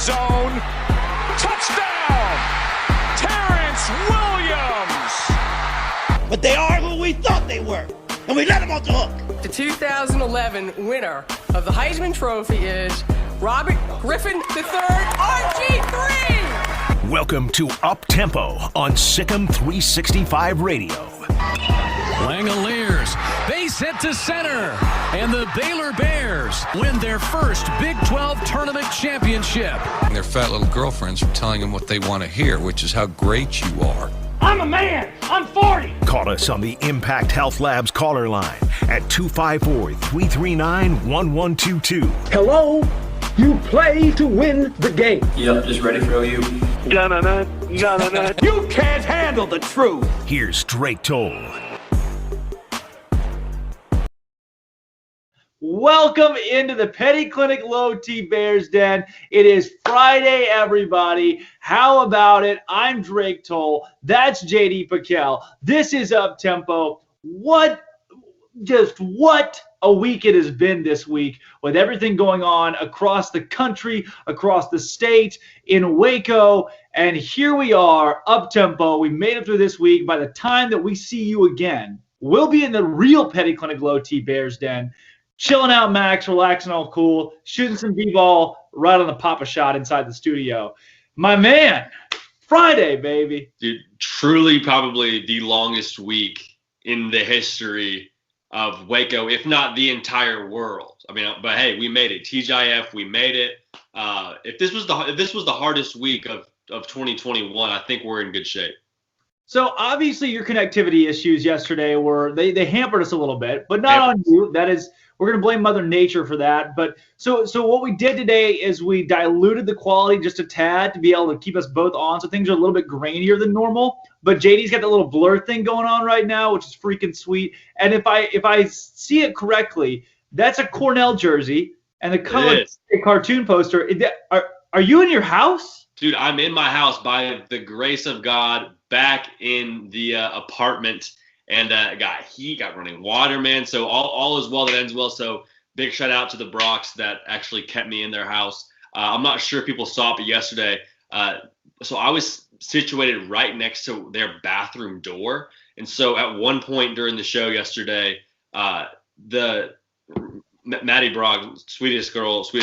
zone. Touchdown! Terrence Williams! But they are who we thought they were, and we let them off the hook. The 2011 winner of the Heisman Trophy is Robert Griffin III, RG3! Welcome to Up Tempo on SicEm365 Radio. Langoliers, base hit to center, and the Baylor Bears win their first Big 12 tournament championship. Their fat little girlfriends are telling them what they want to hear, which is how great you are. I'm a man. I'm 40. Call us on the Impact Health Labs caller line at 254-339-1122. Hello? You play to win the game. Yep, just ready for OU. You can't handle the truth. Here's Drake Toll. Welcome into the Petty Clinic Low T Bears Den. It is Friday, everybody. How about it? I'm Drake Toll. That's J.D. Pickell. This is Up Tempo. What a week it has been this week with everything going on across the country, across the state, in Waco. And here we are, Up Tempo. We made it through this week. By the time that we see you again, we'll be in the real Petty Clinic Low T Bears Den. Chilling out, Max, relaxing, all cool, shooting some b-ball right on the Papa shot inside the studio. My man, Friday, baby. Dude, truly probably the longest week in the history of Waco, if not the entire world. I mean, but hey, we made it. TGIF, we made it. If this was the hardest week of 2021, I think we're in good shape. So obviously your connectivity issues yesterday were they hampered us a little bit, but not on you. That is, we're going to blame Mother Nature for that. But so what we did today is we diluted the quality just a tad to be able to keep us both on, so things are a little bit grainier than normal. But JD's got that little blur thing going on right now, which is freaking sweet. And if I see it correctly, that's a Cornell jersey, and the color is a cartoon poster. Are you in your house? Dude, I'm in my house by the grace of God, back in the apartment. And got heat, got running water, man. So all is well that ends well. So big shout out to the Brocs that actually kept me in their house. I'm not sure if people saw it, but yesterday, so I was situated right next to their bathroom door. And so at one point during the show yesterday, the Maddie Brock, sweetest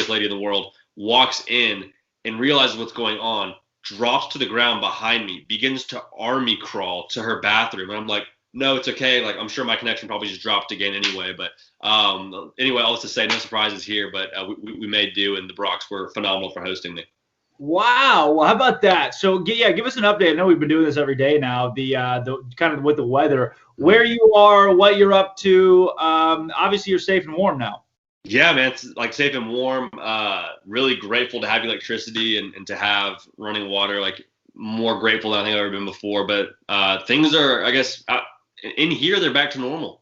lady in the world, walks in and realizes what's going on, drops to the ground behind me, begins to army crawl to her bathroom. And I'm like, no, it's okay. Like, I'm sure my connection probably just dropped again anyway. But anyway, all this to say, no surprises here. But we made do, and the Brocs were phenomenal for hosting me. Wow. Well, how about that? So, yeah, give us an update. I know we've been doing this every day now, the kind of with the weather, where you are, what you're up to. Obviously, you're safe and warm now. Yeah, man, it's like safe and warm. Really grateful to have electricity and to have running water. Like, more grateful than I think I've ever been before. But things are, I guess, in here, they're back to normal.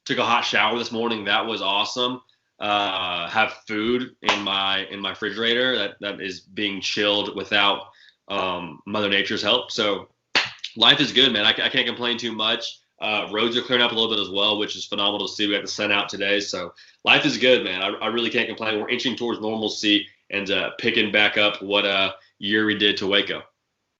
Took a hot shower this morning. That was awesome. Have food in my refrigerator that is being chilled without Mother Nature's help. So life is good, man. I can't complain too much. Roads are clearing up a little bit as well, which is phenomenal to see. We got the sun out today. So life is good, man. I really can't complain. We're inching towards normalcy and picking back up what year we did to Waco.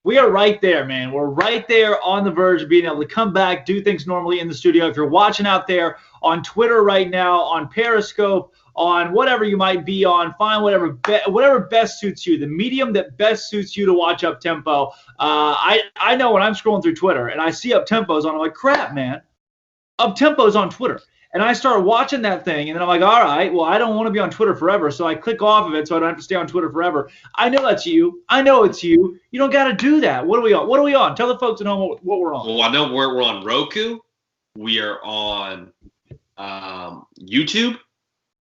We are right there, man. We're right there on the verge of being able to come back, do things normally in the studio. If you're watching out there on Twitter right now, on Periscope, on whatever you might be on, find whatever best suits you, the medium that best suits you to watch Up Tempo. I know when I'm scrolling through Twitter and I see Up Tempo's on, I'm like, crap, man. Up Tempo's on Twitter. And I start watching that thing, and then I'm like, all right, well, I don't want to be on Twitter forever, so I click off of it so I don't have to stay on Twitter forever. I know that's you. I know it's you. You don't got to do that. What are we on? Tell the folks at home what we're on. Well, I know we're on Roku. We are on YouTube.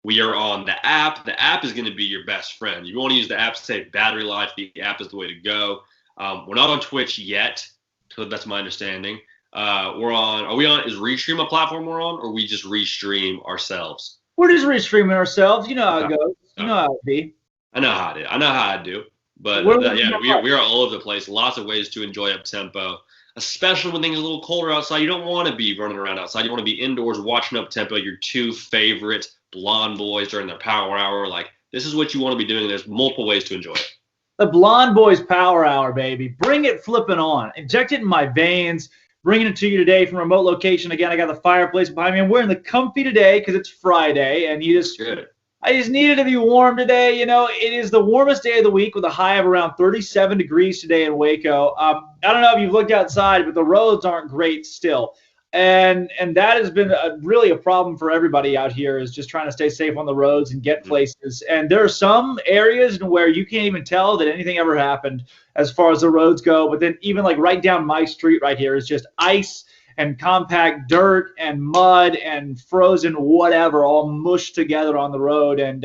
We are on the app. The app is going to be your best friend. You want to use the app to save battery life. The app is the way to go. We're not on Twitch yet, so that's my understanding. Is Restream a platform we're on, or we just restream ourselves? We're just restreaming ourselves. You know how it goes. You know how it be. I know how I do. But we are all over the place. Lots of ways to enjoy Up Tempo, especially when things are a little colder outside. You don't want to be running around outside. You want to be indoors watching Up Tempo, your two favorite blonde boys during their power hour. Like, this is what you want to be doing. There's multiple ways to enjoy it. The Blonde Boys Power Hour, baby. Bring it flipping on. Inject it in my veins. Bringing it to you today from a remote location. Again, I got the fireplace behind me. I'm wearing the comfy today because it's Friday, and I just needed to be warm today. You know, it is the warmest day of the week with a high of around 37 degrees today in Waco. I don't know if you've looked outside, but the roads aren't great still. And that has been really a problem for everybody out here, is just trying to stay safe on the roads and get places. And there are some areas where you can't even tell that anything ever happened as far as the roads go. But then even like right down my street right here is just ice and compact dirt and mud and frozen whatever all mushed together on the road. And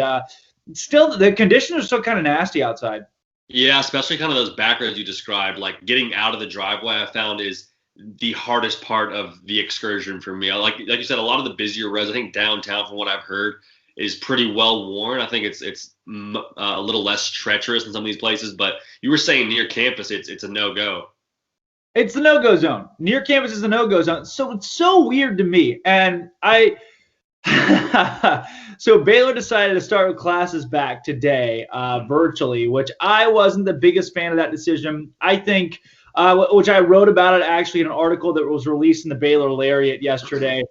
still the conditions are still kind of nasty outside. Yeah, especially kind of those back roads you described. Like getting out of the driveway, I found is the hardest part of the excursion for me. Like you said, a lot of the busier roads, I think downtown, from what I've heard, is pretty well worn. I think it's a little less treacherous in some of these places. But you were saying near campus, it's a no-go. It's the no-go zone. Near campus is the no-go zone. So it's so weird to me. And so Baylor decided to start with classes back today virtually, which I wasn't the biggest fan of that decision. I think which I wrote about it actually in an article that was released in the Baylor Lariat yesterday.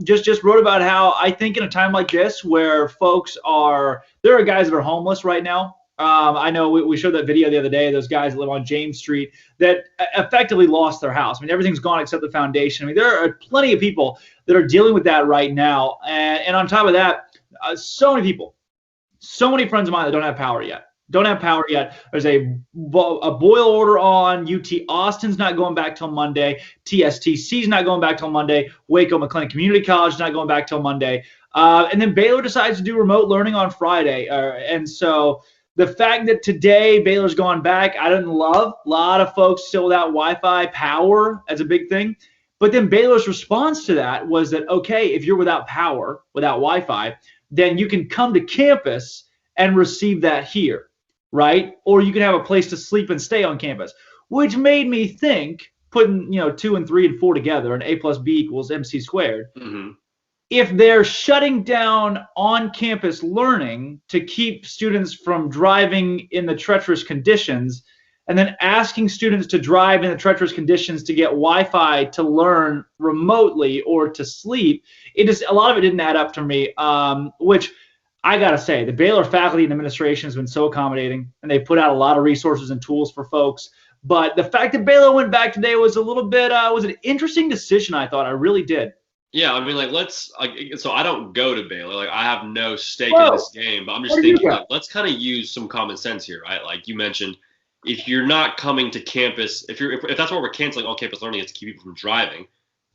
Just wrote about how I think in a time like this where there are guys that are homeless right now. I know we showed that video the other day, those guys that live on James Street that effectively lost their house. I mean, everything's gone except the foundation. I mean, there are plenty of people that are dealing with that right now. And on top of that, so many people, so many friends of mine that don't have power yet. There's a boil order on. UT Austin's not going back till Monday. TSTC's not going back till Monday. Waco McLennan Community College is not going back till Monday. And then Baylor decides to do remote learning on Friday. And so the fact that today Baylor's gone back, I didn't love. A lot of folks still without Wi-Fi power as a big thing. But then Baylor's response to that was that, okay, if you're without power, without Wi-Fi, then you can come to campus and receive that here. Right? Or you can have a place to sleep and stay on campus, which made me think, putting 2 and 3 and 4 together, and A plus B equals MC squared. Mm-hmm. If they're shutting down on-campus learning to keep students from driving in the treacherous conditions, and then asking students to drive in the treacherous conditions to get Wi-Fi to learn remotely or to sleep, a lot of it didn't add up to me, which I got to say, the Baylor faculty and administration has been so accommodating, and they put out a lot of resources and tools for folks. But the fact that Baylor went back today was a little bit, was an interesting decision, I thought. I really did. Yeah, I mean, so I don't go to Baylor. Like, I have no stake in this game, but I'm just thinking, let's kind of use some common sense here, right? Like you mentioned, if you're not coming to campus, if that's why we're canceling all campus learning, is to keep people from driving,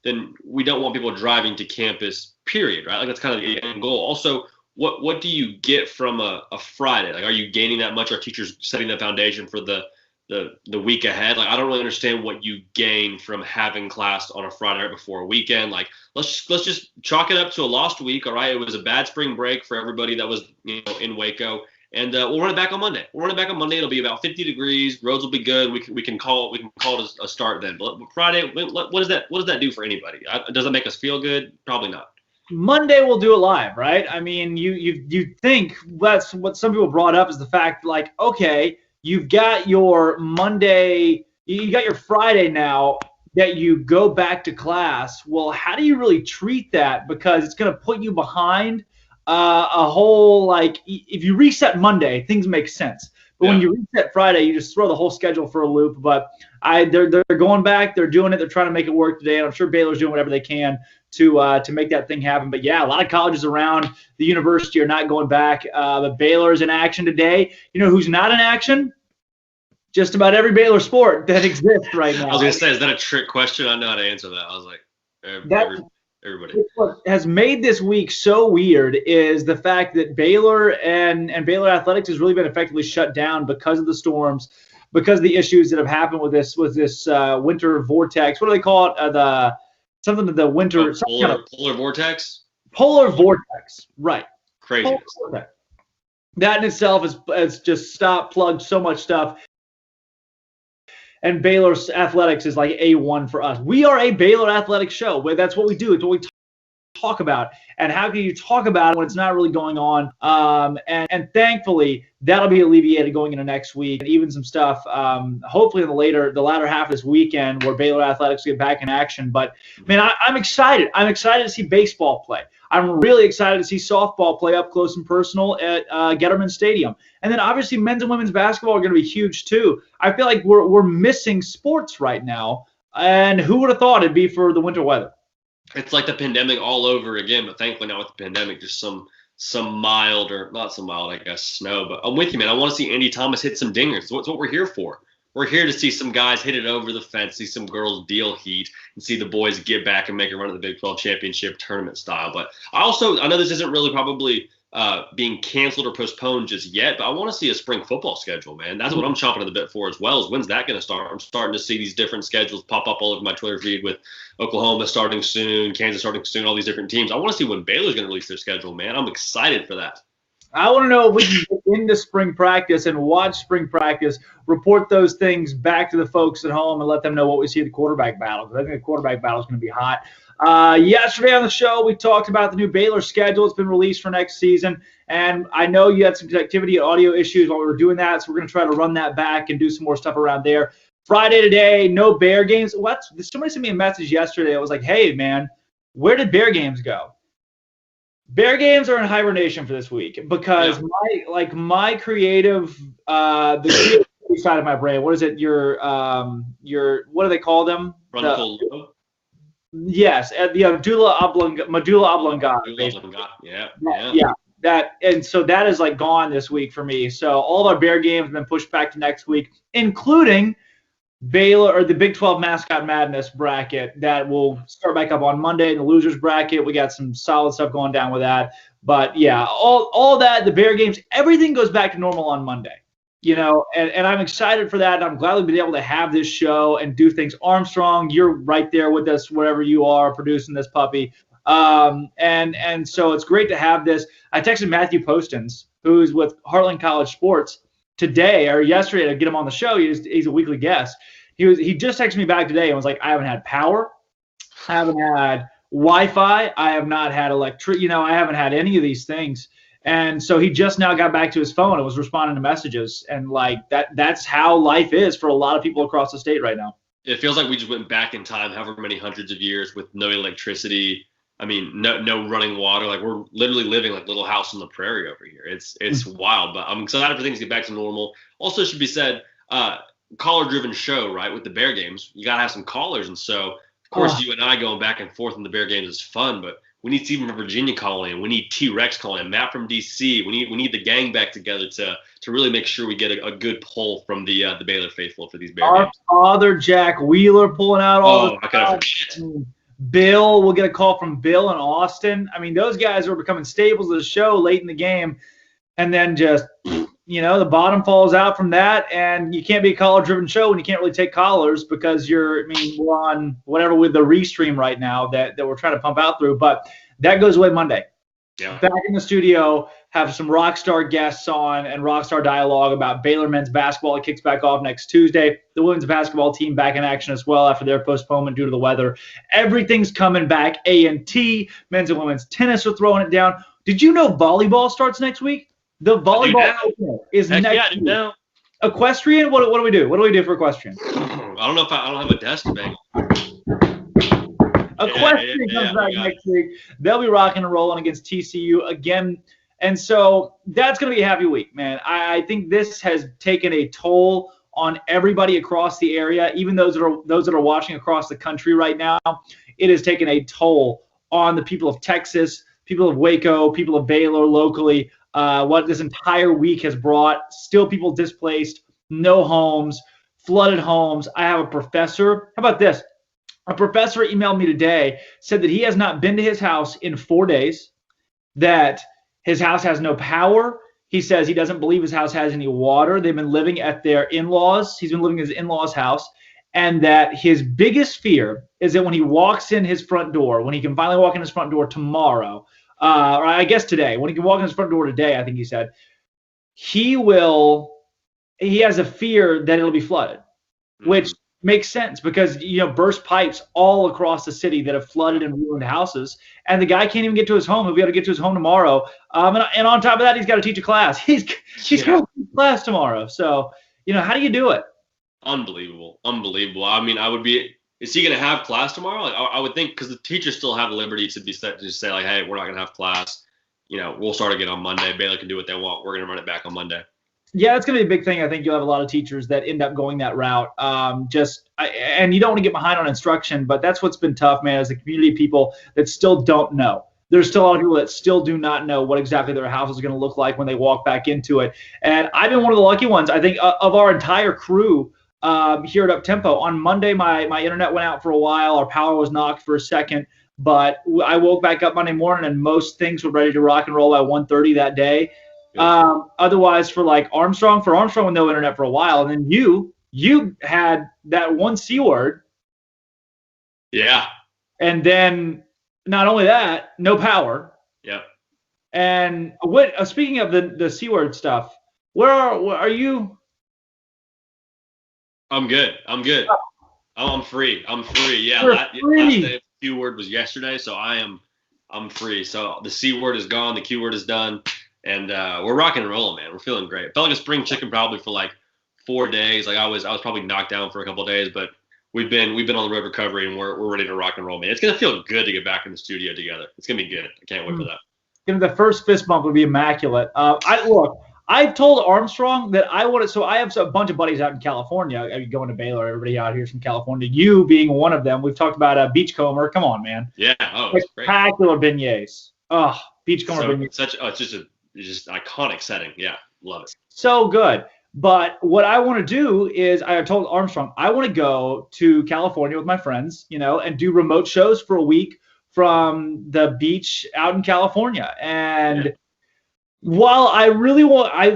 then we don't want people driving to campus, period, right? Like, that's kind of the end goal. Also, what do you get from a Friday? Like, are you gaining that much? Are teachers setting the foundation for the week ahead? Like, I don't really understand what you gain from having class on a Friday right before a weekend. Like, let's just chalk it up to a lost week. All right, it was a bad spring break for everybody that was in Waco, and we'll run it back on Monday. It'll be about 50 degrees. Roads will be good. We can call it a start then. But Friday, what does that do for anybody? Does it make us feel good? Probably not. Monday we'll do it live, right? I mean, you think that's what some people brought up is the fact, like, okay, you've got your Monday, you got your Friday now that you go back to class. Well, how do you really treat that? Because it's going to put you behind a whole, like, if you reset Monday, things make sense. But when you reset Friday, you just throw the whole schedule for a loop. But they're going back, they're doing it, they're trying to make it work today, and I'm sure Baylor's doing whatever they can to make that thing happen. But yeah, a lot of colleges around the university are not going back. But Baylor's in action today. You know who's not in action? Just about every Baylor sport that exists right now. I was gonna say, is that a trick question? I know how to answer that. I was like, everybody. What has made this week so weird is the fact that Baylor and Baylor athletics has really been effectively shut down because of the storms, because of the issues that have happened with this winter vortex. What do they call it? The winter polar vortex. Polar vortex, right? Crazy. That in itself has just plugged so much stuff. And Baylor's athletics is like A1 for us. We are a Baylor athletics show. That's what we do. It's what we talk about. And how can you talk about it when it's not really going on? And thankfully, that'll be alleviated going into next week. And even some stuff, hopefully in the latter half of this weekend where Baylor Athletics get back in action. But, man, I'm excited. I'm excited to see baseball play. I'm really excited to see softball play up close and personal at Getterman Stadium. And then obviously men's and women's basketball are going to be huge too. I feel like we're missing sports right now. And who would have thought it'd be for the winter weather? It's like the pandemic all over again, but thankfully now with the pandemic, just some mild, or not so mild, I guess, snow. But I'm with you, man. I want to see Andy Thomas hit some dingers. That's what we're here for. We're here to see some guys hit it over the fence, see some girls deal heat, and see the boys get back and make a run at the Big 12 championship tournament style. But I know this isn't really probably being canceled or postponed just yet, but I want to see a spring football schedule, man. That's what I'm chomping at the bit for as well, is when's that going to start? I'm starting to see these different schedules pop up all over my Twitter feed with Oklahoma starting soon, Kansas starting soon, all these different teams. I want to see when Baylor's going to release their schedule, man. I'm excited for that. I want to know if we can get into spring practice and watch spring practice, report those things back to the folks at home and let them know what we see at the quarterback battle, because I think the quarterback battle is going to be hot. Yesterday on the show, we talked about the new Baylor schedule. It's been released for next season, and I know you had some connectivity and audio issues while we were doing that, so we're going to try to run that back and do some more stuff around there. Friday today, no Bear games. Somebody sent me a message yesterday. I was like, hey, man, where did Bear games go? Bear games are in hibernation for this week because my creative, the creative side of my brain. What is it? Your what do they call them? Yes, the medulla oblongata. Yeah. That, and so that is like gone this week for me. So all of our Bear games have been pushed back to next week, including Baylor, or the Big 12 Mascot Madness bracket that will start back up on Monday in the losers bracket. We got some solid stuff going down with that. But yeah, all that, the Bear games, everything goes back to normal on Monday. And I'm excited for that. I'm glad we've been able to have this show and do things. Armstrong, you're right there with us wherever you are producing this puppy. And so it's great to have this. I texted Matthew Postins, who's with Heartland College Sports, today or yesterday to get him on the show. He's a weekly guest. He just texted me back today and was like, I haven't had power. I haven't had Wi-Fi. I have not had electricity. I haven't had any of these things. And so he just now got back to his phone and was responding to messages. And like that's how life is for a lot of people across the state right now. It feels like we just went back in time, however many hundreds of years, with no electricity. I mean, no running water. Like, we're literally living like Little House on the Prairie over here. It's wild, but I'm excited for things to get back to normal. Also, it should be said, caller-driven show, right? With the Bear games, you gotta have some callers, and so of course you and I going back and forth in the Bear games is fun, but we need Steven from Virginia calling in. We need T-Rex calling in. Matt from DC. We need the gang back together to really make sure we get a good pull from the Baylor faithful for these Bear games. Our father Jack Wheeler pulling out all the I could forget. Bill, we'll get a call from Bill in Austin. I mean, those guys are becoming staples of the show late in the game. And then just, the bottom falls out from that. And you can't be a caller-driven show when you can't really take callers because we're on whatever with the restream right now that we're trying to pump out through. But that goes away Monday. Yeah. Back in the studio, have some Rockstar guests on and Rockstar dialogue about Baylor men's basketball. It kicks back off next Tuesday. The women's basketball team back in action as well after their postponement due to the weather. Everything's coming back. A&T, men's and women's tennis are throwing it down. Did you know volleyball starts next week? The volleyball is next week. No. Equestrian, what do we do? What do we do for equestrian? I don't know if I don't have a desk bang. Equestrian comes back next week. They'll be rocking and rolling against TCU again. And so that's going to be a happy week, man. I think this has taken a toll on everybody across the area, even those that are watching across the country right now. It has taken a toll on the people of Texas, people of Waco, people of Baylor locally. What this entire week has brought, still people displaced, no homes, flooded homes. I have a professor. How about this? A professor emailed me today, said that he has not been to his house in 4 days, that his house has no power. He says he doesn't believe his house has any water. They've been living at their in-laws. He's been living in his in-laws' house. And that his biggest fear is that when he walks in his front door, when he can finally walk in his front door tomorrow, or I guess today, when he can walk in his front door today, I think he said, he has a fear that it'll be flooded, which makes sense because, burst pipes all across the city that have flooded and ruined houses. And the guy can't even get to his home. He'll be able to get to his home tomorrow. And on top of that, he's got to teach a class. He's going to teach a class tomorrow. So, how do you do it? Unbelievable. I mean, is he going to have class tomorrow? Like, I would think, because the teachers still have the liberty to say like, hey, we're not going to have class. We'll start again on Monday. Baylor can do what they want. We're going to run it back on Monday. Yeah, it's going to be a big thing. I think you'll have a lot of teachers that end up going that route. And you don't want to get behind on instruction, but that's what's been tough, man, as a community of people that still don't know. There's still a lot of people that still do not know what exactly their house is going to look like when they walk back into it. And I've been one of the lucky ones, I think, of our entire crew here at Uptempo. On Monday, my internet went out for a while. Our power was knocked for a second. But I woke back up Monday morning and most things were ready to rock and roll by 1:30 that day. Otherwise, for Armstrong with no internet for a while, and then you had that one C word. Yeah. And then not only that, no power. Yep. And speaking of the C word stuff, where are you? I'm good. I'm free. Yeah. Last day of Q word was yesterday, so I'm free. So the C word is gone, the Q word is done. And we're rocking and rolling, man. We're feeling great. Felt like a spring chicken probably for 4 days. I was probably knocked down for a couple of days, but we've been on the road recovery and we're ready to rock and roll, man. It's gonna feel good to get back in the studio together. It's gonna be good. I can't wait for that. The first fist bump would be immaculate. I've told Armstrong that I want to. So I have a bunch of buddies out in California. Going to Baylor. Everybody out here is from California. You being one of them. We've talked about Beachcomber. Come on, man. Yeah. Oh, it's great. Spectacular beignets. Oh, Beachcomber beignets. It's just iconic setting. Yeah, love it. So good. But what I want to do is, I told Armstrong, I want to go to California with my friends, and do remote shows for a week from the beach out in California. And while I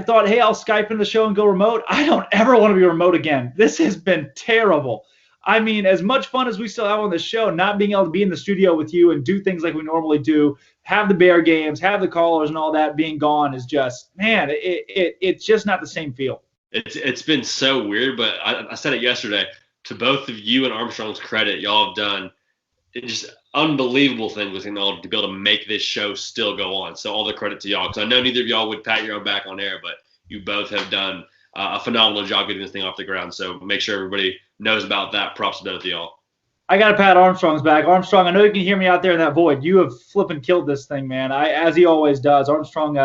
thought, hey, I'll Skype in the show and go remote. I don't ever want to be remote again. This has been terrible. I mean, as much fun as we still have on the show, not being able to be in the studio with you and do things like we normally do, have the Bear games, have the callers and all that being gone is just, man, it's just not the same feel. It's been so weird, but I said it yesterday. To both of you and Armstrong's credit, y'all have done just unbelievable things with technology to be able to make this show still go on. So all the credit to y'all, because I know neither of y'all would pat your own back on air, but you both have done a phenomenal job getting this thing off the ground. So make sure everybody knows about that. Props to both of y'all. I got to pat Armstrong's back. Armstrong, I know you can hear me out there in that void. You have flipping killed this thing, man, as he always does. Armstrong,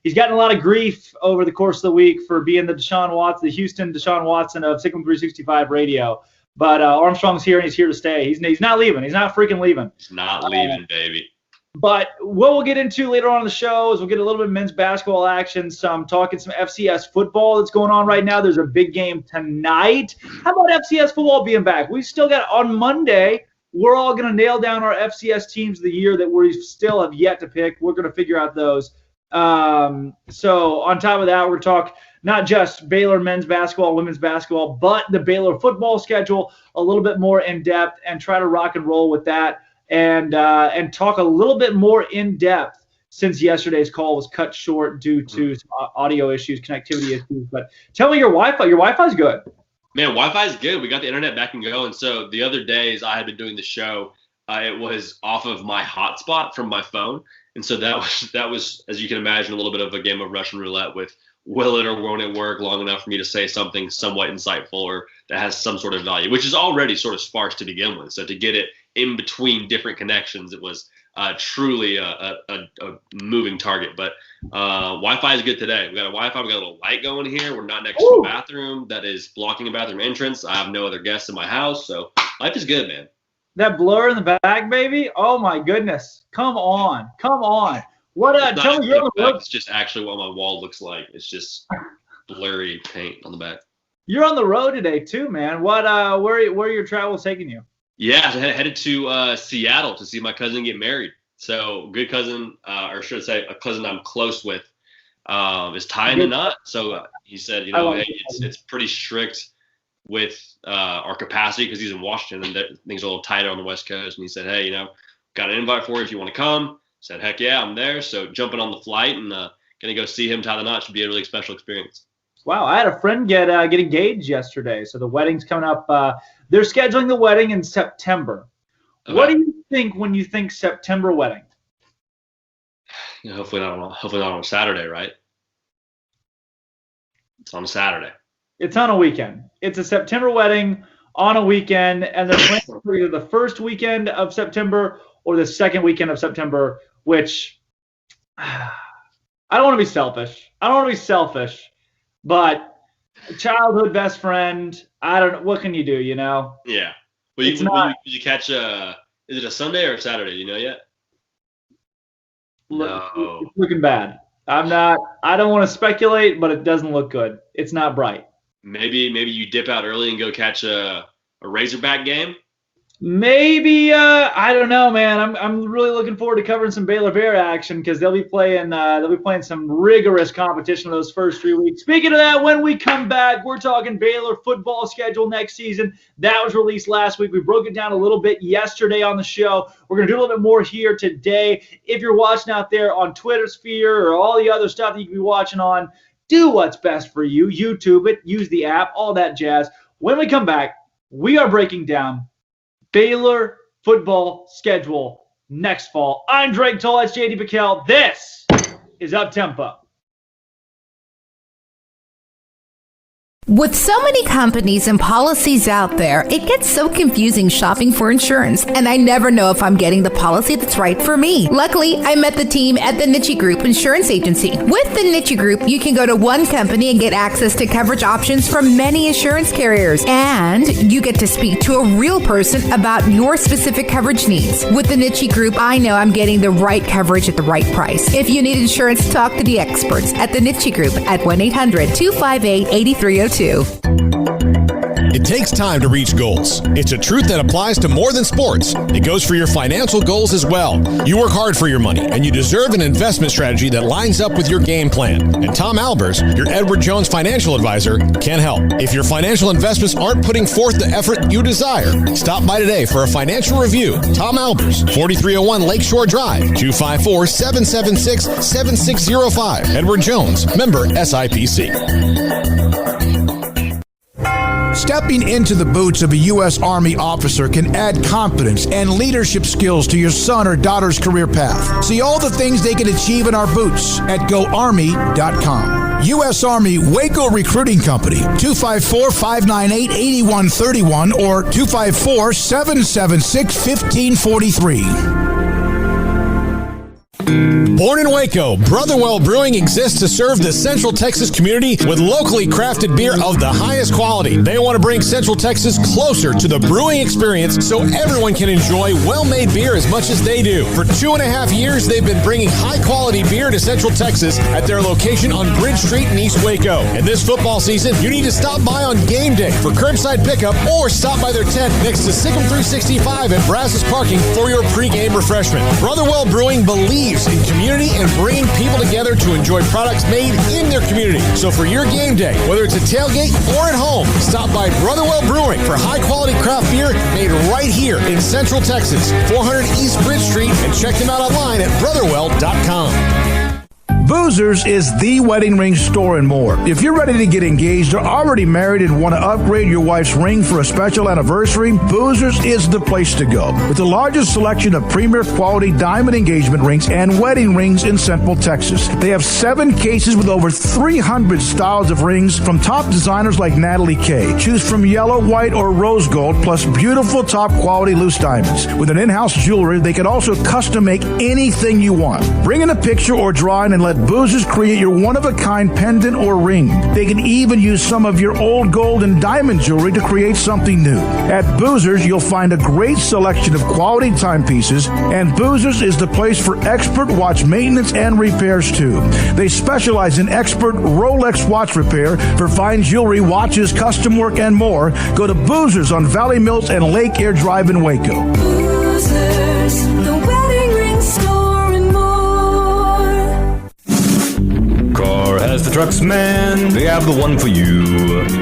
he's gotten a lot of grief over the course of the week for being the Houston Deshaun Watson of SicEm365 Radio. But Armstrong's here, and he's here to stay. He's not leaving. He's not freaking leaving. He's not leaving, baby. But what we'll get into later on in the show is we'll get a little bit of men's basketball action, some FCS football that's going on right now. There's a big game tonight. How about FCS football being back? We still got on Monday. We're all going to nail down our FCS teams of the year that we still have yet to pick. We're going to figure out those. So on top of that, we're going to talk not just Baylor men's basketball, women's basketball, but the Baylor football schedule a little bit more in depth and try to rock and roll with that. And talk a little bit more in depth since yesterday's call was cut short due to some audio issues, connectivity issues. But tell me your Wi-Fi. Your Wi-Fi's good. Man, Wi-Fi is good. We got the internet back and going. So the other days I had been doing the show, it was off of my hotspot from my phone. And so that was, as you can imagine, a little bit of a game of Russian roulette with will it or won't it work long enough for me to say something somewhat insightful or that has some sort of value, which is already sort of sparse to begin with. So to get it in between different connections, it was truly a moving target. But Wi-Fi is good today. We got a Wi-Fi. We got a little light going here. We're not next to a bathroom that is blocking a bathroom entrance. I have no other guests in my house, so life is good, man. That blur in the back, baby. Oh my goodness! Come on. What? Tell me you're on the road. It's just actually what my wall looks like. It's just blurry paint on the back. You're on the road today too, man. What? Where are your travels taking you? Yeah, I headed to Seattle to see my cousin get married. So good cousin, or should I say a cousin I'm close with, is tying the knot. So he said, hey, it's pretty strict with our capacity because he's in Washington and things are a little tighter on the West Coast. And he said, hey, got an invite for you if you want to come. Said, heck yeah, I'm there. So jumping on the flight and gonna go see him tie the knot should be a really special experience. Wow, I had a friend get engaged yesterday. So the wedding's coming up They're scheduling the wedding in September. Okay. What do you think when you think September wedding? Hopefully not on a Saturday, right? It's on a Saturday. It's on a weekend. It's a September wedding on a weekend, and they're planning for either the first weekend of September or the second weekend of September, which I don't want to be selfish. But childhood best friend, I don't know. What can you do, you know? Yeah. Well, you catch is it a Sunday or a Saturday? Do you know yet? No. It's looking bad. I don't want to speculate, but it doesn't look good. It's not bright. Maybe you dip out early and go catch a Razorback game. Maybe I don't know, man. I'm really looking forward to covering some Baylor Bear action because they'll be playing some rigorous competition those first 3 weeks. Speaking of that, when we come back, we're talking Baylor football schedule next season. That was released last week. We broke it down a little bit yesterday on the show. We're gonna do a little bit more here today. If you're watching out there on Twitter Sphere or all the other stuff that you can be watching on, do what's best for you. YouTube it, use the app, all that jazz. When we come back, we are breaking down Baylor football schedule next fall. I'm Drake Toll, that's J.D. Pickell. This is Up Tempo. With so many companies and policies out there, it gets so confusing shopping for insurance, and I never know if I'm getting the policy that's right for me. Luckily, I met the team at the Niche Group Insurance Agency. With the Niche Group, you can go to one company and get access to coverage options from many insurance carriers, and you get to speak to a real person about your specific coverage needs. With the Niche Group, I know I'm getting the right coverage at the right price. If you need insurance, talk to the experts at the Niche Group at 1-800-258-8302. It takes time to reach goals. It's a truth that applies to more than sports. It goes for your financial goals as well. You work hard for your money, and you deserve an investment strategy that lines up with your game plan. And Tom Albers, your Edward Jones financial advisor, can help. If your financial investments aren't putting forth the effort you desire, stop by today for a financial review. Tom Albers, 4301 Lakeshore Drive, 254-776-7605. Edward Jones, member SIPC. Stepping into the boots of a U.S. Army officer can add confidence and leadership skills to your son or daughter's career path. See all the things they can achieve in our boots at GoArmy.com. U.S. Army Waco Recruiting Company, 254-598-8131 or 254-776-1543. Born in Waco, Brotherwell Brewing exists to serve the Central Texas community with locally crafted beer of the highest quality. They want to bring Central Texas closer to the brewing experience so everyone can enjoy well-made beer as much as they do. For 2.5 years, they've been bringing high-quality beer to Central Texas at their location on Bridge Street in East Waco. And this football season, you need to stop by on game day for curbside pickup or stop by their tent next to SicEm365 at Brazos Parking for your pregame refreshment. Brotherwell Brewing believes in community and bringing people together to enjoy products made in their community. So for your game day, whether it's a tailgate or at home, stop by Brotherwell Brewing for high-quality craft beer made right here in Central Texas, 400 East Bridge Street, and check them out online at brotherwell.com. Boozers is the wedding ring store and more. If you're ready to get engaged or already married and want to upgrade your wife's ring for a special anniversary, Boozers is the place to go. With the largest selection of premier quality diamond engagement rings and wedding rings in Central Texas. They have 7 cases with over 300 styles of rings from top designers like Natalie Kay. Choose from yellow, white, or rose gold, plus beautiful top quality loose diamonds. With an in-house jeweler, they can also custom make anything you want. Bring in a picture or drawing and let Boozers create your one-of-a-kind pendant or ring. They can even use some of your old gold and diamond jewelry to create something new. At Boozers, you'll find a great selection of quality timepieces, and Boozers is the place for expert watch maintenance and repairs too. They specialize in expert Rolex watch repair for fine jewelry, watches, custom work, and more. Go to Boozers on Valley Mills and Lake Air Drive in Waco. Boozers, the wedding ring store. Car has the trucks, man, they have the one for you.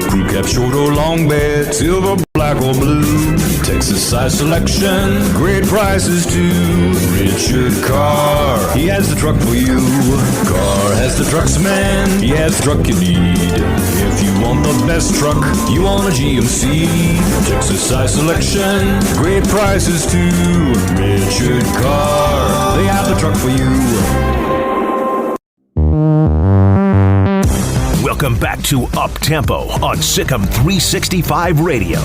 Crew cab, short or long bed, silver, black or blue. Texas size selection, great prices too. Richard Carr, he has the truck for you. Carr has the trucks, man, he has the truck you need. If you want the best truck, you want a GMC. Texas size selection, great prices too. Richard Car, they have the truck for you. Welcome back to Up Tempo on SicEm365 Radio.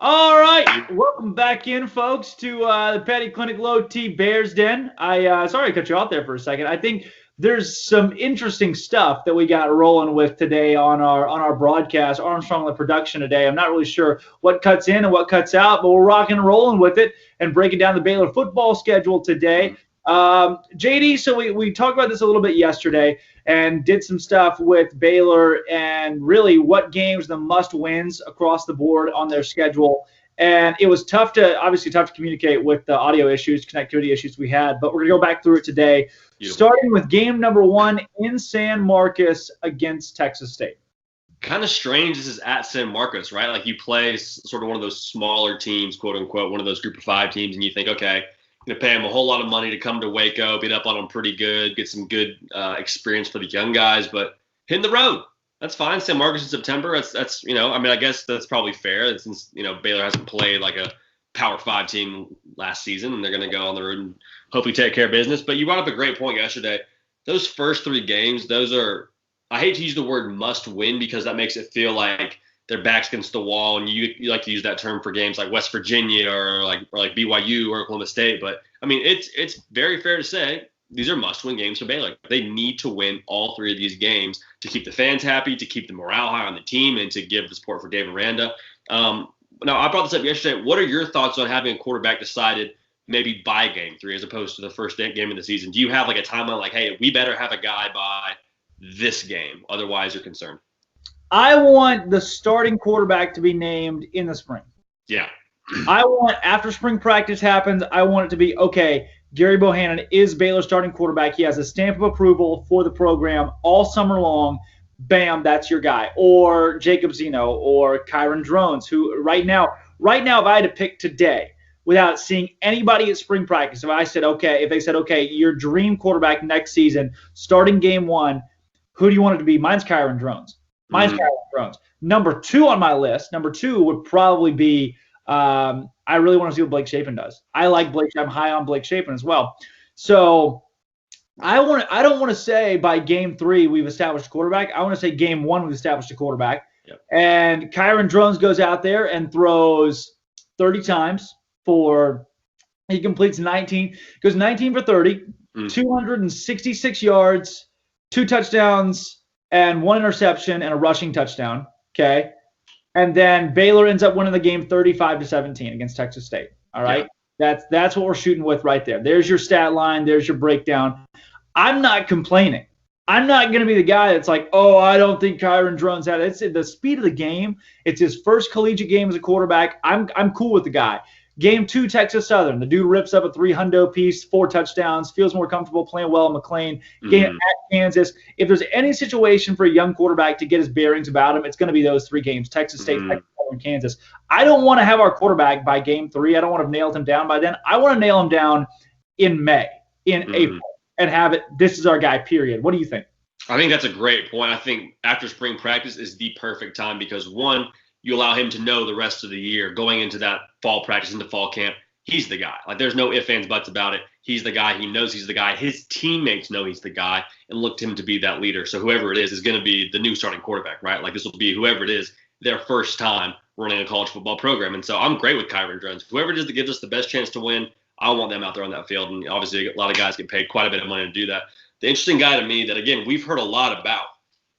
All right, welcome back in, folks, to the Petty Clinic Low T Bears Den. Sorry I cut you off there for a second. I think there's some interesting stuff that we got rolling with today on our broadcast. Armstrong the production today. I'm not really sure what cuts in and what cuts out, but we're rocking and rolling with it and breaking down the Baylor football schedule today. JD, so we talked about this a little bit yesterday and did some stuff with Baylor and really what games the must-wins across the board on their schedule. And it was tough to communicate with the audio issues, connectivity issues we had, but we're going to go back through it today. Beautiful. Starting with game number 1 in San Marcos against Texas State. Kind of strange this is at San Marcos, right? Like you play sort of one of those smaller teams, quote unquote, one of those group of 5 teams, and you think, okay, going to pay them a whole lot of money to come to Waco, beat up on them pretty good, get some good experience for the young guys, but hitting the road. That's fine. San Marcos in September. That's I guess that's probably fair since, Baylor hasn't played like a Power 5 team last season, and they're going to go on the road and hopefully take care of business. But you brought up a great point yesterday. Those first 3 games, those are, I hate to use the word must win because that makes it feel like their backs against the wall, and you like to use that term for games like West Virginia or like BYU or Oklahoma State. But I mean, it's very fair to say these are must-win games for Baylor. They need to win all 3 of these games to keep the fans happy, to keep the morale high on the team, and to give the support for Dave Aranda. Now, I brought this up yesterday. What are your thoughts on having a quarterback decided maybe by game 3 as opposed to the first game of the season? Do you have like a timeline like, hey, we better have a guy by this game, otherwise you're concerned? I want the starting quarterback to be named in the spring. Yeah. I want, after spring practice happens, I want it to be, okay, Gary Bohannon is Baylor's starting quarterback. He has a stamp of approval for the program all summer long. Bam, that's your guy. Or Jacob Zeno or Kyron Drones, who right now, if I had to pick today without seeing anybody at spring practice, if they said, okay, your dream quarterback next season, starting game 1, who do you want it to be? Mine's Kyron Drones. Kyron Drones. Number 2 on my list, would probably be I really want to see what Blake Shapen does. I like Blake. I'm high on Blake Shapen as well. So I don't want to say by game 3 we've established a quarterback. I want to say game 1 we've established a quarterback. Yep. And Kyron Drones goes out there and throws 30 times he completes 19 for 30, 266 yards, 2 touchdowns, and 1 interception and a rushing touchdown. Okay. And then Baylor ends up winning the game 35-17 against Texas State. All right. Yeah. That's what we're shooting with right there. There's your stat line. There's your breakdown. I'm not complaining. I'm not going to be the guy that's like, oh, I don't think Kyron Drones had it. It's the speed of the game. It's his first collegiate game as a quarterback. I'm cool with the guy. Game 2, Texas Southern. The dude rips up a 3-hundo piece, 4 touchdowns, feels more comfortable playing well in McLean. Game at Kansas. If there's any situation for a young quarterback to get his bearings about him, it's going to be those 3 games, Texas State, Texas Southern, Kansas. I don't want to have our quarterback by game 3. I don't want to have nailed him down by then. I want to nail him down in May, in April, and have it, this is our guy, period. What do you think? I think that's a great point. I think after spring practice is the perfect time because, one, you allow him to know the rest of the year going into that fall practice, into fall camp, he's the guy. Like, there's no ifs, ands, buts about it. He's the guy. He knows he's the guy. His teammates know he's the guy and look to him to be that leader. So whoever it is going to be the new starting quarterback, right? Like, this will be whoever it is, their first time running a college football program. And so I'm great with Kyron Drones. Whoever it is that gives us the best chance to win, I want them out there on that field. And obviously a lot of guys get paid quite a bit of money to do that. The interesting guy to me that, again, we've heard a lot about,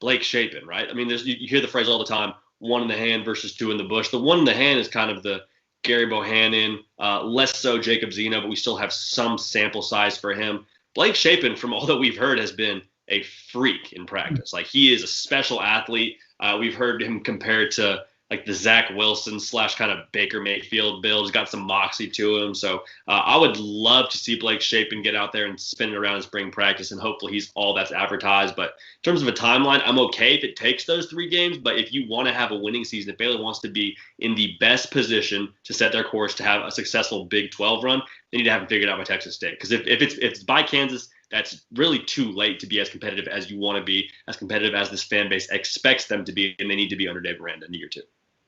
Blake Shapen, right? I mean, you hear the phrase all the time, one in the hand versus two in the bush. The one in the hand is kind of the Gary Bohannon, less so Jacob Zeno, but we still have some sample size for him. Blake Shapen, from all that we've heard, has been a freak in practice. Like, he is a special athlete. We've heard him compared to like the Zach Wilson / kind of Baker Mayfield build. He's got some moxie to him. So I would love to see Blake Shapen get out there and spin it around in spring practice, and hopefully he's all that's advertised. But in terms of a timeline, I'm okay if it takes those 3 games. But if you want to have a winning season, if Baylor wants to be in the best position to set their course to have a successful Big 12 run, they need to have it figured out by Texas State. Because if it's by Kansas, that's really too late to be as competitive as you want to be, as competitive as this fan base expects them to be, and they need to be under Dave Aranda in year 2.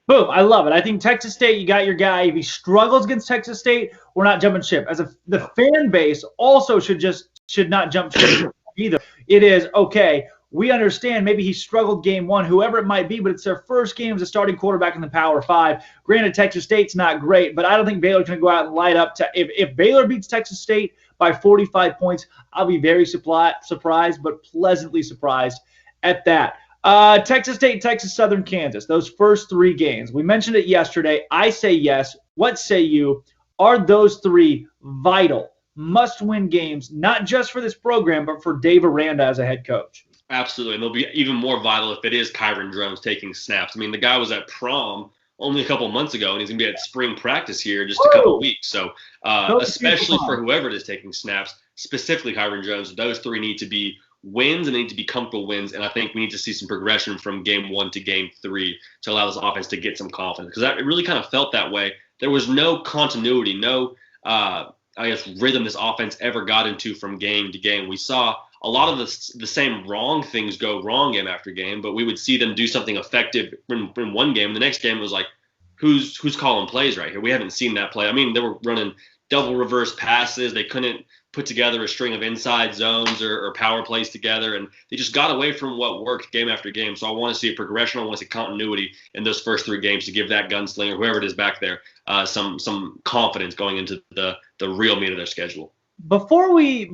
Boom, I love it. I think Texas State, you got your guy. If he struggles against Texas State, we're not jumping ship. The fan base also should not jump ship either. It is, okay, we understand maybe he struggled game 1, whoever it might be, but it's their first game as a starting quarterback in the Power 5. Granted, Texas State's not great, but I don't think Baylor's going to go out and light up. If Baylor beats Texas State by 45 points, I'll be very surprised, but pleasantly surprised at that. Texas State, Texas Southern, Kansas, those first 3 games. We mentioned it yesterday. I say yes. What say you? Are those 3 vital, must-win games, not just for this program, but for Dave Aranda as a head coach? Absolutely. And they'll be even more vital if it is Kyron Drones taking snaps. I mean, the guy was at prom only a couple months ago, and he's going to be at spring practice here in just a couple of weeks. So especially for whoever it is taking snaps, specifically Kyron Drones, those 3 need to be wins, and they need to be comfortable wins. And I think we need to see some progression from game 1 to game 3 to allow this offense to get some confidence, because it really kind of felt that way. There was no continuity, no rhythm this offense ever got into from game to game. We saw a lot of the same wrong things go wrong game after game, but we would see them do something effective in one game. The next game was like, who's calling plays right here? We haven't seen that play. I mean, they were running double reverse passes. They couldn't put together a string of inside zones or power plays together, and they just got away from what worked game after game. So I want to see a progression. I want to see continuity in those first 3 games to give that gunslinger, whoever it is back there, some confidence going into the real meat of their schedule. Before we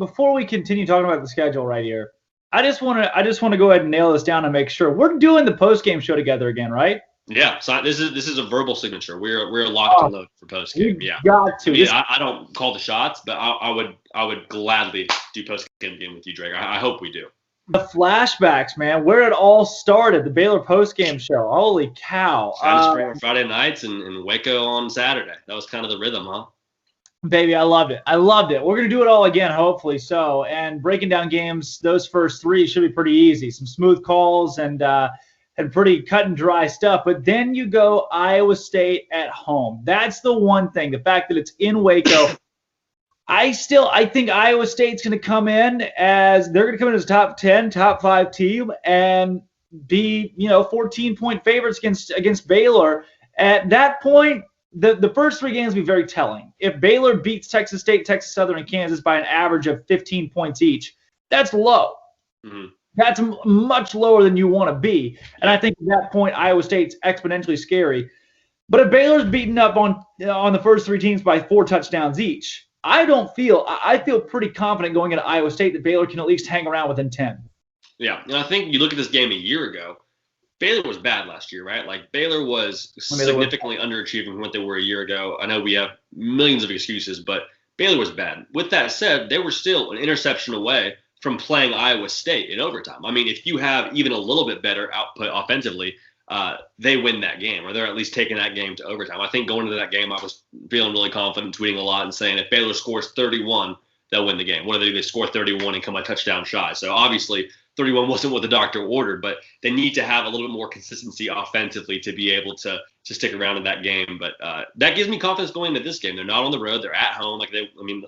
continue talking about the schedule right here, I just want to go ahead and nail this down and make sure we're doing the post game show together again, right? Yeah, so this is a verbal signature. We're locked and loaded for post game. Yeah, got to. I mean, I don't call the shots, but I would gladly do post game with you, Drake. I hope we do. The flashbacks, man, where it all started, the Baylor post game show. Holy cow! Spring on Friday nights and Waco on Saturday. That was kind of the rhythm, huh? Baby, I loved it. We're going to do it all again, hopefully so. And breaking down games, those first 3 should be pretty easy. Some smooth calls and pretty cut and dry stuff. But then you go Iowa State at home. That's the one thing, the fact that it's in Waco. I think Iowa State's going to come in as a top 10, top 5 team and be, 14-point favorites against Baylor. At that point, the first 3 games will be very telling. If Baylor beats Texas State, Texas Southern, and Kansas by an average of 15 points each, that's low. Mm-hmm. That's much lower than you want to be. And I think at that point, Iowa State's exponentially scary. But if Baylor's beaten up on the first 3 teams by 4 touchdowns each, I feel pretty confident going into Iowa State that Baylor can at least hang around within 10. Yeah, and I think you look at this game a year ago, Baylor was bad last year, right? Like, Baylor was significantly underachieving from what they were a year ago. I know we have millions of excuses, but Baylor was bad. With that said, they were still an interception away from playing Iowa State in overtime. I mean, if you have even a little bit better output offensively, they win that game, or they're at least taking that game to overtime. I think going into that game, I was feeling really confident, tweeting a lot and saying if Baylor scores 31, they'll win the game. What do they do? They score 31 and come a touchdown shy. So obviously 31 wasn't what the doctor ordered, but they need to have a little bit more consistency offensively to be able to stick around in that game. But that gives me confidence going into this game. They're not on the road. They're at home,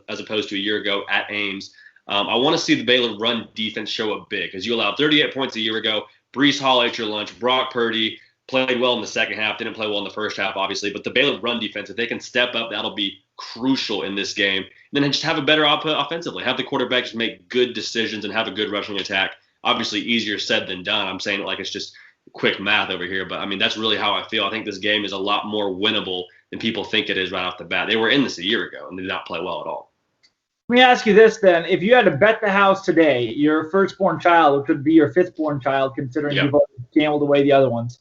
as opposed to a year ago at Ames. I want to see the Baylor run defense show up big, because you allowed 38 points a year ago. Breece Hall ate your lunch. Brock Purdy played well in the second half, didn't play well in the first half, obviously. But the Baylor run defense, if they can step up, that'll be crucial in this game. And then just have a better output offensively. Have the quarterback just make good decisions and have a good rushing attack. Obviously, easier said than done. I'm saying it like it's just quick math over here. But, I mean, that's really how I feel. I think this game is a lot more winnable than people think it is right off the bat. They were in this a year ago, and they did not play well at all. Let me ask you this then. If you had to bet the house today, your firstborn child, which would be your 5th-born child, considering you've gambled away the other ones,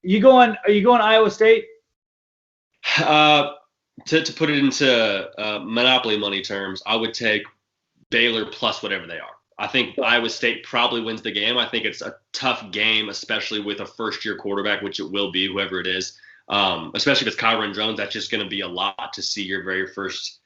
Are you going Iowa State? To put it into Monopoly money terms, I would take Baylor plus whatever they are. I think Iowa State probably wins the game. I think it's a tough game, especially with a first-year quarterback, which it will be, whoever it is. Especially if it's Kyron Jones, that's just going to be a lot to see your very first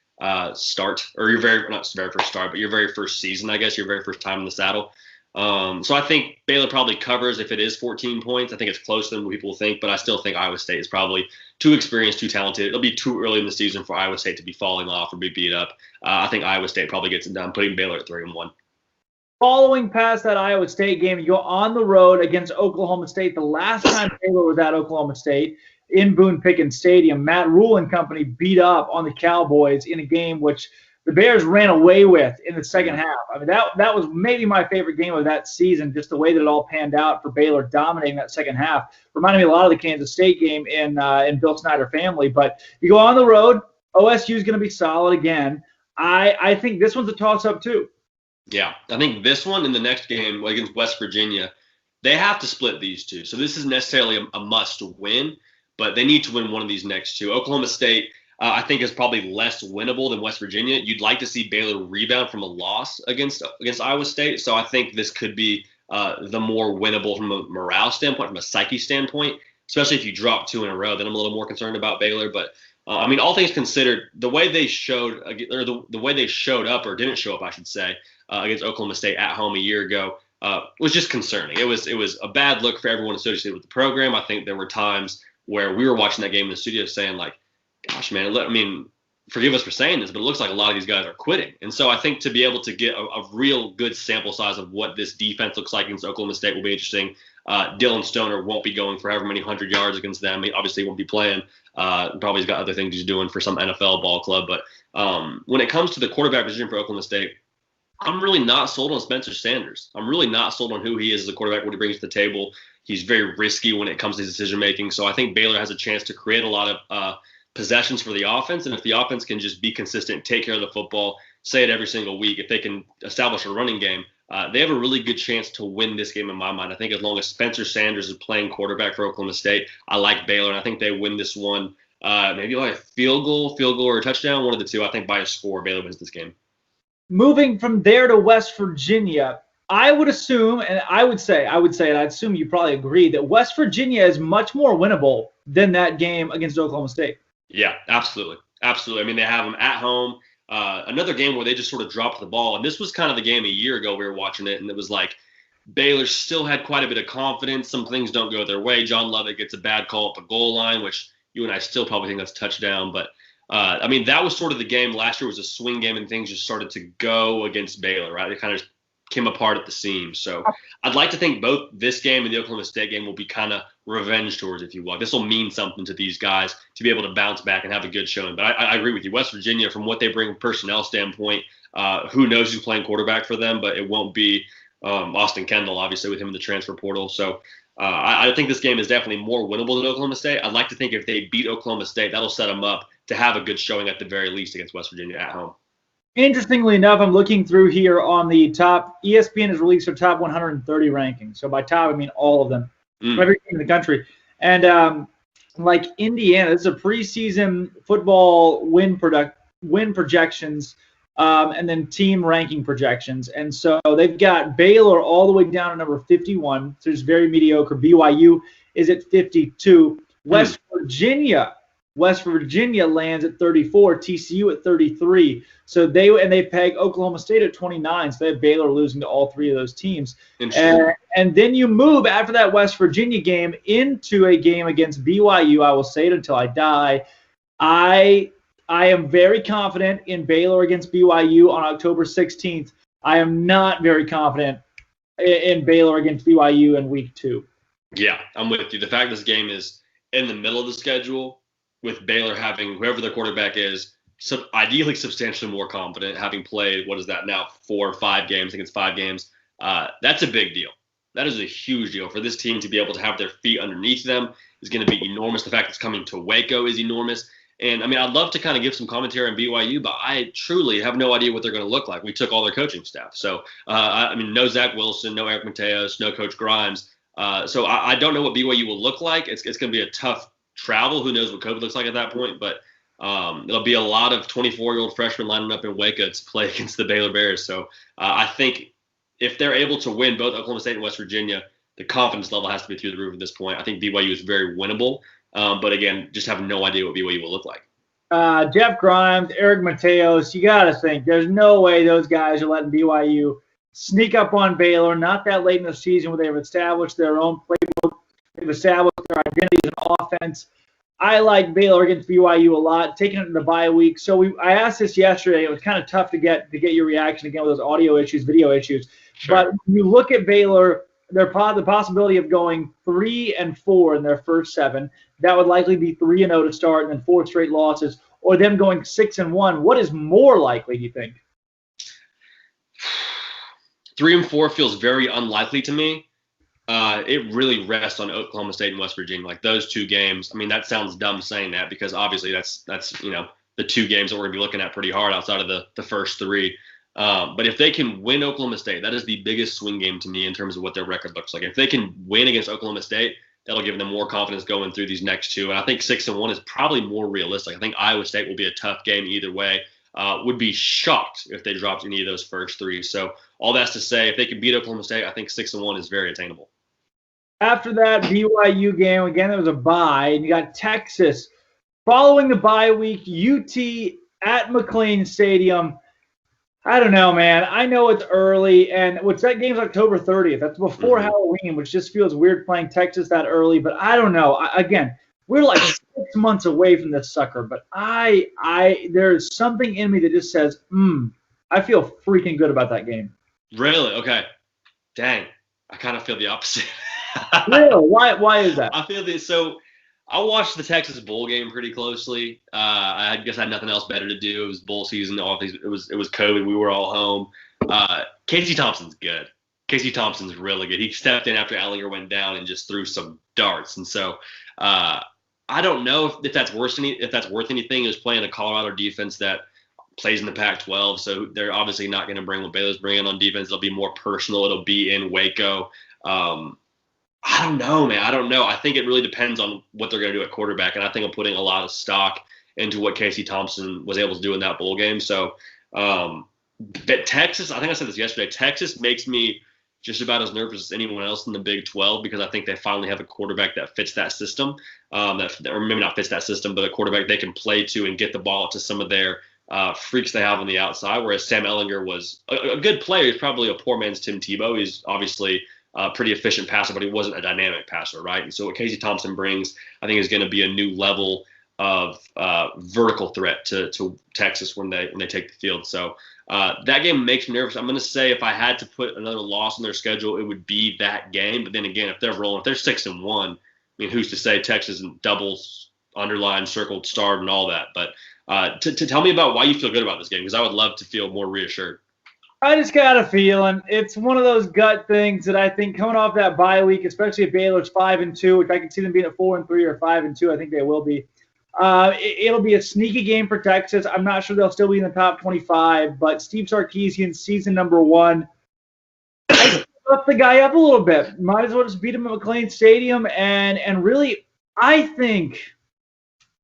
start, or your very first season, I guess, your very first time in the saddle. So I think Baylor probably covers if it is 14 points. I think it's closer than what people think, but I still think Iowa State is probably too experienced, too talented. It'll be too early in the season for Iowa State to be falling off or be beat up. I think Iowa State probably gets it done, putting Baylor at 3-1. Following past that Iowa State game, you go on the road against Oklahoma State. The last time Baylor was at Oklahoma State in Boone Pickens Stadium, Matt Rule and company beat up on the Cowboys in a game which the Bears ran away with in the second half. I mean, that was maybe my favorite game of that season, just the way that it all panned out for Baylor dominating that second half. Reminded me a lot of the Kansas State game in Bill Snyder family. But you go on the road, OSU is going to be solid again. I think this one's a toss-up too. Yeah, I think this one and the next game against West Virginia, they have to split these two. So this isn't necessarily a must win, but they need to win one of these next two. Oklahoma State, I think, is probably less winnable than West Virginia. You'd like to see Baylor rebound from a loss against Iowa State. So I think this could be the more winnable from a morale standpoint, from a psyche standpoint, especially if you drop two in a row. Then I'm a little more concerned about Baylor. But I mean, all things considered, the way they showed, or the way they showed up, or didn't show up, I should say, against Oklahoma State at home a year ago was just concerning. It was a bad look for everyone associated with the program. I think there were times where we were watching that game in the studio saying, like, gosh, man, I mean, forgive us for saying this, but it looks like a lot of these guys are quitting. And so I think to be able to get a real good sample size of what this defense looks like against Oklahoma State will be interesting. Dylan Stoner won't be going for however many 100 yards against them. He obviously won't be playing. Probably he's got other things he's doing for some NFL ball club. But when it comes to the quarterback position for Oklahoma State, I'm really not sold on Spencer Sanders. I'm really not sold on who he is as a quarterback, what he brings to the table. He's very risky when it comes to his decision-making. So I think Baylor has a chance to create a lot of possessions for the offense. And if the offense can just be consistent, take care of the football, say it every single week, if they can establish a running game, they have a really good chance to win this game in my mind. I think as long as Spencer Sanders is playing quarterback for Oklahoma State, I like Baylor, and I think they win this one maybe like a field goal or a touchdown, one of the two. I think by a score, Baylor wins this game. Moving from there to West Virginia, I would assume, and I would say, and I'd assume you probably agree, that West Virginia is much more winnable than that game against Oklahoma State. Yeah, absolutely. Absolutely. I mean, they have them at home. Another game where they just sort of dropped the ball. And this was kind of the game a year ago we were watching it, and it was like Baylor still had quite a bit of confidence. Some things don't go their way. John Lovett gets a bad call at the goal line, which you and I still probably think that's a touchdown. But, I mean, that was sort of the game. Last year was a swing game, and things just started to go against Baylor, right? It kind of came apart at the seams. So I'd like to think both this game and the Oklahoma State game will be kind of revenge tours, if you will. This will mean something to these guys to be able to bounce back and have a good showing. But I agree with you. West Virginia, from what they bring from personnel standpoint, who knows who's playing quarterback for them, but it won't be Austin Kendall, obviously, with him in the transfer portal. So I think this game is definitely more winnable than Oklahoma State. I'd like to think if they beat Oklahoma State, that'll set them up to have a good showing at the very least against West Virginia at home. Interestingly enough, I'm looking through here on the top. ESPN has released their top 130 rankings. So by top, I mean all of them, every team in the country. And like Indiana, this is a preseason football win projections, and then team ranking projections. And so they've got Baylor all the way down to number 51. So it's very mediocre. BYU is at 52. West Virginia lands at 34, TCU at 33. So they peg Oklahoma State at 29. So they have Baylor losing to all three of those teams. And then you move after that West Virginia game into a game against BYU. I will say it until I die. I am very confident in Baylor against BYU on October 16th. I am not very confident in Baylor against BYU in week 2. Yeah, I'm with you. The fact this game is in the middle of the schedule, with Baylor having whoever their quarterback is, ideally substantially more confident, having played, 4 or 5 games, I think it's 5 games. That's a big deal. That is a huge deal. For this team to be able to have their feet underneath them is going to be enormous. The fact it's coming to Waco is enormous. And, I mean, I'd love to kind of give some commentary on BYU, but I truly have no idea what they're going to look like. We took all their coaching staff. So, I mean, no Zach Wilson, no Eric Mateos, no Coach Grimes. So I don't know what BYU will look like. It's going to be a tough travel. Who knows what COVID looks like at that point? But it'll be a lot of 24-year-old freshmen lining up in Waco to play against the Baylor Bears. So I think if they're able to win both Oklahoma State and West Virginia, the confidence level has to be through the roof at this point. I think BYU is very winnable. But again, just have no idea what BYU will look like. Jeff Grimes, Eric Mateos, you got to think there's no way those guys are letting BYU sneak up on Baylor, not that late in the season where they've established their own playbook, they've established their identity as an offense. I like Baylor against BYU a lot, taking it in the bye week. So I asked this yesterday. It was kind of tough to get your reaction again with those audio issues, video issues. Sure. But when you look at Baylor, the possibility of going 3-4 in their first 7, that would likely be 3-0 to start and then 4 straight losses, or them going 6-1. What is more likely, do you think? 3-4 feels very unlikely to me. It really rests on Oklahoma State and West Virginia. Like those 2 games. I mean, that sounds dumb saying that because obviously that's the 2 games that we're gonna be looking at pretty hard outside of the first 3. But if they can win Oklahoma State, that is the biggest swing game to me in terms of what their record looks like. If they can win against Oklahoma State, that'll give them more confidence going through these next 2. And I think 6-1 is probably more realistic. I think Iowa State will be a tough game either way. Would be shocked if they dropped any of those first 3. So all that's to say, if they can beat Oklahoma State, I think 6-1 is very attainable. After that BYU game, again, there was a bye, and you got Texas. Following the bye week, UT at McLean Stadium. I don't know, man. I know it's early, and that game's October 30th. That's before Halloween, which just feels weird playing Texas that early. But I don't know. Again, we're like 6 months away from this sucker. But there's something in me that just says, I feel freaking good about that game. Really? Okay. Dang. I kind of feel the opposite. Really? Why is that? I feel this. So I watched the Texas bowl game pretty closely. I guess I had nothing else better to do. It was bowl season. It was COVID. We were all home. Casey Thompson's good. Casey Thompson's really good. He stepped in after Ellinger went down and just threw some darts. And so I don't know if that's worth anything. It was playing a Colorado defense that plays in the Pac-12. So they're obviously not going to bring what Baylor's bringing on defense. It'll be more personal. It'll be in Waco. I don't know, man. I don't know. I think it really depends on what they're going to do at quarterback, and I think I'm putting a lot of stock into what Casey Thompson was able to do in that bowl game. So, but Texas, I think I said this yesterday, Texas makes me just about as nervous as anyone else in the Big 12 because I think they finally have a quarterback that fits that system, or maybe not fits that system, but a quarterback they can play to and get the ball to some of their freaks they have on the outside, whereas Sam Ellinger was a good player. He's probably a poor man's Tim Tebow. He's obviously pretty efficient passer, but he wasn't a dynamic passer, right? And so what Casey Thompson brings, I think, is going to be a new level of vertical threat to Texas when they take the field. So that game makes me nervous. I'm going to say if I had to put another loss on their schedule, it would be that game. But then again, if they're rolling, if they're 6-1, I mean, who's to say Texas and doubles, underlined, circled, starred, and all that? But to tell me about why you feel good about this game, because I would love to feel more reassured. I just got a feeling. It's one of those gut things that I think coming off that bye week, especially if Baylor's 5-2, which I can see them being at 4-3 or 5-2. I think they will be. It'll be a sneaky game for Texas. I'm not sure they'll still be in the top 25, but Steve Sarkisian, season number 1, I up the guy up a little bit. Might as well just beat him at McLean Stadium. And really, I think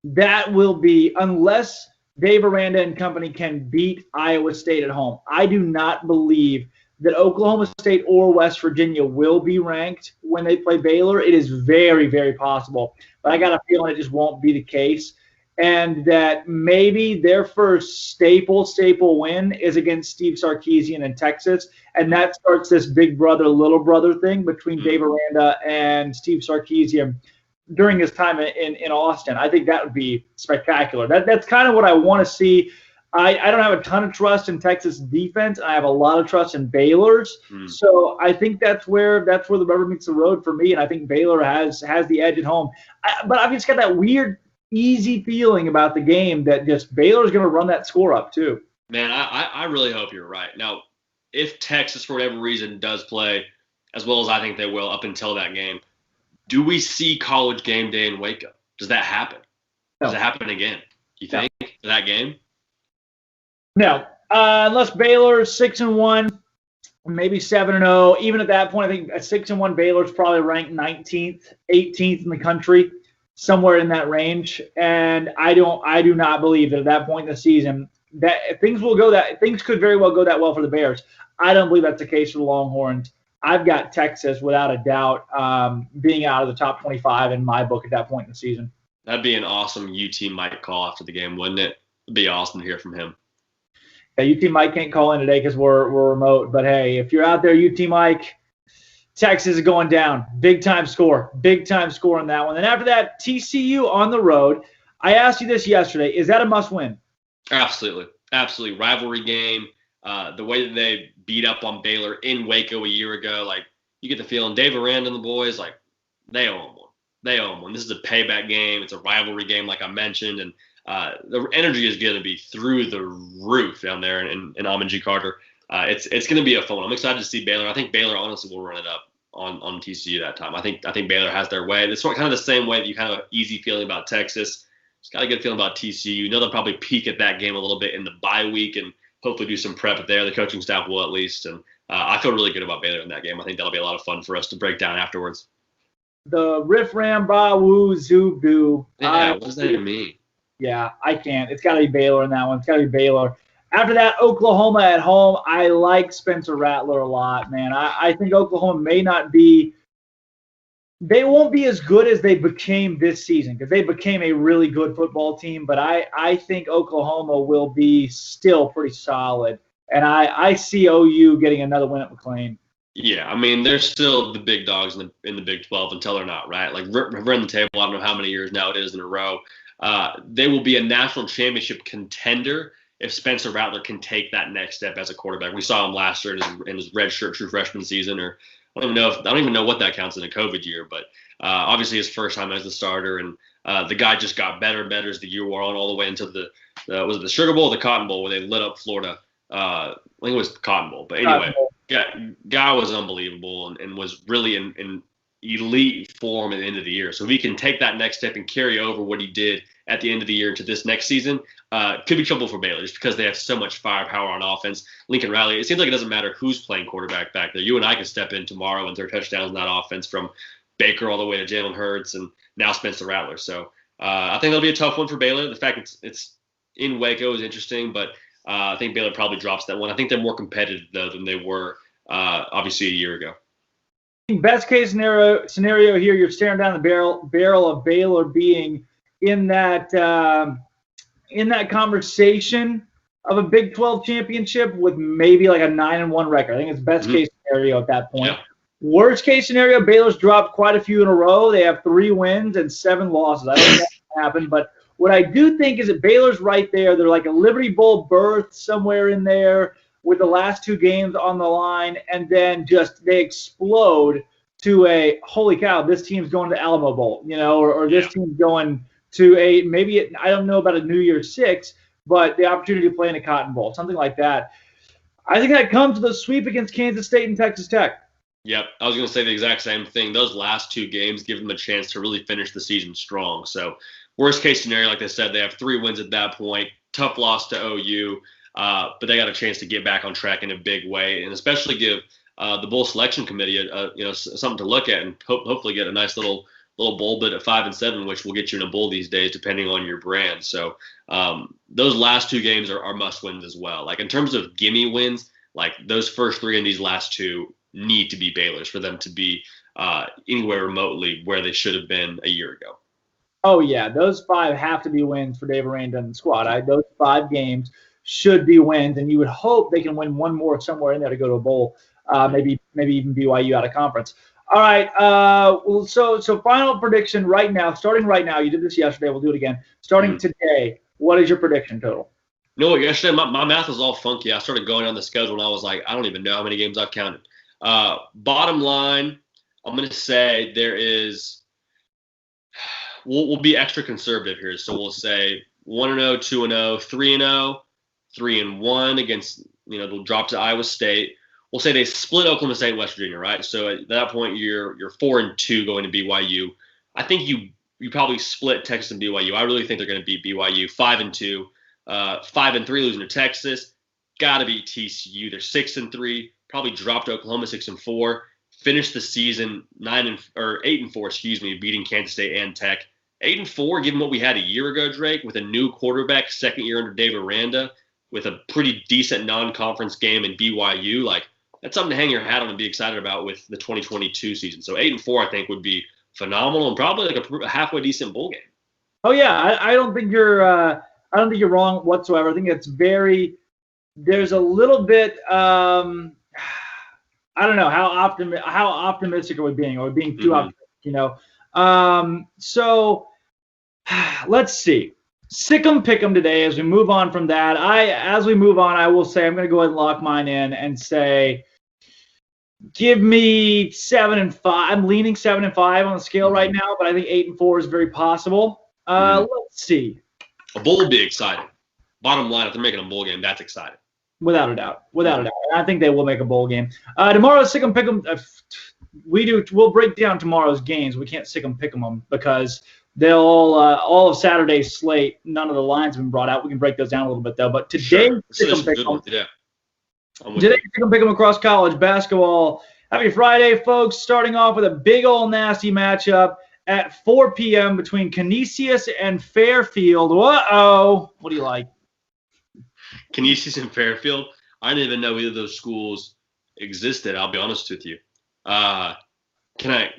that will be, unless Dave Aranda and company can beat Iowa State at home. I do not believe that Oklahoma State or West Virginia will be ranked when they play Baylor. It is very, very possible. But I got a feeling it just won't be the case. And that maybe their first staple win is against Steve Sarkisian in Texas. And that starts this big brother, little brother thing between Dave Aranda and Steve Sarkisian during his time in Austin. I think that would be spectacular. That's kind of what I want to see. I don't have a ton of trust in Texas defense. I have a lot of trust in Baylor's. So I think that's where the rubber meets the road for me, and I think Baylor has the edge at home. But I've just got that weird, easy feeling about the game that just Baylor's going to run that score up too. Man, I really hope you're right. Now, if Texas, for whatever reason, does play as well as I think they will up until that game, do we see College game day in Waco? Does that happen? Does it happen again? You think for that game? No. Unless Baylor is 6-1, maybe 7-0. Even at that point, I think a 6-1 Baylor's probably ranked 19th, 18th in the country, somewhere in that range. And I do not believe that at that point in the season that things could very well go that well for the Bears. I don't believe that's the case for the Longhorns. I've got Texas without a doubt being out of the top 25 in my book at that point in the season. That'd be an awesome UT Mike call after the game, wouldn't it? It'd be awesome to hear from him. Yeah, UT Mike can't call in today because we're remote. But, hey, if you're out there, UT Mike, Texas is going down. Big-time score. Big-time score on that one. And after that, TCU on the road. I asked you this yesterday. Is that a must-win? Absolutely. Absolutely. Rivalry game. The way that they beat up on Baylor in Waco a year ago, like, you get the feeling Dave Aranda and the boys, like, they owe them one. They owe them one. This is a payback game. It's a rivalry game, like I mentioned, and the energy is going to be through the roof down there in Amon-G. Carter. It's going to be a fun one. I'm excited to see Baylor. I think Baylor honestly will run it up on TCU that time. I think Baylor has their way. It's kind of the same way that you kind of have an easy feeling about Texas. It's got a good feeling about TCU. You know they'll probably peak at that game a little bit in the bye week and hopefully do some prep there. The coaching staff will at least. And I feel really good about Baylor in that game. I think that'll be a lot of fun for us to break down afterwards. The riff ram ba woo zoo boo. Yeah, what does that even mean? Yeah, I can't. It's got to be Baylor in that one. It's got to be Baylor. After that, Oklahoma at home. I like Spencer Rattler a lot, man. I think Oklahoma may not be – they won't be as good as they became this season because they became a really good football team. But I think Oklahoma will be still pretty solid. And I see OU getting another win at McLean. Yeah, I mean, they're still the big dogs in the Big 12 until they're not, right? Like, run the table, I don't know how many years now it is in a row. They will be a national championship contender if Spencer Rattler can take that next step as a quarterback. We saw him last year in his redshirt true freshman season, or I don't even know what that counts in a COVID year, but obviously his first time as the starter, and the guy just got better and better as the year wore on, all the way into was it the Sugar Bowl or the Cotton Bowl where they lit up Florida? I think it was the Cotton Bowl, but anyway, guy was unbelievable and was really in elite form at the end of the year. So if he can take that next step and carry over what he did at the end of the year into this next season, could be trouble for Baylor just because they have so much firepower on offense. Lincoln Riley, it seems like it doesn't matter who's playing quarterback back there. You and I can step in tomorrow and throw touchdowns in that offense from Baker all the way to Jalen Hurts and now Spencer Rattler. So I think that'll be a tough one for Baylor. The fact it's in Waco is interesting, but I think Baylor probably drops that one. I think they're more competitive, though, than they were obviously a year ago. Best case scenario here, you're staring down the barrel of Baylor being in that conversation of a Big 12 championship with maybe like a 9-1 record. I think it's best case scenario at that point. Yeah. Worst case scenario, Baylor's dropped quite a few in a row. They have 3 wins and 7 losses. I don't know what happened, but what I do think is that Baylor's right there. They're like a Liberty Bowl berth somewhere in there with the last 2 games on the line, and then just they explode to a, holy cow, this team's going to the Alamo Bowl, or this team's going to I don't know about a New Year's 6, but the opportunity to play in a Cotton Bowl, something like that. I think that comes to the sweep against Kansas State and Texas Tech. Yep, I was going to say the exact same thing. Those last 2 games give them a chance to really finish the season strong. So worst case scenario, like they said, they have 3 wins at that point. Tough loss to OU, but they got a chance to get back on track in a big way, and especially give the bowl selection committee something to look at, and hopefully get a nice little bowl bid at 5-7, which will get you in a bowl these days, depending on your brand. So those last 2 games are must wins as well. Like in terms of gimme wins, like those first 3 and these last 2 need to be Baylor's for them to be anywhere remotely where they should have been a year ago. Oh, yeah. Those 5 have to be wins for Dave Aranda and the squad. Those 5 games should be wins, and you would hope they can win one more somewhere in there to go to a bowl, maybe even BYU out of conference. All right. So final prediction right now, starting right now. You did this yesterday. We'll do it again. Starting today, what is your prediction total? No, yesterday my math was all funky. I started going on the schedule, and I was like, I don't even know how many games I've counted. Bottom line, I'm going to say there is we'll be extra conservative here. So we'll say 1-0, 2-0, 3-0, 3-1 against, they'll drop to Iowa State. We'll say they split Oklahoma State and West Virginia, right? So at that point, you're 4-2 going to BYU. I think you probably split Texas and BYU. I really think they're going to beat BYU 5-2, 5-3 losing to Texas. got to beat TCU. They're 6-3, probably dropped to Oklahoma 6-4. Finished the season 8-4, beating Kansas State and Tech. 8-4, given what we had a year ago, Drake, with a new quarterback, second year under Dave Aranda, with a pretty decent non-conference game in BYU. Like, that's something to hang your hat on and be excited about with the 2022 season. So 8-4, I think, would be phenomenal and probably like a halfway decent bowl game. Oh yeah, I don't think you're wrong whatsoever. I think it's there's a little bit I don't know how optimistic are we being? Are we being too optimistic? So let's see. SicEm Pick'em today as we move on from that. I will say I'm going to go ahead and lock mine in and say give me 7-5. I'm leaning 7-5 on the scale right now, but I think 8-4 is very possible. Let's see. A bowl would be exciting. Bottom line, if they're making a bowl game, that's exciting. Without a doubt. I think they will make a bowl game. Tomorrow's SicEm Pick'em. We'll break down tomorrow's games. We can't SicEm Pick'em them because they'll all of Saturday's slate. None of the lines have been brought out. We can break those down a little bit though. But today, SicEm Pick'em. Today, SicEm Pick'em across college basketball. Happy Friday, folks. Starting off with a big old nasty matchup at 4 p.m. between Canisius and Fairfield. Uh-oh. What do you like? Canisius and Fairfield. I didn't even know either of those schools existed. I'll be honest with you. Can I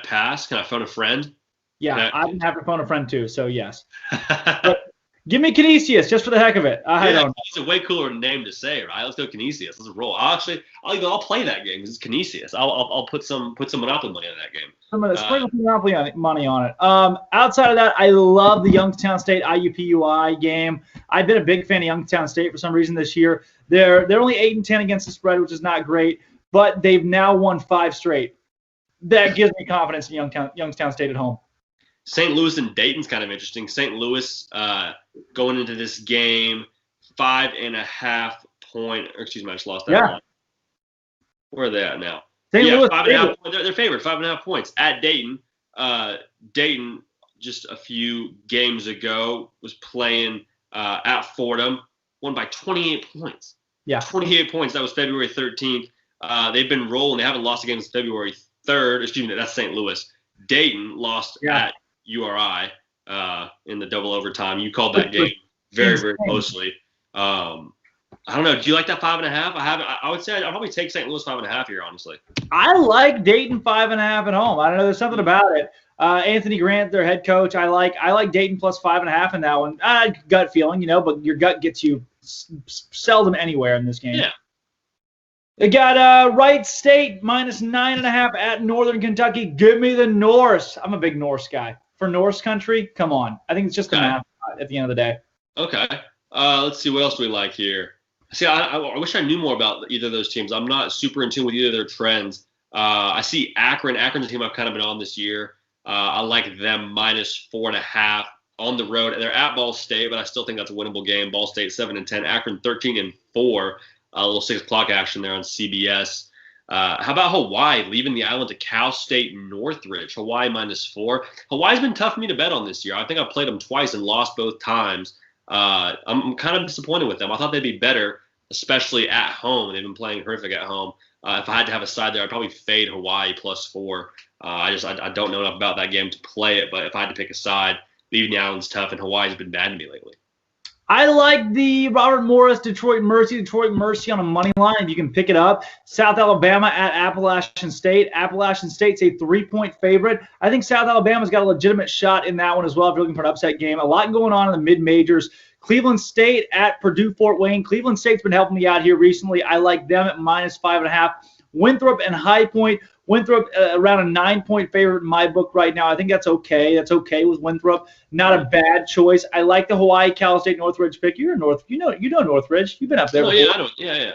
pass? Can I phone a friend? Yeah, I didn't have to phone a friend too. So yes. But give me Canisius just for the heck of it. I don't know. It's a way cooler name to say, right? Let's go Canisius. Let's roll. I'll play that game because it's Canisius. I'll put some Monopoly money on that game. Sprinkle some Monopoly money on it. Outside of that, I love the Youngstown State IUPUI game. I've been a big fan of Youngstown State for some reason this year. They're only 8-10 against the spread, which is not great, but they've now won 5 straight. That gives me confidence in Youngstown State at home. St. Louis and Dayton's kind of interesting. St. Louis going into this game, 5.5 point. I just lost that one. Where are they at now? St. Louis. 5.5. They're favored. 5.5 points at Dayton. Dayton just a few games ago was playing at Fordham, won by 28 points. Yeah, 28 points. That was February 13th. They've been rolling. They haven't lost a game since February 3rd. Excuse me, that's St. Louis. Dayton lost at URI in the double overtime. You called that game very, very closely. I don't know. Do you like that 5.5? I would say I'd probably take St. Louis 5.5 here, honestly. I like Dayton 5.5 at home. I don't know. There's something about it. Anthony Grant, their head coach. I like Dayton plus 5.5 in that one. Gut feeling, but your gut gets you seldom anywhere in this game. Yeah. They got Wright State minus 9.5 at Northern Kentucky. Give me the Norse. I'm a big Norse guy. For Norse country, come on. I think it's just a math at the end of the day. Okay. Let's see. What else do we like here? See, I wish I knew more about either of those teams. I'm not super in tune with either of their trends. I see Akron. Akron's a team I've kind of been on this year. I like them minus 4.5 on the road. They're at Ball State, but I still think that's a winnable game. Ball State 7-10. Akron 13-4. A little 6 o'clock action there on CBS. How about Hawaii leaving the island to Cal State Northridge? Hawaii minus 4. Hawaii's been tough for me to bet on this year. I think I've played them twice and lost both times. I'm kind of disappointed with them. I thought they'd be better, especially at home. They've been playing horrific at home. If I had to have a side there, I'd probably fade Hawaii plus 4. I don't know enough about that game to play it, but if I had to pick a side, leaving the island's tough, and Hawaii's been bad to me lately. I like the Robert Morris Detroit Mercy on a money line if you can pick it up. South Alabama at Appalachian State. Appalachian State's a 3-point favorite. I think South Alabama's got a legitimate shot in that one as well if you're looking for an upset game. A lot going on in the mid-majors. Cleveland State at Purdue Fort Wayne. Cleveland State's been helping me out here recently. I like them at minus 5.5. Winthrop and High Point. Winthrop around a 9-point favorite in my book right now. I think that's okay. That's okay with Winthrop. Not a bad choice. I like the Hawaii Cal State Northridge pick. You're North. You know Northridge. You've been up there. Oh before. yeah, I know. Yeah.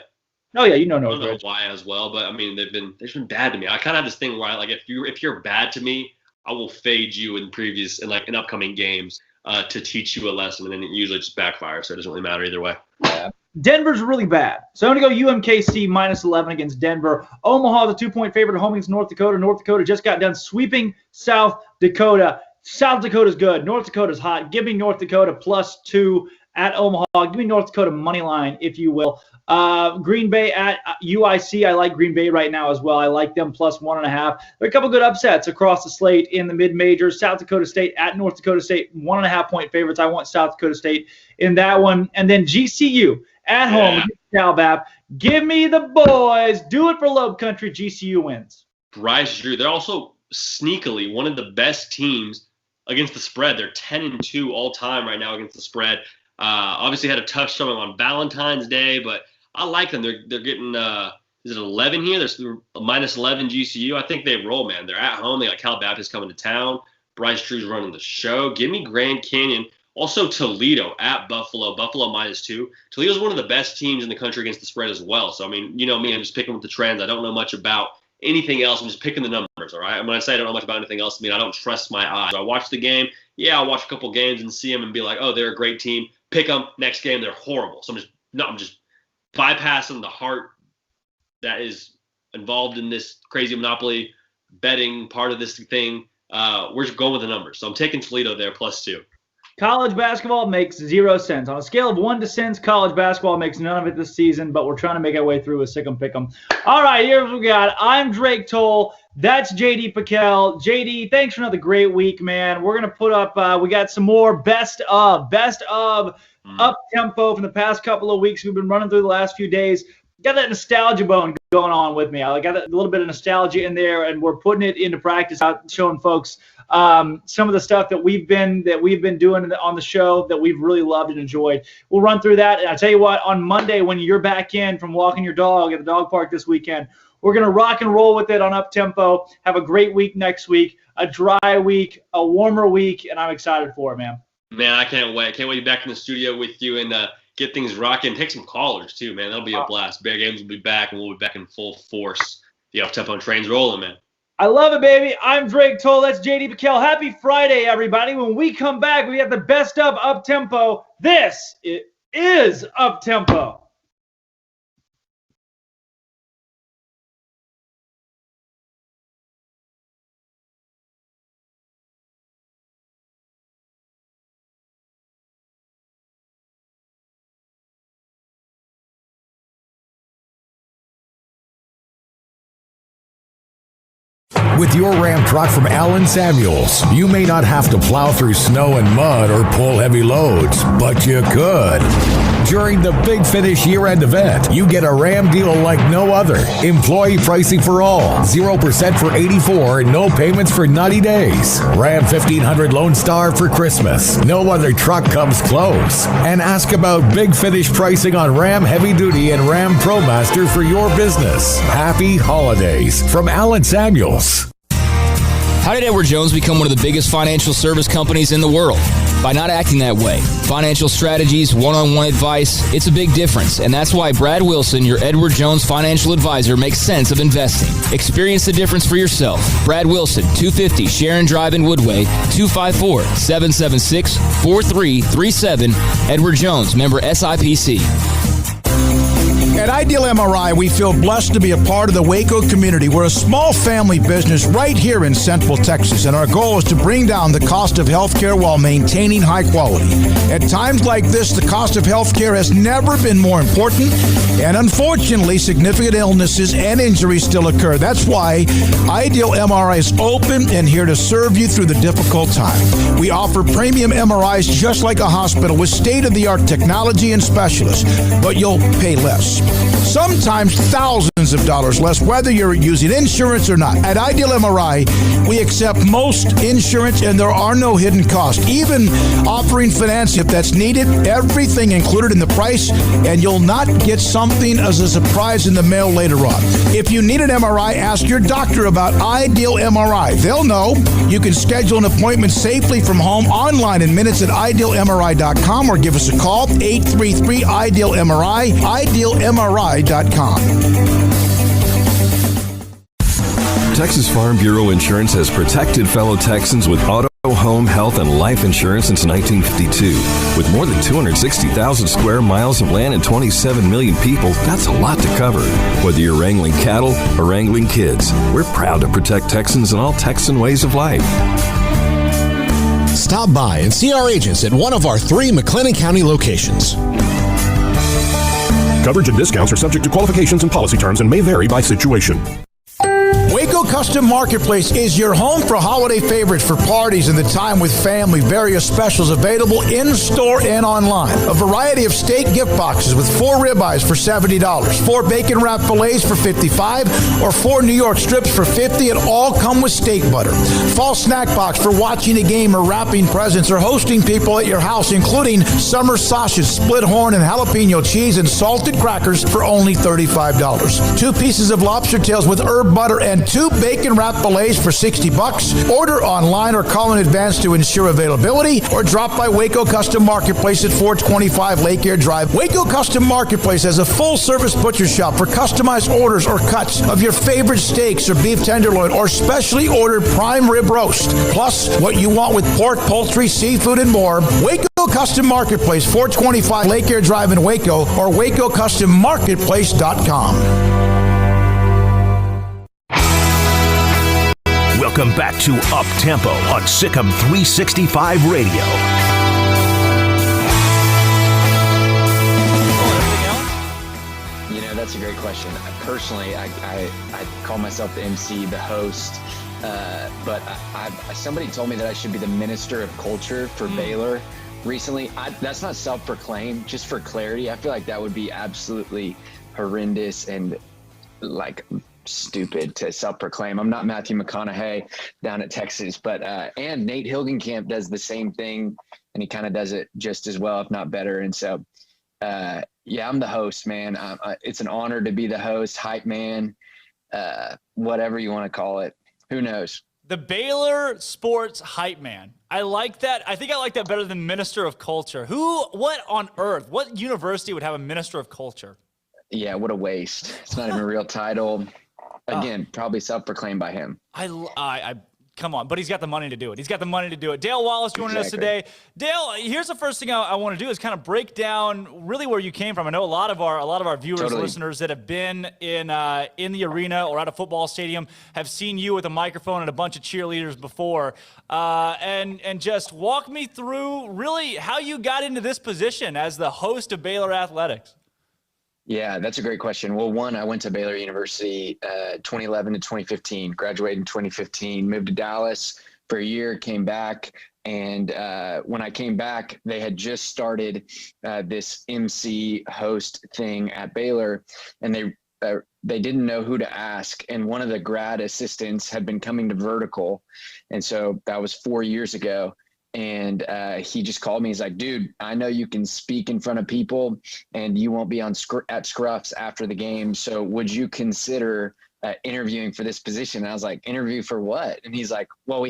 Oh yeah, you know Northridge. I know Hawaii as well, but I mean they've been bad to me. I kind of have this thing where if you're bad to me, I will fade you in upcoming games to teach you a lesson, and then it usually just backfires. So it doesn't really matter either way. Yeah. Denver's really bad. So I'm going to go UMKC minus 11 against Denver. Omaha, the 2-point favorite at home against North Dakota. North Dakota just got done sweeping South Dakota. South Dakota's good. North Dakota's hot. Give me North Dakota plus 2 at Omaha. Give me North Dakota money line, if you will. Green Bay at UIC. I like Green Bay right now as well. I like them plus 1.5. There are a couple good upsets across the slate in the mid-majors. South Dakota State at North Dakota State, 1.5 point favorites. I want South Dakota State in that one. And then GCU at home against CalBap. Give me the boys. Do it for Lobe Country. GCU wins. Bryce Drew. They're also sneakily one of the best teams against the spread. They're 10-2 all time right now against the spread. Obviously had a tough showing on Valentine's Day, but I like them. They're getting is it 11 here? There's minus 11 GCU. I think they roll, man. They're at home. They got Cal Baptist coming to town. Bryce Drew's running the show. Give me Grand Canyon. Also Toledo at Buffalo. Buffalo -2. Toledo's one of the best teams in the country against the spread as well. So, I mean, you know me, I'm just picking with the trends. I don't know much about anything else. I'm just picking the numbers, all right? When I say I don't know much about anything else, I mean I don't trust my eyes. So I watch the game. Yeah, I'll watch a couple games and see them and be like, oh, they're a great team. Pick them. Next game, they're horrible. So I'm just bypassing the heart that is involved in this crazy monopoly betting part of this thing. We're just going with the numbers. So I'm taking Toledo there +2. College basketball makes 0 cents. On a scale of 1 to cents, college basketball makes none of it this season, but we're trying to make our way through with SicEm Pick'em. All right, here's what we got. I'm Drake Toll. That's J.D. Pickell. J.D., thanks for another great week, man. We're going to put up, we got some more best of up-tempo from the past couple of weeks. We've been running through the last few days. Got that nostalgia bone going on with me. I got a little bit of nostalgia in there, and we're putting it into practice, out showing folks some of the stuff that we've been doing on the show that we've really loved and enjoyed. We'll run through that. And I tell you what, on Monday when you're back in from walking your dog at the dog park this weekend, we're going to rock and roll with it on up-tempo. Have a great week next week, a dry week, a warmer week, and I'm excited for it, man. Man, I can't wait. Can't wait to be back in the studio with you and get things rocking. Take some callers, too, man. That'll be a blast. Bear Games will be back, and we'll be back in full force. The up-tempo train's rolling, man. I love it, baby. I'm Drake Toll. That's J.D. Pickell. Happy Friday, everybody. When we come back, we have the best of up-tempo. This is up-tempo. With your Ram truck from Allen Samuels, you may not have to plow through snow and mud or pull heavy loads, but you could. During the Big Finish year-end event, you get a Ram deal like no other. Employee pricing for all, 0% for 84 and no payments for 90 days. Ram 1500 Lone Star for Christmas. No other truck comes close. And ask about Big Finish pricing on Ram Heavy Duty and Ram ProMaster for your business. Happy holidays from Allen Samuels. How did Edward Jones become one of the biggest financial service companies in the world? By not acting that way. Financial strategies, one-on-one advice, it's a big difference. And that's why Brad Wilson, your Edward Jones financial advisor, makes sense of investing. Experience the difference for yourself. Brad Wilson, 250 Sharon Drive in Woodway, 254-776-4337. Edward Jones, member SIPC. At Ideal MRI, we feel blessed to be a part of the Waco community. We're a small family business right here in Central Texas, and our goal is to bring down the cost of healthcare while maintaining high quality. At times like this, the cost of healthcare has never been more important, and unfortunately, significant illnesses and injuries still occur. That's why Ideal MRI is open and here to serve you through the difficult time. We offer premium MRIs just like a hospital with state-of-the-art technology and specialists, but you'll pay less. Sometimes thousands of dollars less, whether you're using insurance or not. At Ideal MRI, we accept most insurance and there are no hidden costs. Even offering financing if that's needed, everything included in the price, and you'll not get something as a surprise in the mail later on. If you need an MRI, ask your doctor about Ideal MRI. They'll know. You can schedule an appointment safely from home online in minutes at idealmri.com or give us a call, 833-IDEAL-MRI, idealmri.com. Texas Farm Bureau Insurance has protected fellow Texans with auto, home, health, and life insurance since 1952. With more than 260,000 square miles of land and 27 million people, that's a lot to cover. Whether you're wrangling cattle or wrangling kids, we're proud to protect Texans in all Texan ways of life. Stop by and see our agents at one of our 3 McLennan County locations. Coverage and discounts are subject to qualifications and policy terms and may vary by situation. Waco Custom Marketplace is your home for holiday favorites for parties and the time with family. Various specials available in-store and online. A variety of steak gift boxes with 4 ribeyes for $70, 4 bacon wrap fillets for $55, or 4 New York strips for $50, and all come with steak butter. Fall snack box for watching a game or wrapping presents or hosting people at your house, including summer sausage, split horn, and jalapeno cheese and salted crackers for only $35. 2 pieces of lobster tails with herb butter and 2 bacon wrap fillets for $60. Order online or call in advance to ensure availability, or drop by Waco Custom Marketplace at 425 Lake Air Drive. Waco Custom Marketplace has a full-service butcher shop for customized orders or cuts of your favorite steaks or beef tenderloin or specially ordered prime rib roast. Plus, what you want with pork, poultry, seafood, and more. Waco Custom Marketplace, 425 Lake Air Drive in Waco, or WacoCustomMarketplace.com. Welcome back to Up Tempo on SicEm365 Radio. You know, that's a great question. Personally, I call myself the MC, the host, but somebody told me that I should be the minister of culture for Baylor recently. That's not self-proclaimed, just for clarity. I feel like that would be absolutely horrendous and stupid to self-proclaim. I'm not Matthew McConaughey down at Texas, but and Nate Hilgenkamp does the same thing, and he kind of does it just as well, if not better. And so, yeah, I'm the host, man. It's an honor to be the host, hype man, whatever you want to call it. Who knows? The Baylor sports hype man. I like that. I think I like that better than minister of culture. What on earth? What university would have a minister of culture? Yeah, what a waste. It's not even a real title. Again, probably self-proclaimed by him. I come on, but he's got the money to do it. Dale Wallace joining us today. Dale, here's the first thing I want to do is kind of break down really where you came from. I know a lot of our viewers, listeners that have been in the arena or at a football stadium have seen you with a microphone and a bunch of cheerleaders before. And just walk me through really how you got into this position as the host of Baylor Athletics. Yeah, that's a great question. Well, I went to Baylor University 2011 to 2015, graduated in 2015, moved to Dallas for a year, came back. And when I came back, they had just started this MC host thing at Baylor, and they didn't know who to ask. And one of the grad assistants had been coming to Vertical. And so that was 4 years ago. And he just called me. He's like, dude, I know you can speak in front of people and you won't be at scruffs after the game. So would you consider interviewing for this position? And I was like, interview for what? And he's like, well, we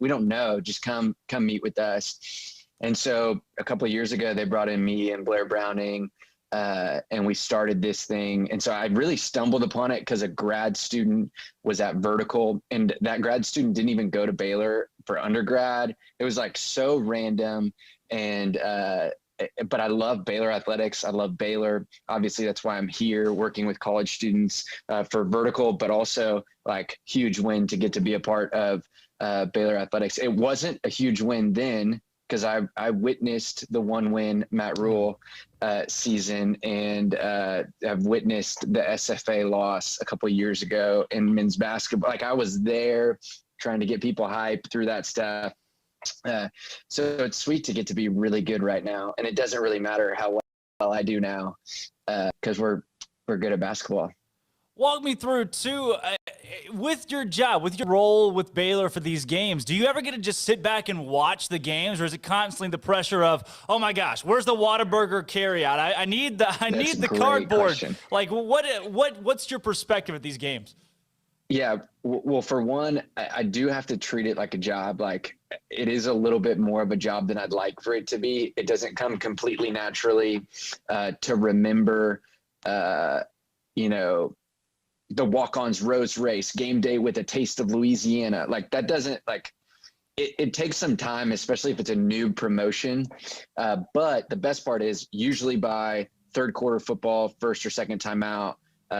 don't know. Just come meet with us. And so a couple of years ago, they brought in me and Blair Browning, and we started this thing. And so I really stumbled upon it because a grad student was at Vertical, and that grad student didn't even go to Baylor for undergrad. It was like so random. And, but I love Baylor athletics. I love Baylor. Obviously that's why I'm here working with college students for Vertical, but also like huge win to get to be a part of Baylor athletics. It wasn't a huge win then, because I witnessed the 1-win Matt Rule season, and I've witnessed the SFA loss a couple of years ago in men's basketball. Like I was there trying to get people hyped through that stuff. So it's sweet to get to be really good right now. And it doesn't really matter how well I do now because we're good at basketball. Walk me through, too, with your job, with your role with Baylor for these games, do you ever get to just sit back and watch the games, or is it constantly the pressure of, oh, my gosh, where's the Whataburger carryout? I need the cardboard. Question. Like, what's your perspective at these games? Yeah, well, for one, I do have to treat it like a job. Like, it is a little bit more of a job than I'd like for it to be. It doesn't come completely naturally to remember, the walk-ons rose race, game day with a taste of Louisiana. Like that doesn't it takes some time, especially if it's a new promotion. But the best part is usually by third quarter football, first or second timeout,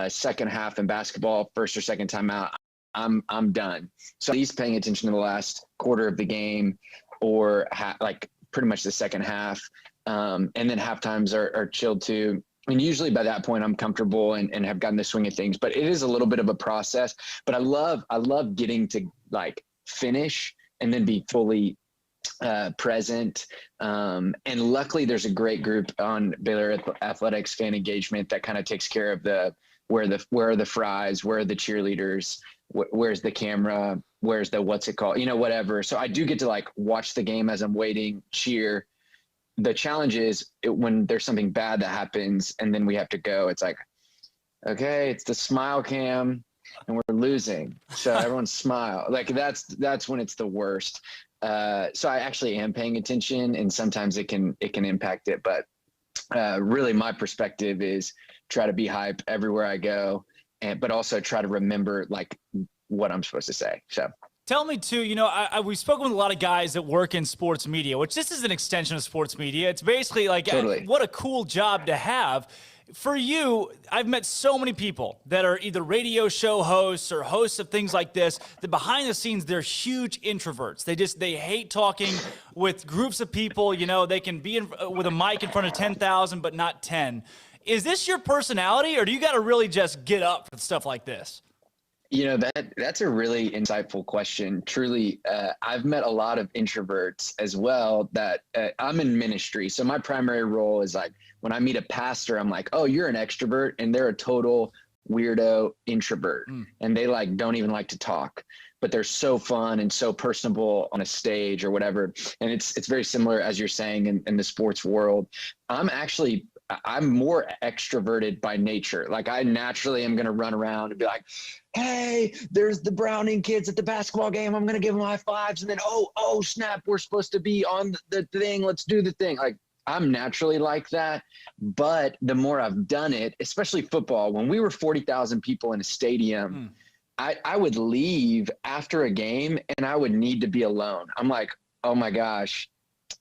second half in basketball, first or second timeout, I'm done. So at least paying attention to the last quarter of the game or like pretty much the second half. And then half times are chilled too. And usually by that point I'm comfortable and have gotten the swing of things, but it is a little bit of a process. But I love getting to like finish and then be fully present. And luckily there's a great group on Baylor Athletics fan engagement that kind of takes care of where are the fries, where are the cheerleaders, where's the camera, where's the, what's it called, whatever. So I do get to like watch the game as I'm waiting, cheer. The challenge is when there's something bad that happens and then we have to go, it's like, okay, it's the smile cam and we're losing. So everyone smile. Like that's when it's the worst. So I actually am paying attention, and sometimes it can impact it. But really my perspective is try to be hype everywhere I go, but also try to remember like what I'm supposed to say. So. Tell me too, we've spoken with a lot of guys that work in sports media, which this is an extension of sports media. It's basically like, what a cool job to have. For you, I've met so many people that are either radio show hosts or hosts of things like this, that behind the scenes, they're huge introverts. They hate talking with groups of people. They can be with a mic in front of 10,000, but not 10. Is this your personality, or do you got to really just get up for stuff like this? That's a really insightful question. Truly, I've met a lot of introverts as well that I'm in ministry. So my primary role is like when I meet a pastor, I'm like, oh, you're an extrovert, and they're a total weirdo introvert. And they like don't even like to talk, but they're so fun and so personable on a stage or whatever. And it's very similar, as you're saying, in the sports world. I'm more extroverted by nature. Like I naturally am going to run around and be like, hey, there's the Browning kids at the basketball game. I'm going to give them high fives. And then, oh, snap, we're supposed to be on the thing. Let's do the thing. Like I'm naturally like that. But the more I've done it, especially football, when we were 40,000 people in a stadium, I would leave after a game and I would need to be alone. I'm like, oh my gosh.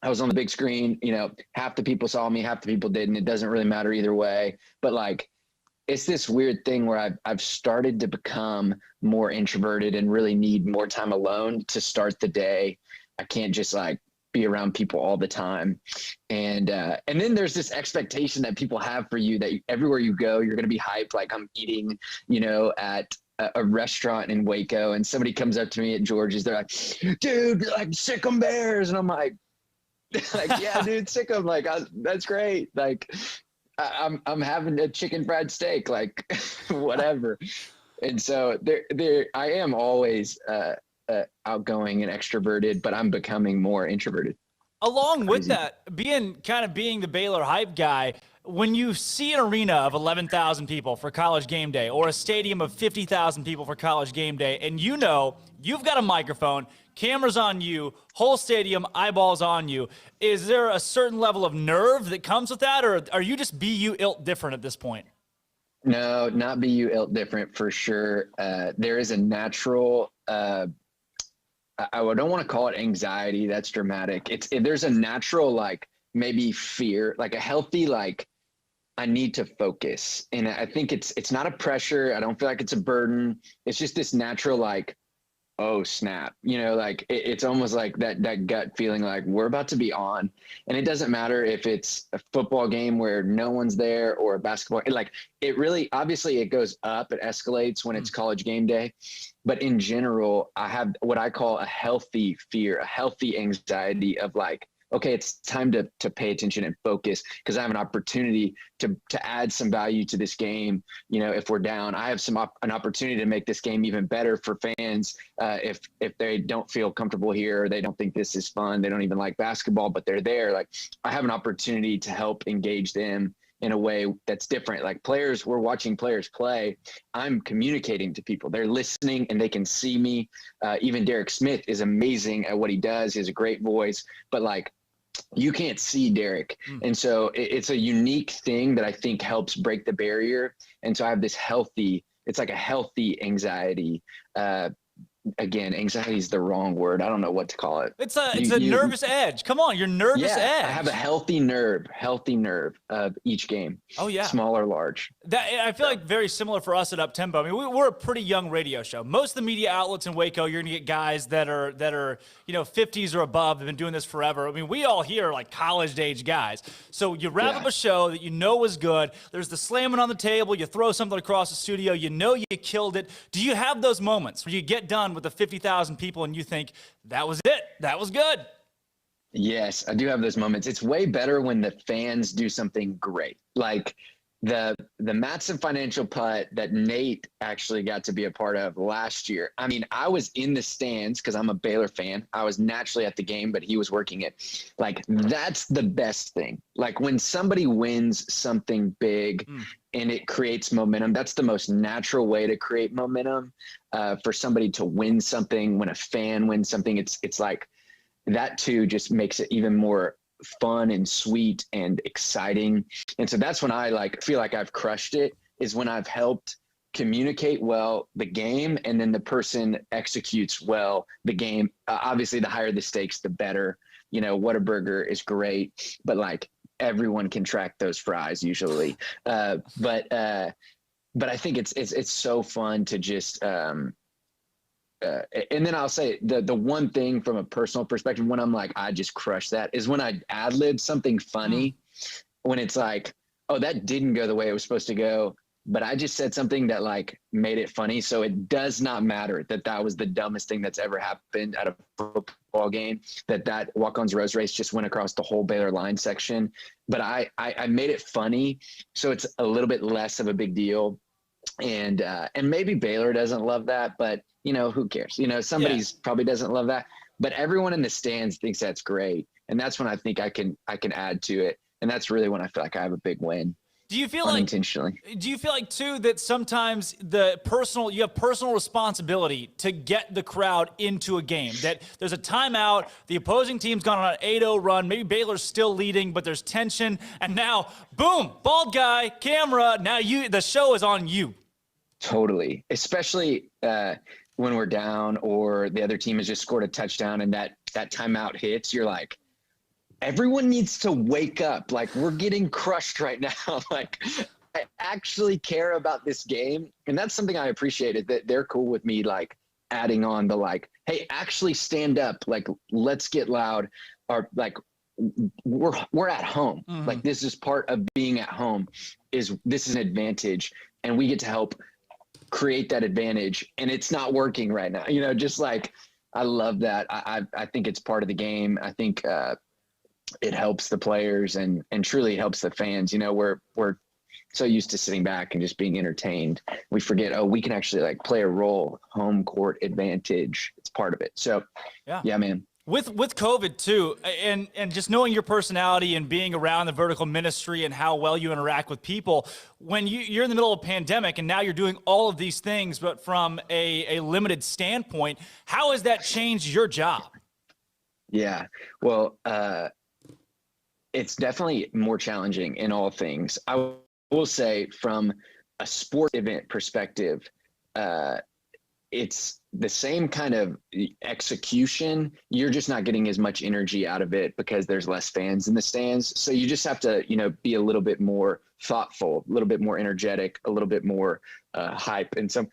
I was on the big screen, half the people saw me, half the people didn't. It doesn't really matter either way. But like, it's this weird thing where I've started to become more introverted and really need more time alone to start the day. I can't just like be around people all the time. And then there's this expectation that people have for you that everywhere you go, you're going to be hyped. Like I'm eating, at a restaurant in Waco, and somebody comes up to me at George's. They're like, dude, like SicEm Bears. And I'm like, yeah, dude, SicEm, like that's great. Like I'm having a chicken fried steak, like whatever. And so there I am always outgoing and extroverted, but I'm becoming more introverted. Along with that, being the Baylor hype guy, when you see an arena of 11,000 people for College game day or a stadium of 50,000 people for College game day, and you've got a microphone, cameras on you, whole stadium, eyeballs on you, is there a certain level of nerve that comes with that, or are you just BU ilt different at this point? No, not BU ilt different for sure. There is a natural, I don't want to call it anxiety. That's dramatic. There's a natural, like maybe fear, like a healthy, like I need to focus. And I think it's not a pressure. I don't feel like it's a burden. It's just this natural, like, oh snap, like it's almost like that gut feeling like we're about to be on. And it doesn't matter if it's a football game where no one's there or a basketball, it really, obviously it goes up, it escalates when it's College game day. But in general, I have what I call a healthy fear, a healthy anxiety of like, okay, it's time to pay attention and focus, because I have an opportunity to add some value to this game. If we're down, I have an opportunity to make this game even better for fans. If they don't feel comfortable here, or they don't think this is fun, they don't even like basketball, but they're there. Like I have an opportunity to help engage them in a way that's different. Like players, we're watching players play. I'm communicating to people. They're listening and they can see me. Even Derek Smith is amazing at what he does. He has a great voice, but like you can't see Derek. And so it's a unique thing that I think helps break the barrier. And so I have this healthy, it's like a healthy anxiety again, anxiety is the wrong word. I don't know what to call it. It's a nervous edge. Come on, your nervous edge. I have a healthy nerve of each game. Oh yeah, small or large. That I feel like very similar for us at Up Tempo. I mean, we're a pretty young radio show. Most of the media outlets in Waco, you're gonna get guys that are 50s or above. Have been doing this forever. I mean, we all here are like college age guys. So you wrap up a show that you know is good. There's the slamming on the table. You throw something across the studio. You know you killed it. Do you have those moments where you get done with the 50,000 people and you think, that was it, that was good? Yes, I do have those moments. It's way better when the fans do something great. Like the Matson financial putt that Nate actually got to be a part of last year. I mean, I was in the stands because I'm a Baylor fan. I was naturally at the game, but he was working it. Like, that's the best thing. Like, when somebody wins something big and it creates momentum, that's the most natural way to create momentum. For somebody to win something, when a fan wins something, it's like that too just makes it even more fun and sweet and exciting. And so that's when I feel like I've crushed it, is when I've helped communicate well the game, and then the person executes well the game. Obviously, the higher the stakes, the better. Whataburger is great, but like everyone can track those fries usually. But I think it's so fun to just and then I'll say the one thing from a personal perspective, when I'm like, I just crushed that, is when I ad-lib something funny, when it's like, oh, that didn't go the way it was supposed to go, but I just said something that like made it funny. So it does not matter that was the dumbest thing that's ever happened at a football game, that walk-ons rose race just went across the whole Baylor line section. But I made it funny, so it's a little bit less of a big deal. And maybe Baylor doesn't love that, but who cares? Somebody's probably doesn't love that, but everyone in the stands thinks that's great. And that's when I think I can add to it. And that's really when I feel like I have a big win. Do you feel unintentionally. Do you feel like too that sometimes you have personal responsibility to get the crowd into a game? That there's a timeout, the opposing team's gone on an 8-0 run, maybe Baylor's still leading, but there's tension, and now boom, bald guy, camera, now the show is on you. Totally, especially when we're down or the other team has just scored a touchdown and that timeout hits. You're like, everyone needs to wake up. Like, we're getting crushed right now. Like, I actually care about this game. And that's something I appreciated, that they're cool with me, like, adding on the, like, hey, actually stand up. Like, let's get loud. Or, like, we're at home. Mm-hmm. Like, this is part of being at home, this is an advantage. And we get to help create that advantage. And it's not working right now. Just like, I love that. I think it's part of the game. I think, it helps the players and truly helps the fans. We're so used to sitting back and just being entertained. We forget, we can actually like play a role, home court advantage. It's part of it. So yeah, man. With COVID too, and just knowing your personality and being around the vertical ministry and how well you interact with people, when you're in the middle of a pandemic and now you're doing all of these things, but from a limited standpoint, how has that changed your job? Yeah, well, it's definitely more challenging in all things. I will say, from a sport event perspective, it's the same kind of execution. You're just not getting as much energy out of it because there's less fans in the stands. So you just have to, be a little bit more thoughtful, a little bit more energetic, a little bit more hype in some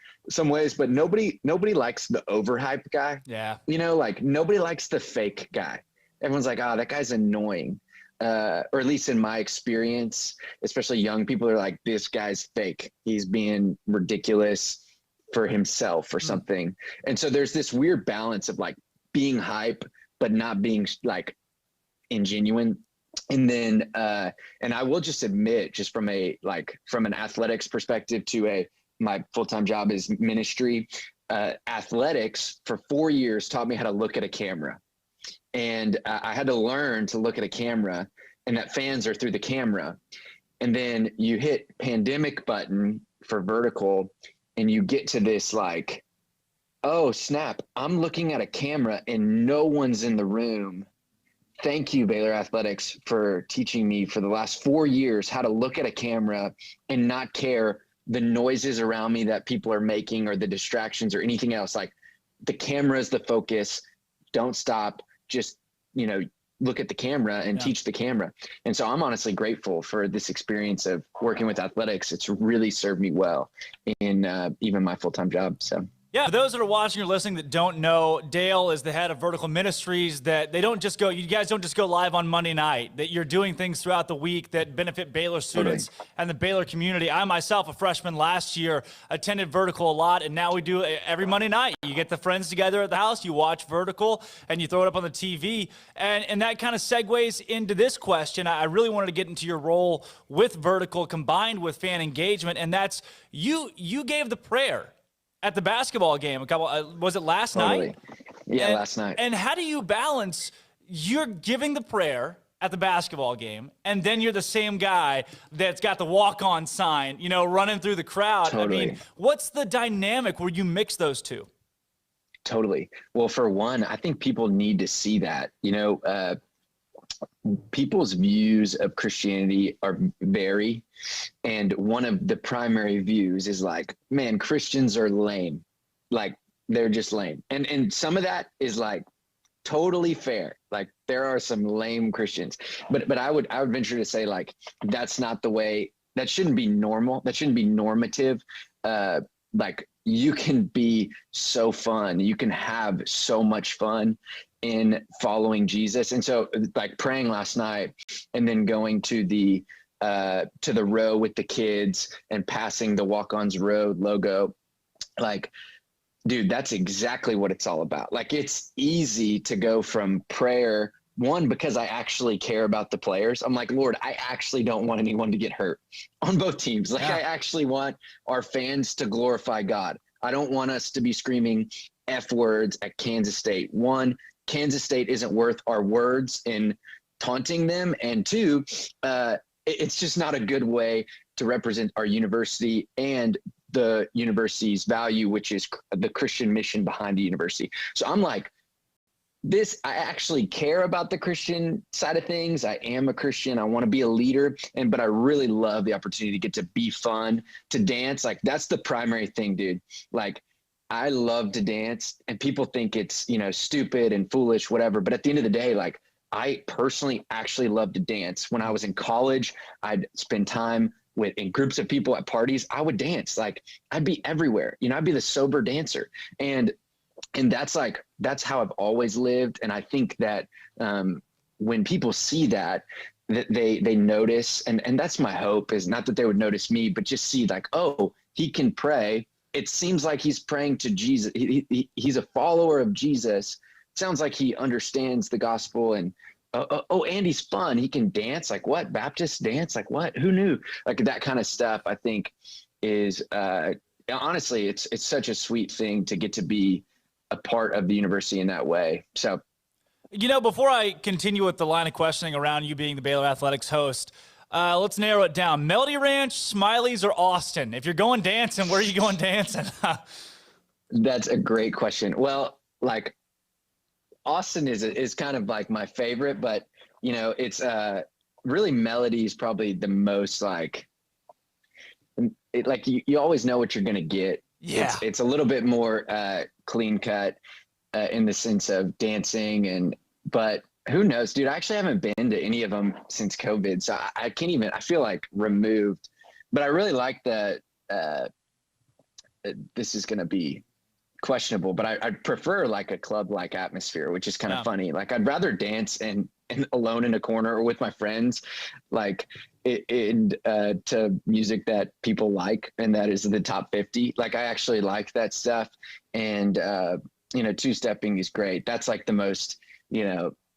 ways. But nobody likes the overhype guy. Yeah. Like, nobody likes the fake guy. Everyone's like, that guy's annoying. Or at least in my experience, especially young people are like, this guy's fake. He's being ridiculous for himself or something. And so there's this weird balance of like being hype, but not being like ingenuine. And then, and I will just admit, just from an athletics perspective to my full-time job is ministry, athletics for 4 years taught me how to look at a camera. And I had to learn to look at a camera, and that fans are through the camera. And then you hit pandemic button for vertical, and you get to this like, oh, snap, I'm looking at a camera and no one's in the room. Thank you, Baylor Athletics, for teaching me for the last 4 years how to look at a camera and not care the noises around me that people are making or the distractions or anything else. Like, the camera's the focus. Don't stop. Just, look at the camera and teach the camera. And so I'm honestly grateful for this experience of working with athletics. It's really served me well in even my full-time job. So. Yeah, for those that are watching or listening that don't know, Dale is the head of Vertical Ministries. That you guys don't just go live on Monday night, that you're doing things throughout the week that benefit Baylor students and the Baylor community. I myself, a freshman last year, attended Vertical a lot, and now we do it every Monday night. You get the friends together at the house, you watch Vertical, and you throw it up on the TV. And that kind of segues into this question. I really wanted to get into your role with Vertical combined with fan engagement, and that's you gave the prayer at the basketball game was it last night? Yeah, last night. And how do you balance, you're giving the prayer at the basketball game, and then you're the same guy that's got the walk-on sign, running through the crowd. Totally. I mean, what's the dynamic where you mix those two? Totally. Well, for one, I think people need to see that, people's views of Christianity are vary. And one of the primary views is like, man, Christians are lame. Like, they're just lame. And some of that is like totally fair. Like, there are some lame Christians, but I would venture to say, like, that's not the way. That shouldn't be normal. That shouldn't be normative. Like, you can be so fun. You can have so much fun in following Jesus. And so, like, praying last night and then going to the row with the kids and passing the Walk-Ons Road logo, like, dude, that's exactly what it's all about. Like, it's easy to go from prayer, one, because I actually care about the players. I'm like, Lord, I actually don't want anyone to get hurt on both teams. Like, I actually want our fans to glorify God. I don't want us to be screaming F words at Kansas State. One, Kansas State isn't worth our words in taunting them. And two, it's just not a good way to represent our university and the university's value, which is the Christian mission behind the university. So I'm like, I actually care about the Christian side of things. I am a Christian. I want to be a leader. But I really love the opportunity to get to be fun, to dance. Like, that's the primary thing, dude. Like, I love to dance, and people think it's, stupid and foolish, whatever. But at the end of the day, like, I personally actually love to dance. When I was in college, I'd spend time in groups of people at parties. I would dance. Like, I'd be everywhere. I'd be the sober dancer. And that's how I've always lived. And I think that when people see that they notice, and that's my hope, is not that they would notice me, but just see, like, oh, he can pray. It seems like he's praying to Jesus. He's a follower of Jesus. Sounds like he understands the gospel, and and he's fun. He can dance. Like, what? Baptist dance? Like, what? Who knew? Like, that kind of stuff, I think, is honestly, it's such a sweet thing to get to be a part of the university in that way. So, before I continue with the line of questioning around you being the Baylor Athletics host, let's narrow it down. Melody Ranch, Smiley's, or Austin? If you're going dancing, where are you going dancing? That's a great question. Well, like, Austin is kind of like my favorite, but it's really Melody's probably the most like you always know what you're gonna get. Yeah, it's a little bit more clean cut in the sense of dancing, but who knows, dude? I actually haven't been to any of them since COVID, so I can't even. I feel like removed, but I really like the. This is gonna be questionable, but I'd prefer like a club-like atmosphere, which is kind of funny. Like, I'd rather dance and alone in a corner or with my friends, like to music that people like, and that is the top 50. Like, I actually like that stuff, and two-stepping is great. That's like the most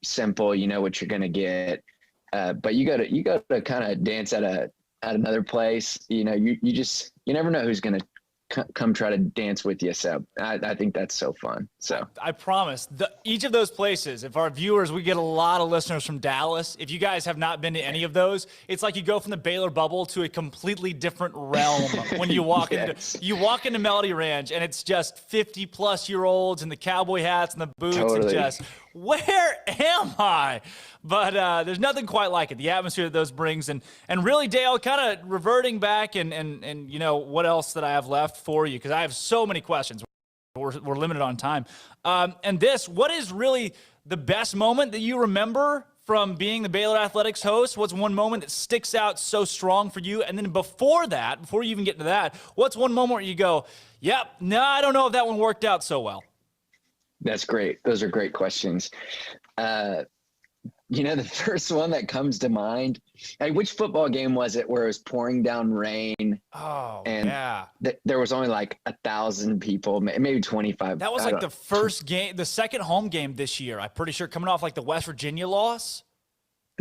simple. What you're gonna get, but you go to kind of dance at another place. You never know who's gonna come try to dance with you. So I think that's so fun. So I promise each of those places, if our viewers, we get a lot of listeners from Dallas. If you guys have not been to any of those, it's like you go from the Baylor bubble to a completely different realm when you walk into Melody Ranch, and it's just 50-plus-year-olds in the cowboy hats and the boots. Totally. And just, where am I? But there's nothing quite like it. The atmosphere that those brings, and really, Dale, kind of reverting back and what else that I have left for you, because I have so many questions. we're limited on time. And what is really the best moment that you remember from being the Baylor Athletics host? What's one moment that sticks out so strong for you? And then before you even get to that, what's one moment where you go, yep, no, I don't know if that one worked out so well? That's great. Those are great questions. The first one that comes to mind, which football game was it where it was pouring down rain? Oh, and yeah. There was only like 1,000 people, maybe 25. That was like the first game, the second home game this year. I'm pretty sure coming off like the West Virginia loss.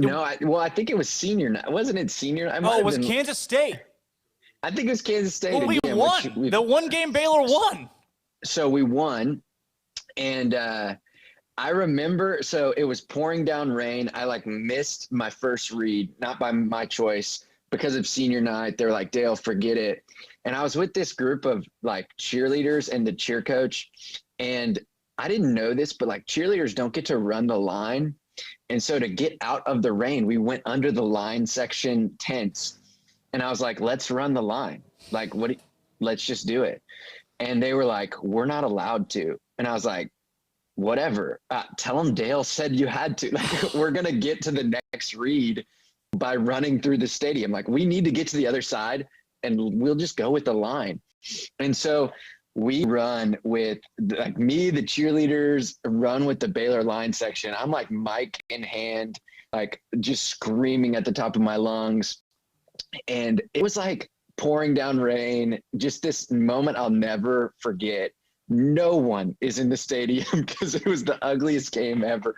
I think it was senior night. Wasn't it senior? It was Kansas State. I think it was Kansas State. Well, we won. The one game Baylor won. So we won. And I remember, so it was pouring down rain. I missed my first read, not by my choice, because of senior night. They were like, Dale, forget it. And I was with this group of cheerleaders and the cheer coach. And I didn't know this, but cheerleaders don't get to run the line. And so to get out of the rain, we went under the line section tents. And I was like, let's run the line. Let's just do it. And they were like, we're not allowed to. And I was like, whatever. Tell them Dale said you had to. We're going to get to the next read by running through the stadium. We need to get to the other side and we'll just go with the line. And so we run with me, the cheerleaders run with the Baylor line section. I'm mic in hand, just screaming at the top of my lungs. And it was pouring down rain, just this moment I'll never forget. No one is in the stadium because it was the ugliest game ever.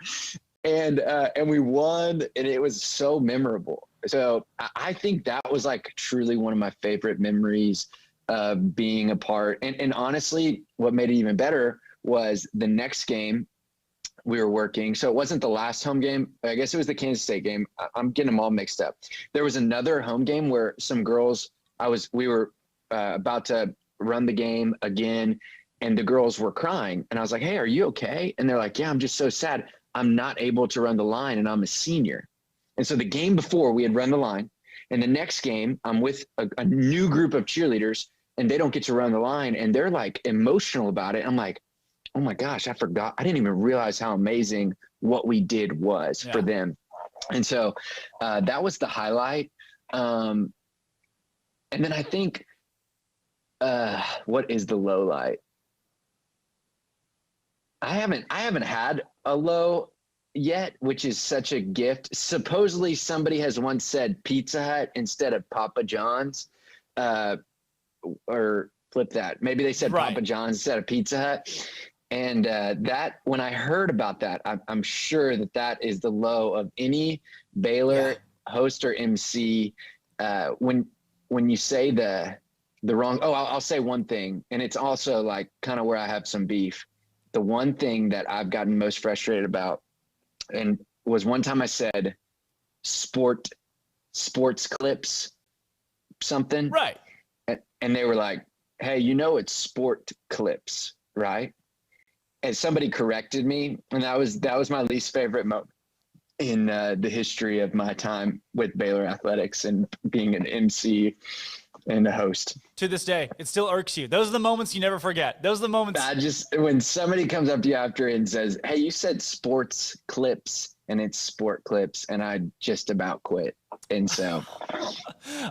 And we won, and it was so memorable. So I think that was truly one of my favorite memories of being a part. And honestly, what made it even better was the next game we were working. So it wasn't the last home game. I guess it was the Kansas State game. I'm getting them all mixed up. There was another home game where some girls, we were about to run the game again, and the girls were crying. And I was like, hey, are you okay? And they're like, yeah, I'm just so sad. I'm not able to run the line, and I'm a senior. And so the game before, we had run the line. And the next game, I'm with a new group of cheerleaders, and they don't get to run the line. And they're emotional about it. I'm like, oh my gosh, I forgot. I didn't even realize how amazing what we did was for them. And so that was the highlight. And then I think, what is the low light? I haven't had a low yet, which is such a gift. Supposedly somebody has once said Pizza Hut instead of Papa John's, or flip that. Maybe they said Papa John's instead of Pizza Hut. And that, when I heard about that, I'm sure that is the low of any Baylor host or MC. When you say the wrong, I'll say one thing, and it's also kind of where I have some beef. The one thing that I've gotten most frustrated about, and was one time I said sports clips something. Right. And they were like, hey, it's sport clips, right? And somebody corrected me, and that was my least favorite moment in the history of my time with Baylor Athletics and being an MC and a host. To this day, it still irks you. Those are the moments you never forget. Those are the moments. When somebody comes up to you after and says, hey, you said sports clips, and it's sport clips, and I just about quit. And so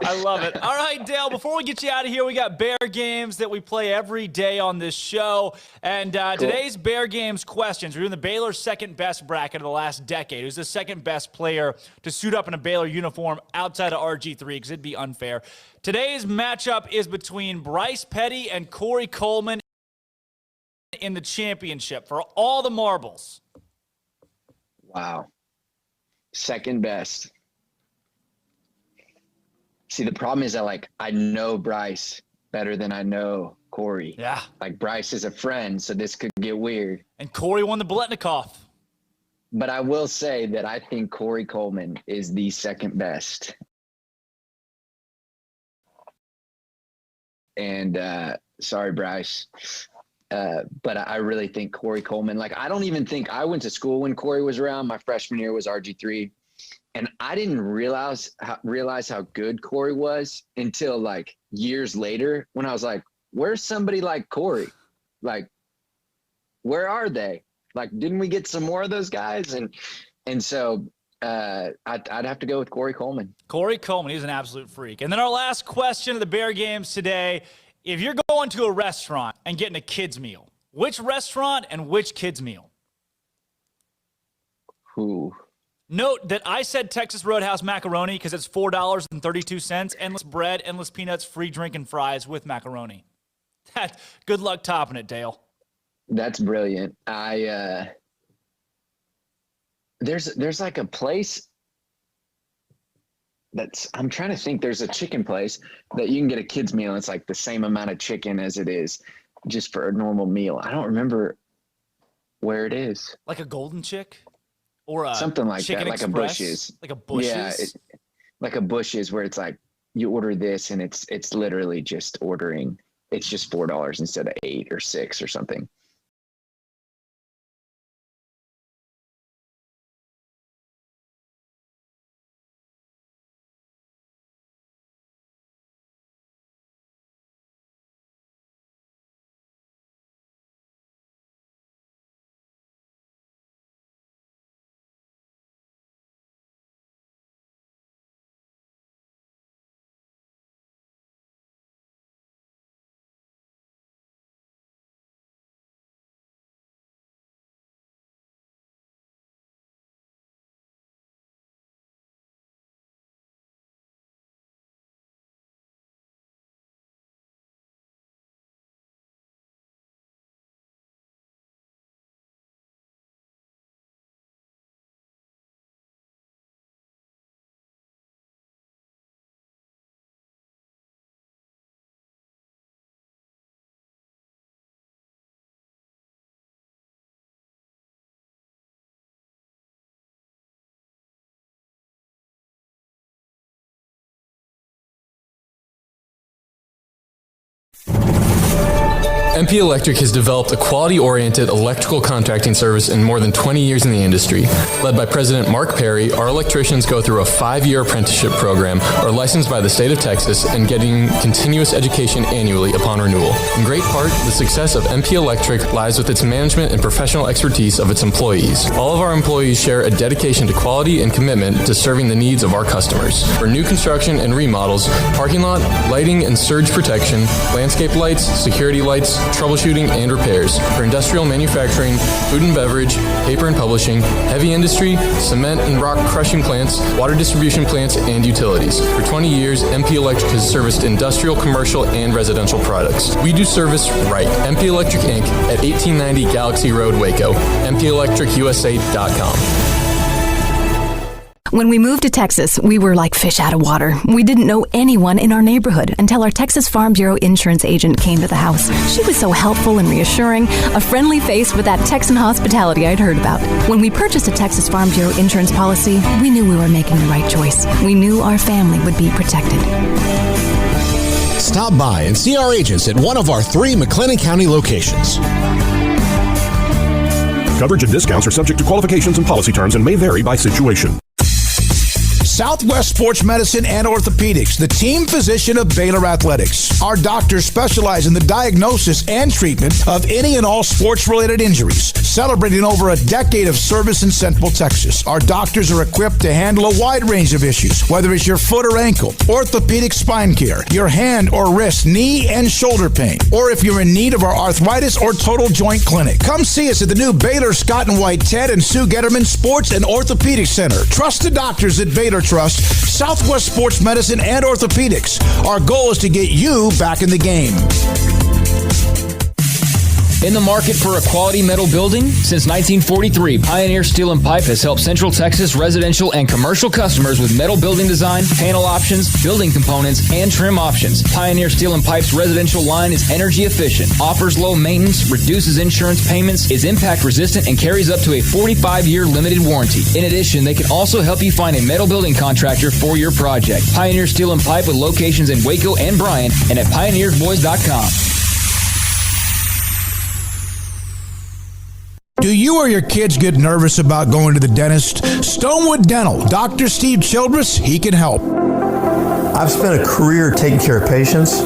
I love it. All right, Dale, before we get you out of here, we got Bear Games that we play every day on this show. And today's Bear Games questions, we're doing the Baylor second best bracket of the last decade. Who's the second best player to suit up in a Baylor uniform outside of RG3, because it'd be unfair. Today's matchup is between Bryce Petty and Corey Coleman in the championship for all the marbles. Wow. Second best. See, the problem is that I know Bryce better than I know Corey. Yeah. Bryce is a friend, so this could get weird. And Corey won the Biletnikoff. But I will say that I think Corey Coleman is the second best. And sorry, Bryce. But I really think Corey Coleman, I don't even think I went to school when Corey was around. My freshman year was RG3. And I didn't realize how good Corey was until years later when I was like, where's somebody like Corey? where are they? Like, didn't we get some more of those guys? And so I'd have to go with Corey Coleman. Corey Coleman, he's an absolute freak. And then our last question of the Bear games today. If you're going to a restaurant and getting a kid's meal, which restaurant and which kid's meal? Who? Note that I said Texas Roadhouse macaroni because it's $4.32, endless bread, endless peanuts, free drink and fries with macaroni. Good luck topping it, Dale. That's brilliant. There's like a place I'm trying to think. There's a chicken place that you can get a kid's meal. And it's like the same amount of chicken as it is just for a normal meal. I don't remember where it is. Like a Golden Chick? Or something like Chicken that, like Express? a Bush's. Like a Bush's? Yeah, like a Bush's where it's like you order this and it's literally just ordering. It's just $4 instead of $8 or $6 or something. MP Electric has developed a quality-oriented electrical contracting service in more than 20 years in the industry. Led by President Mark Perry, our electricians go through a 5-year apprenticeship program, are licensed by the state of Texas, and getting continuous education annually upon renewal. In great part, the success of MP Electric lies with its management and professional expertise of its employees. All of our employees share a dedication to quality and commitment to serving the needs of our customers. For new construction and remodels, parking lot, lighting and surge protection, landscape lights, security lights, troubleshooting and repairs. For industrial manufacturing, food and beverage, paper and publishing, heavy industry, cement and rock crushing plants, water distribution plants, and utilities. For 20 years, MP Electric has serviced industrial, commercial, and residential products. We do service right. MP Electric Inc. at 1890 Galaxy Road, Waco. MPElectricUSA.com. When we moved to Texas, we were like fish out of water. We didn't know anyone in our neighborhood until our Texas Farm Bureau insurance agent came to the house. She was so helpful and reassuring, a friendly face with that Texan hospitality I'd heard about. When we purchased a Texas Farm Bureau insurance policy, we knew we were making the right choice. We knew our family would be protected. Stop by and see our agents at one of our 3 McLennan County locations. Coverage and discounts are subject to qualifications and policy terms and may vary by situation. Southwest Sports Medicine and Orthopedics, the team physician of Baylor Athletics. Our doctors specialize in the diagnosis and treatment of any and all sports-related injuries. Celebrating over a decade of service in Central Texas, our doctors are equipped to handle a wide range of issues, whether it's your foot or ankle, orthopedic spine care, your hand or wrist, knee and shoulder pain, or if you're in need of our arthritis or total joint clinic. Come see us at the new Baylor Scott and White Ted and Sue Getterman Sports and Orthopedic Center. Trusted doctors at Baylor Trust, Southwest Sports Medicine and Orthopedics. Our goal is to get you back in the game. In the market for a quality metal building? Since 1943, Pioneer Steel and Pipe has helped Central Texas residential and commercial customers with metal building design, panel options, building components, and trim options. Pioneer Steel and Pipe's residential line is energy efficient, offers low maintenance, reduces insurance payments, is impact resistant, and carries up to a 45-year limited warranty. In addition, they can also help you find a metal building contractor for your project. Pioneer Steel and Pipe with locations in Waco and Bryan and at pioneersboys.com. Do you or your kids get nervous about going to the dentist? Stonewood Dental, Dr. Steve Childress, he can help. I've spent a career taking care of patients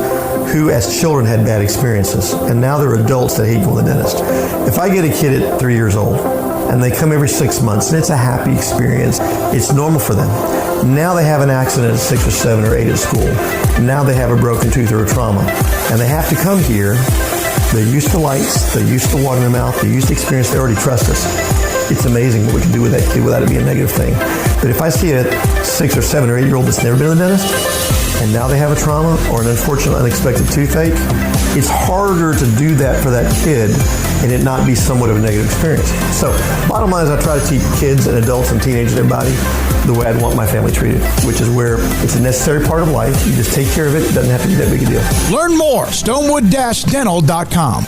who as children had bad experiences, and now they're adults that hate going to the dentist. If I get a kid at 3 years old, and they come every 6 months, and it's a happy experience, it's normal for them. Now they have an accident at 6 or 7 or 8 at school. Now they have a broken tooth or a trauma, and they have to come here. They're used to lights, they're used to water in their mouth, they're used to experience, they already trust us. It's amazing what we can do with that kid without it being a negative thing. But if I see a 6 or 7 or 8 year old that's never been to the dentist, and now they have a trauma or an unfortunate unexpected toothache, it's harder to do that for that kid and it not be somewhat of a negative experience. So bottom line is I try to teach kids and adults and teenagers and everybody the way I'd want my family treated, which is where it's a necessary part of life. You just take care of it. It doesn't have to be that big a deal. Learn more, stonewood-dental.com.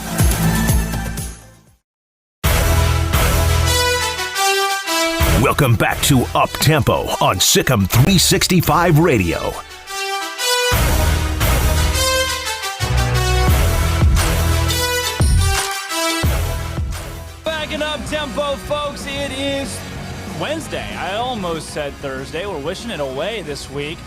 Welcome back to Up Tempo on SicEm365 Radio. Backing up tempo, folks. It is Wednesday. I almost said Thursday. We're wishing it away this week.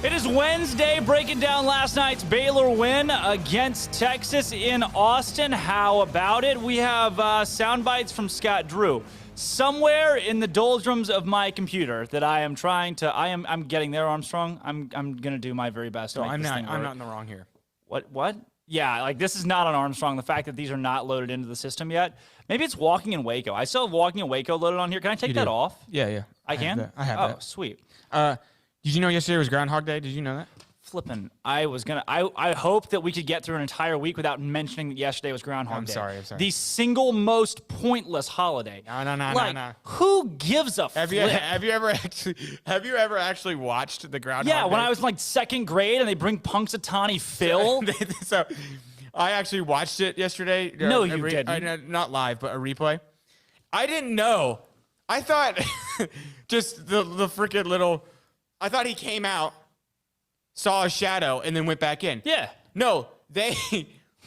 It is Wednesday, breaking down last night's Baylor win against Texas in Austin. How about it? We have sound bites from Scott Drew. Somewhere in the doldrums of my computer that I am trying to, I'm getting there, Armstrong. I'm gonna do my very best. So I'm not in the wrong here. What? Yeah, like this is not on Armstrong. The fact that these are not loaded into the system yet. Maybe it's Walking in Waco. I still have Walking in Waco loaded on here. Can I take that off? Yeah. I can? I have that. Oh, sweet. Did you know yesterday was Groundhog Day? Did you know that? Flippin'. I hope that we could get through an entire week without mentioning that yesterday was Groundhog Day. I'm sorry. The single most pointless holiday. No. Who gives a flip? Have you ever actually watched the Groundhog Day? Yeah, when I was in like second grade and they bring Punxsutawney Phil. So I actually watched it yesterday. No, you didn't. Not live, but a replay. I didn't know. I thought just the freaking little. I thought he came out, saw a shadow, and then went back in. Yeah. No, they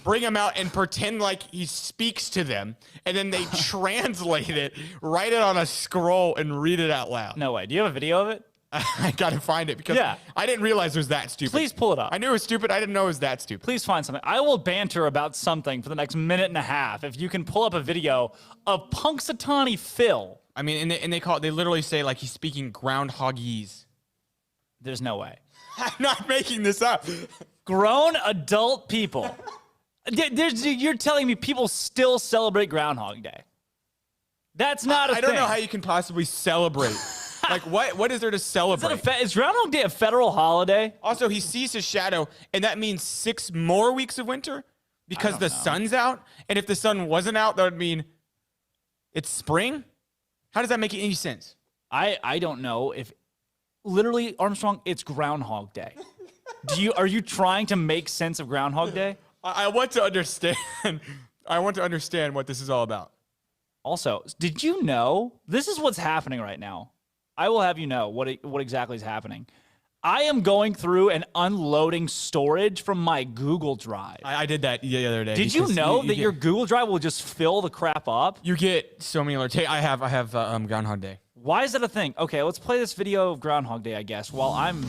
bring him out and pretend like he speaks to them, and then they translate it, write it on a scroll, and read it out loud. No way. Do you have a video of it? I got to find it because I didn't realize it was that stupid. Please pull it up. I knew it was stupid. I didn't know it was that stupid. Please find something. I will banter about something for the next minute and a half if you can pull up a video of Punxsutawney Phil. I mean, and they literally say like he's speaking groundhogese. There's no way. I'm not making this up. Grown adult people. You're telling me people still celebrate Groundhog Day? That's not a thing. I don't know how you can possibly celebrate. Like, what is there to celebrate? Is Groundhog Day a federal holiday? Also, he sees his shadow, and that means 6 more weeks of winter because the sun's out. And if the sun wasn't out, that would mean it's spring? How does that make any sense? I don't know if... Literally, Armstrong, it's Groundhog Day. Are you trying to make sense of Groundhog Day? I want to understand. I want to understand what this is all about. Also, did you know this is what's happening right now? I will have you know what exactly is happening. I am going through and unloading storage from my Google Drive. I did that the other day. Did you know that your Google Drive will just fill the crap up? You get so many alerts. Hey, I have Groundhog Day. Why is that a thing? Okay, let's play this video of Groundhog Day, I guess, while I'm...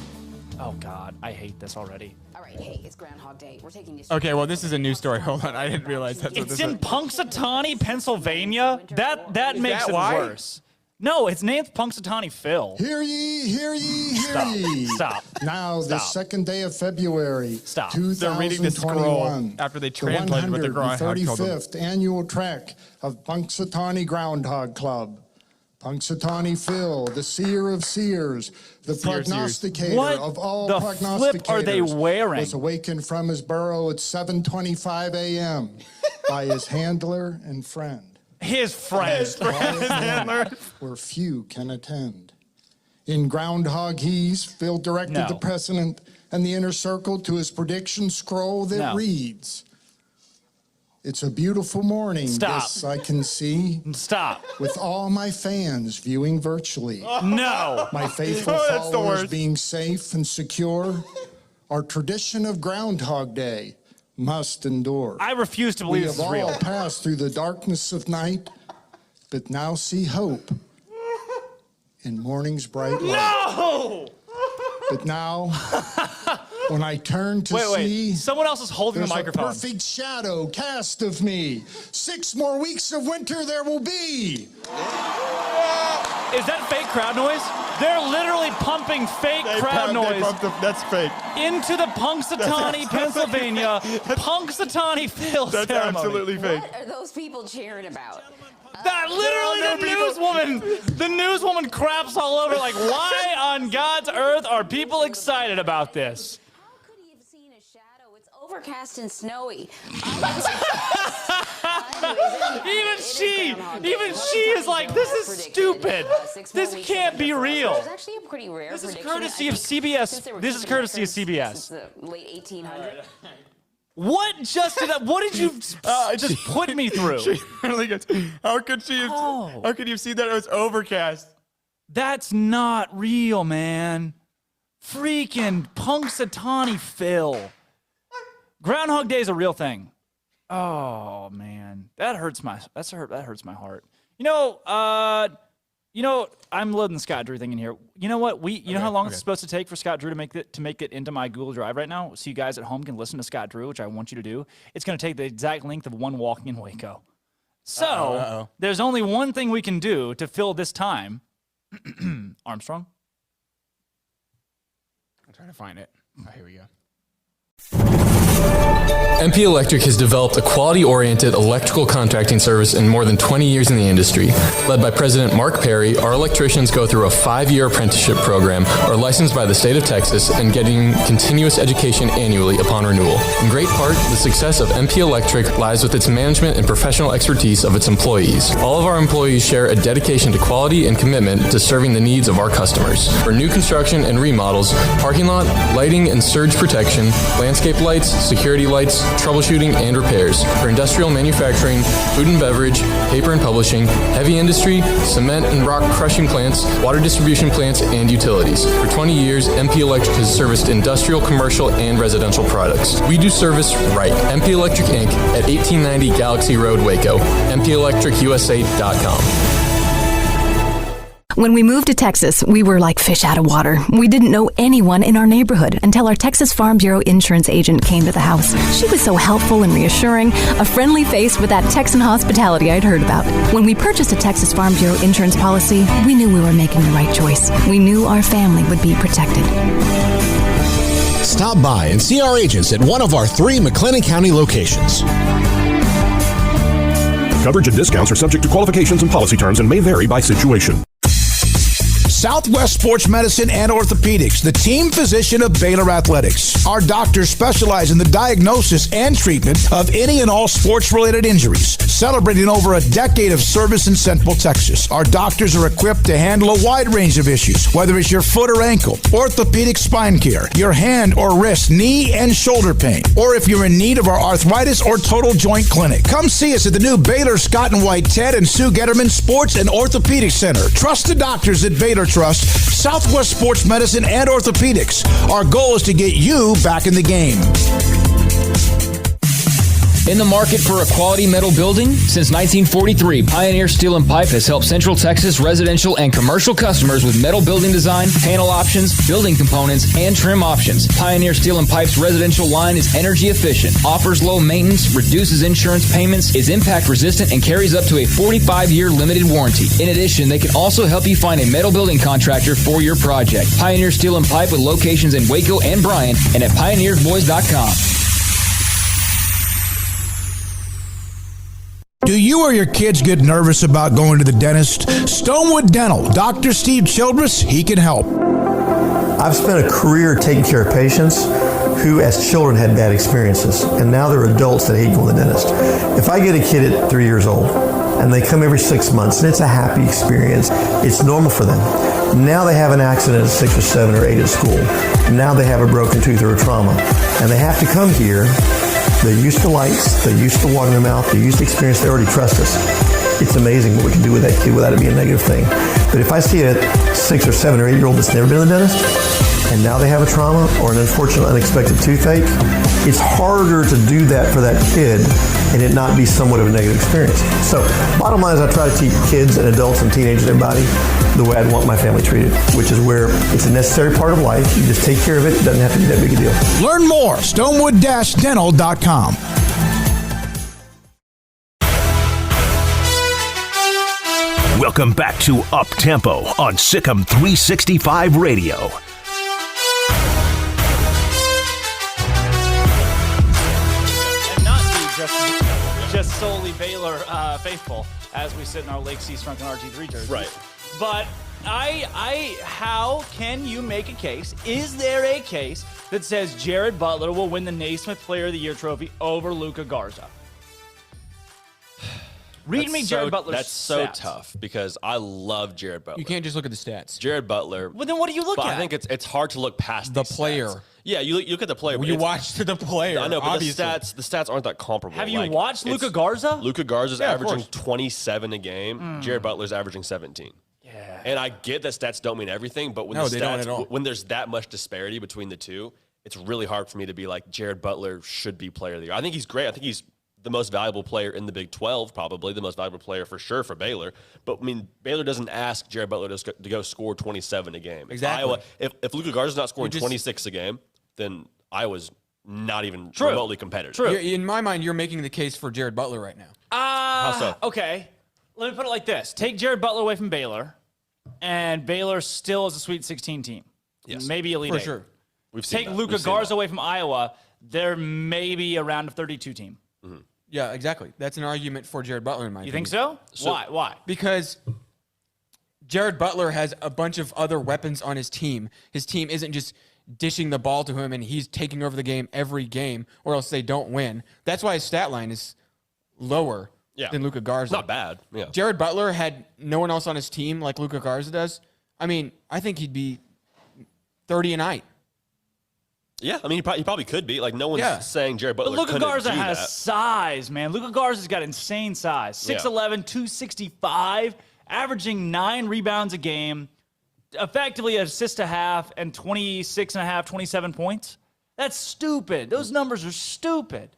Oh, God, I hate this already. All right, hey, it's Groundhog Day. We're taking you... Okay, well, this is a news story. Hold on, I didn't realize that's what this is. It's in Punxsutawney, Pennsylvania? That makes it worse. No, his name's Punxsutawney Phil. Hear ye, hear ye, hear ye. Stop. Now, the second day of February, Stop. 2021. They're reading the scroll after they translated what the Groundhog told them. The 135th annual trek of Punxsutawney Groundhog Club. Punxsutawney Phil, the seer of seers, the prognosticator of all prognosticators. What the flip are they wearing? Was awakened from his burrow at 7:25 a.m. by his handler and friend. His friend. Where few can attend. In Groundhogese, Phil directed the president and the inner circle to his prediction scroll that reads, "It's a beautiful morning, this I can see. Stop. With all my fans viewing virtually. No. My faithful followers being safe and secure. Our tradition of Groundhog Day must endure. I refuse to believe this is real. We have all passed through the darkness of night, but now see hope in morning's bright light. No! But now, When I turn to see, someone else is holding the microphone. A perfect shadow cast of me. 6 more weeks of winter there will be. Is that fake crowd noise? They're literally pumping fake crowd noise. That's fake. Into the Punxsutawney, Pennsylvania, Punxsutawney Phil That's ceremony. absolutely fake. What are those people cheering about? That literally the newswoman craps all over like, why on God's earth are people excited about this? Overcast and snowy. Even she is like, this is stupid. This can't be real. There's actually a pretty rare This is prediction. courtessy of CBS. This is courtesy of CBS. Since the late 1800s. What did you just put me through? She really gets, how could you have seen that it was overcast? That's not real, man. Freaking Punxsutawney Phil. Groundhog Day is a real thing. Oh man, that hurts my heart. You know, I'm loading the Scott Drew thing in here. You know what? You know how long it's supposed to take for Scott Drew to make it into my Google Drive right now, so you guys at home can listen to Scott Drew, which I want you to do. It's going to take the exact length of one walking in Waco. So there's only one thing we can do to fill this time. Armstrong. I'm trying to find it. Oh, here we go. MP Electric has developed a quality-oriented electrical contracting service in more than 20 years in the industry. Led by President Mark Perry, our electricians go through a 5-year apprenticeship program, are licensed by the state of Texas, and getting continuous education annually upon renewal. In great part, the success of MP Electric lies with its management and professional expertise of its employees. All of our employees share a dedication to quality and commitment to serving the needs of our customers. For new construction and remodels, parking lot, lighting and surge protection, landscape lights, security lights, troubleshooting, and repairs. For industrial manufacturing, food and beverage, paper and publishing, heavy industry, cement and rock crushing plants, water distribution plants, and utilities. For 20 years, MP Electric has serviced industrial, commercial, and residential products. We do service right. MP Electric Inc. at 1890 Galaxy Road, Waco. MPElectricUSA.com. When we moved to Texas, we were like fish out of water. We didn't know anyone in our neighborhood until our Texas Farm Bureau insurance agent came to the house. She was so helpful and reassuring, a friendly face with that Texan hospitality I'd heard about. When we purchased a Texas Farm Bureau insurance policy, we knew we were making the right choice. We knew our family would be protected. Stop by and see our agents at one of our 3 McLennan County locations. Coverage and discounts are subject to qualifications and policy terms and may vary by situation. Southwest Sports Medicine and Orthopedics, the team physician of Baylor Athletics. Our doctors specialize in the diagnosis and treatment of any and all sports-related injuries. Celebrating over a decade of service in Central Texas, our doctors are equipped to handle a wide range of issues, whether it's your foot or ankle, orthopedic spine care, your hand or wrist, knee and shoulder pain, or if you're in need of our arthritis or total joint clinic. Come see us at the new Baylor Scott and White Ted and Sue Getterman Sports and Orthopedic Center. Trust the doctors at Baylor Trust, Southwest Sports Medicine and Orthopedics. Our goal is to get you back in the game. In the market for a quality metal building? Since 1943, Pioneer Steel and Pipe has helped Central Texas residential and commercial customers with metal building design, panel options, building components, and trim options. Pioneer Steel and Pipe's residential line is energy efficient, offers low maintenance, reduces insurance payments, is impact resistant, and carries up to a 45-year limited warranty. In addition, they can also help you find a metal building contractor for your project. Pioneer Steel and Pipe with locations in Waco and Bryan and at pioneersboys.com. Do you or your kids get nervous about going to the dentist? Stonewood Dental, Dr. Steve Childress, he can help. I've spent a career taking care of patients who as children had bad experiences, and now they're adults that hate going to the dentist. If I get a kid at 3 years old, and they come every 6 months, and it's a happy experience, it's normal for them. Now they have an accident at 6 or 7 or 8 at school. Now they have a broken tooth or a trauma, and they have to come here. They're used to lights, they're used to water in their mouth, they're used to experience, they already trust us. It's amazing what we can do with that kid without it being a negative thing. But if I see a 6 or 7 or 8 year old that's never been to the dentist, and now they have a trauma or an unfortunate unexpected toothache, it's harder to do that for that kid and it not be somewhat of a negative experience. So bottom line is I try to teach kids and adults and teenagers and everybody the way I'd want my family treated, which is where it's a necessary part of life. You just take care of it. It doesn't have to be that big a deal. Learn more, stonewood-dental.com. Welcome back to Up Tempo on SicEm365 Radio. Just solely Baylor faithful as we sit in our Lake C Strunk and RG3 jerseys. Right. But how can you make a case? Is there a case that says Jared Butler will win the Naismith Player of the Year trophy over Luka Garza? Read me Jared Butler's That's so stats. tough because I love Jared Butler. You can't just look at the stats. Jared Butler. Well, then what do you look at? I think it's hard to look past The these player. stats. Yeah, you look at the player. Well, you watched the player. I know, but obviously. the stats aren't that comparable. Have you watched Luka Garza? Luka Garza's Yeah, of averaging course. 27 a game. Jared Butler's averaging 17. Yeah. And I get that stats don't mean everything, but when No, the they don't stats, at all. when there's that much disparity between the two, it's really hard for me to be like Jared Butler should be player of the year. I think he's great. I think he's the most valuable player in the Big 12, probably the most valuable player for sure for Baylor. But I mean, Baylor doesn't ask Jared Butler to go score 27 a game. Exactly. If Luka Garza's not scoring 26 a game, then Iowa's not even remotely competitive. True. In my mind, you're making the case for Jared Butler right now. How so? Okay. Let me put it like this. Take Jared Butler away from Baylor, and Baylor still is a Sweet 16 team. Yes. Maybe Elite For Eight. sure. We've seen Take that. Luka We've seen Garza that. away from Iowa, they're maybe a round of 32 team. Yeah, exactly. That's an argument for Jared Butler in my You opinion. think so? Why? Because Jared Butler has a bunch of other weapons on his team. His team isn't just dishing the ball to him and he's taking over the game every game or else they don't win. That's why his stat line is lower than Luka Garza. Not bad. Yeah. Jared Butler had no one else on his team like Luka Garza does. I mean, I think he'd be 30 a night. Yeah, I mean, he probably could be. Like, no one's saying Jared Butler But Luka couldn't Garza do has that. size, man. Luka Garza's got insane size. 6'11", 265, averaging 9 rebounds a game, effectively an assist a half, and 26 and a half, 27 points. That's stupid. Those numbers are stupid.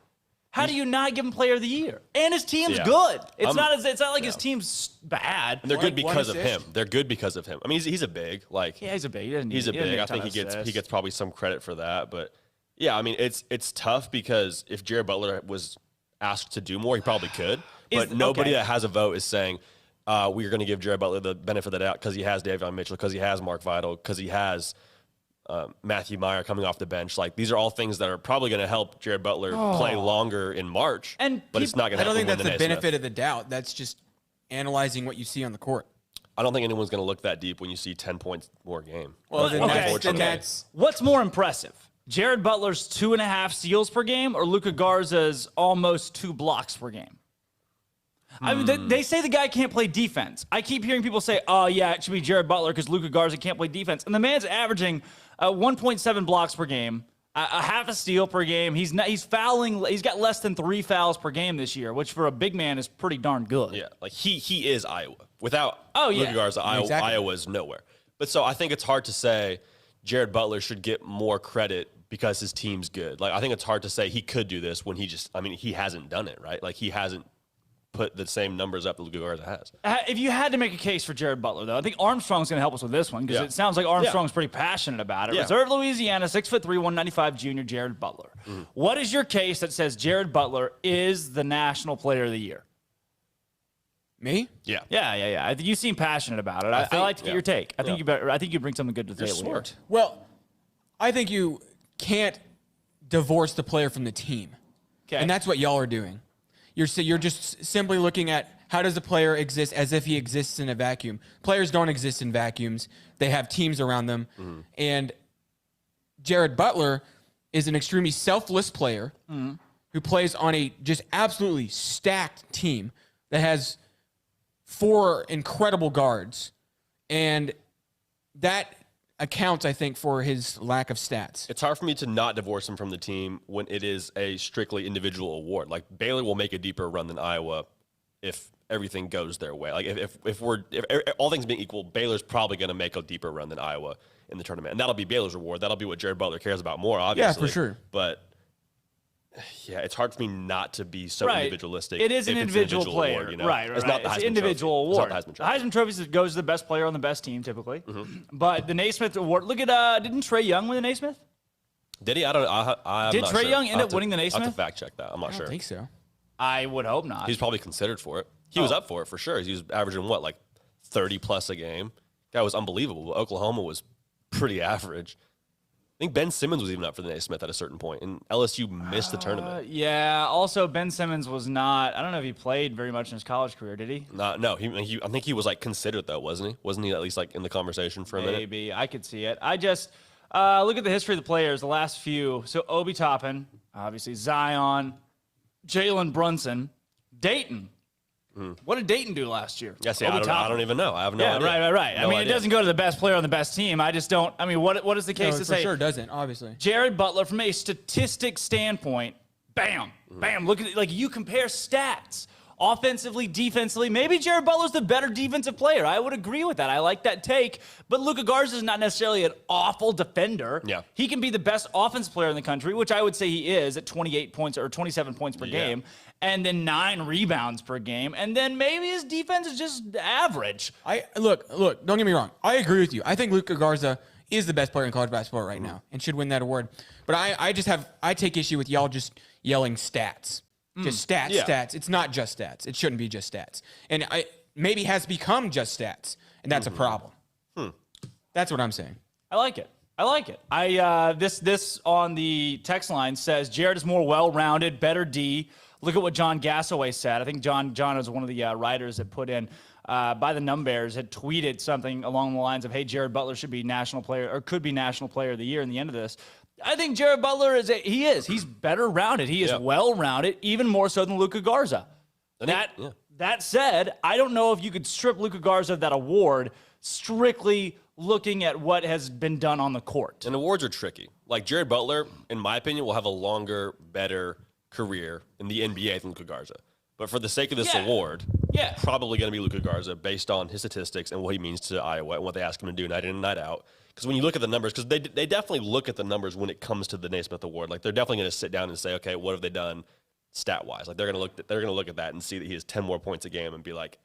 How do you not give him Player of the Year? And his team's good. It's not like his team's bad. And they're good because of him. They're good because of him. I mean, he's a big. Like, yeah, he's a big. He doesn't he's a he doesn't big. need I a ton think of he assists. gets probably some credit for that. But yeah, I mean, it's tough because if Jared Butler was asked to do more, he probably could. But nobody that has a vote is saying we're going to give Jared Butler the benefit of the doubt because he has Davion Mitchell, because he has Mark Vidal, because he has Matthew Meyer coming off the bench. Like, these are all things that are probably going to help Jared Butler play longer in March. But it's not going to. I don't think that's the benefit Naismith. of the doubt. That's just analyzing what you see on the court. I don't think anyone's going to look that deep when you see 10 points more game. Well, then Unfortunately. that's What's more impressive? Jared Butler's 2.5 steals per game or Luka Garza's almost 2 blocks per game? I mean, they say the guy can't play defense. I keep hearing people say, oh, yeah, it should be Jared Butler because Luka Garza can't play defense. And the man's averaging 1.7 blocks per game, a half a steal per game. He's fouling. He's got less than 3 fouls per game this year, which for a big man is pretty darn good. Yeah, like he is Iowa. Without yeah. Luka Garza, Iowa's nowhere. But so I think it's hard to say Jared Butler should get more credit because his team's good. Like, I think it's hard to say he could do this when he hasn't done it, right? Like, he hasn't put the same numbers up that Luka Garza has. If you had to make a case for Jared Butler, though, I think Armstrong's going to help us with this one because it sounds like Armstrong's pretty passionate about it. Yeah. Reserve Louisiana, 6'3", 195 junior Jared Butler. What is your case that says Jared Butler is the National Player of the Year? me. Yeah. Yeah. I think you seem passionate about it. I like to get your take. I think you bring something good to the table. Smart. Well, I think you can't divorce the player from the team. Okay. And that's what y'all are doing. You're just simply looking at how does the player exist as if he exists in a vacuum. Players don't exist in vacuums. They have teams around them. And Jared Butler is an extremely selfless player who plays on a just absolutely stacked team that has 4 incredible guards. And that accounts, I think, for his lack of stats. It's hard for me to not divorce him from the team when it is a strictly individual award. Like, Baylor will make a deeper run than Iowa if everything goes their way. Like, if all things being equal, Baylor's probably going to make a deeper run than Iowa in the tournament. And that'll be Baylor's reward. That'll be what Jared Butler cares about more, obviously. Yeah, for sure. But yeah, it's hard for me not to be so individualistic. It is an individual player. Award, you know? Right. It's not the Heisman individual Trophy. award. It's not the Heisman Trophy. Heisman Trophy goes to the best player on the best team, typically. But the Naismith Award, look at, didn't Trae Young win the Naismith? Did he? I don't know. I'm Did not Trae sure. Young end I'll up have winning the Naismith? I'll have to fact check that. I'm not I sure. don't think so. I would hope not. He's probably considered for it. He was up for it for sure. He was averaging what, like 30 plus a game? That was unbelievable. Oklahoma was pretty average. I think Ben Simmons was even up for the Naismith at a certain point, and LSU missed the tournament. Yeah. Also, Ben Simmons was not. I don't know if he played very much in his college career. Did he? No. I think he was like considered though, wasn't he? Wasn't he at least like in the conversation for a minute? Maybe. I could see it. I just look at the history of the players. The last few. So Obi Toppin, obviously Zion, Jalen Brunson, Dayton. What did Dayton do last year? Yeah, see, I don't even know. I have no idea. Right. No idea. It doesn't go to the best player on the best team. I just don't. I mean, what is the case to say? For sure doesn't, obviously. Jared Butler, from a statistic standpoint, bam. Look at it. Like, you compare stats. Offensively, defensively, maybe Jared Butler's the better defensive player. I would agree with that. I like that take. But Luka Garza is not necessarily an awful defender. Yeah. He can be the best offensive player in the country, which I would say he is at 28 points or 27 points per game, and then 9 rebounds per game. And then maybe his defense is just average. Look, don't get me wrong. I agree with you. I think Luka Garza is the best player in college basketball right now and should win that award. But I take issue with y'all just yelling stats. Just stats. It's not just stats. It shouldn't be just stats. And maybe has become just stats, and that's a problem. That's what I'm saying. I like it. This on the text line says Jared is more well-rounded, better D. Look at what John Gassaway said. I think John is one of the writers that put in by the Numbears had tweeted something along the lines of, "Hey, Jared Butler should be national player or could be national player of the year." In the end of this, I think Jared Butler he's better rounded. He is well rounded, even more so than Luka Garza. That said, I don't know if you could strip Luka Garza of that award strictly looking at what has been done on the court. And awards are tricky. Like Jared Butler, in my opinion, will have a longer, better career in the NBA than Luka Garza. But for the sake of this award, probably going to be Luka Garza based on his statistics and what he means to Iowa and what they ask him to do night in and night out. Because when you look at the numbers, because they definitely look at the numbers when it comes to the Naismith Award. Like they're definitely going to sit down and say, okay, what have they done stat wise? Like they're going to look at that and see that he has 10 more points a game and be like,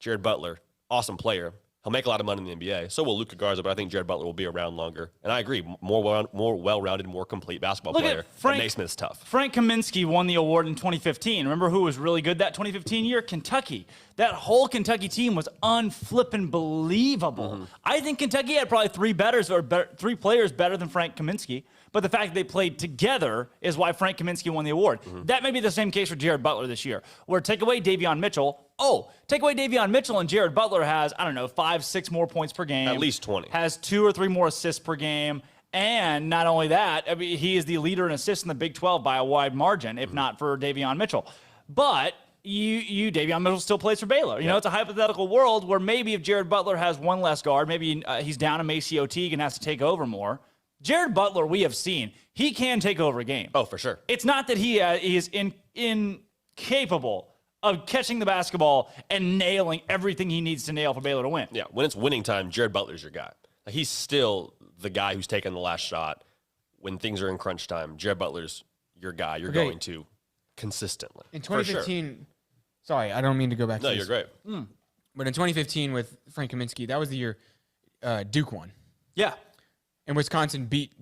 Jared Butler, awesome player. He'll make a lot of money in the NBA. So will Luka Garza, but I think Jared Butler will be around longer. And I agree, more well-rounded, more complete basketball player. Naismith's tough. Frank Kaminsky won the award in 2015. Remember who was really good that 2015 year? Kentucky. That whole Kentucky team was unflippin' believable. I think Kentucky had probably three players better than Frank Kaminsky. But the fact that they played together is why Frank Kaminsky won the award. That may be the same case for Jared Butler this year, where take away Davion Mitchell. And Jared Butler has, 5-6 more points per game. At least 20. Has 2 or 3 more assists per game. And not only that, he is the leader in assists in the Big 12 by a wide margin, if not for Davion Mitchell. But Davion Mitchell still plays for Baylor. You know, it's a hypothetical world where maybe if Jared Butler has one less guard, maybe he's down a Maceo Teague and has to take over more. Jared Butler, we have seen, he can take over a game. Oh, for sure. It's not that he is incapable of catching the basketball and nailing everything he needs to nail for Baylor to win. Yeah, when it's winning time, Jared Butler's your guy. Like, he's still the guy who's taking the last shot. When things are in crunch time, Jared Butler's your guy. You're going to consistently. In 2015, sorry, I don't mean to go back to this. No, you're great. But in 2015 with Frank Kaminsky, that was the year Duke won. Yeah. And Wisconsin beat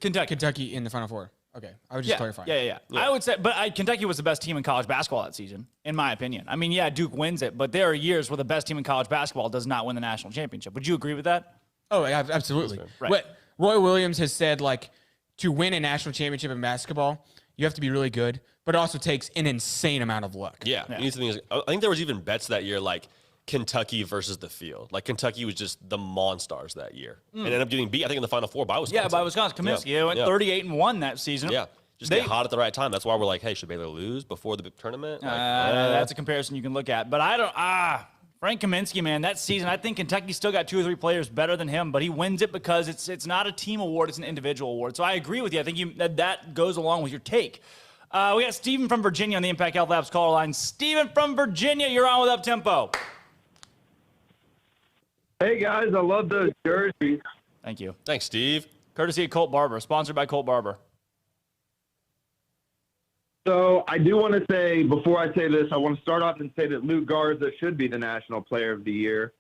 Kentucky in the Final Four. Okay, I was just clarifying. Yeah. I would say, but Kentucky was the best team in college basketball that season, in my opinion. I mean, yeah, Duke wins it, but there are years where the best team in college basketball does not win the national championship. Would you agree with that? Oh, absolutely. Right. What Roy Williams has said, like, to win a national championship in basketball, you have to be really good, but it also takes an insane amount of luck. Yeah. I think there was even bets that year, like Kentucky versus the field. Like Kentucky was just the Monstars that year. And ended up getting beat, I think, in the Final Four by Wisconsin. Yeah, by Wisconsin. Kaminsky went 38-1 that season. Yeah. Just get hot at the right time. That's why we're like, hey, should Baylor lose before the big tournament? That's a comparison you can look at. But I don't Frank Kaminsky, man, that season, I think Kentucky still got 2 or 3 players better than him, but he wins it because it's not a team award, it's an individual award. So I agree with you. I think that goes along with your take. We got Steven from Virginia on the Impact Health Labs caller line. Steven from Virginia, you're on with Up Tempo. Hey, guys, I love those jerseys. Thank you. Thanks, Steve. Courtesy of Colt Barber, sponsored by Colt Barber. So I do want to say, before I say this, I want to start off and say that Luke Garza should be the National Player of the Year.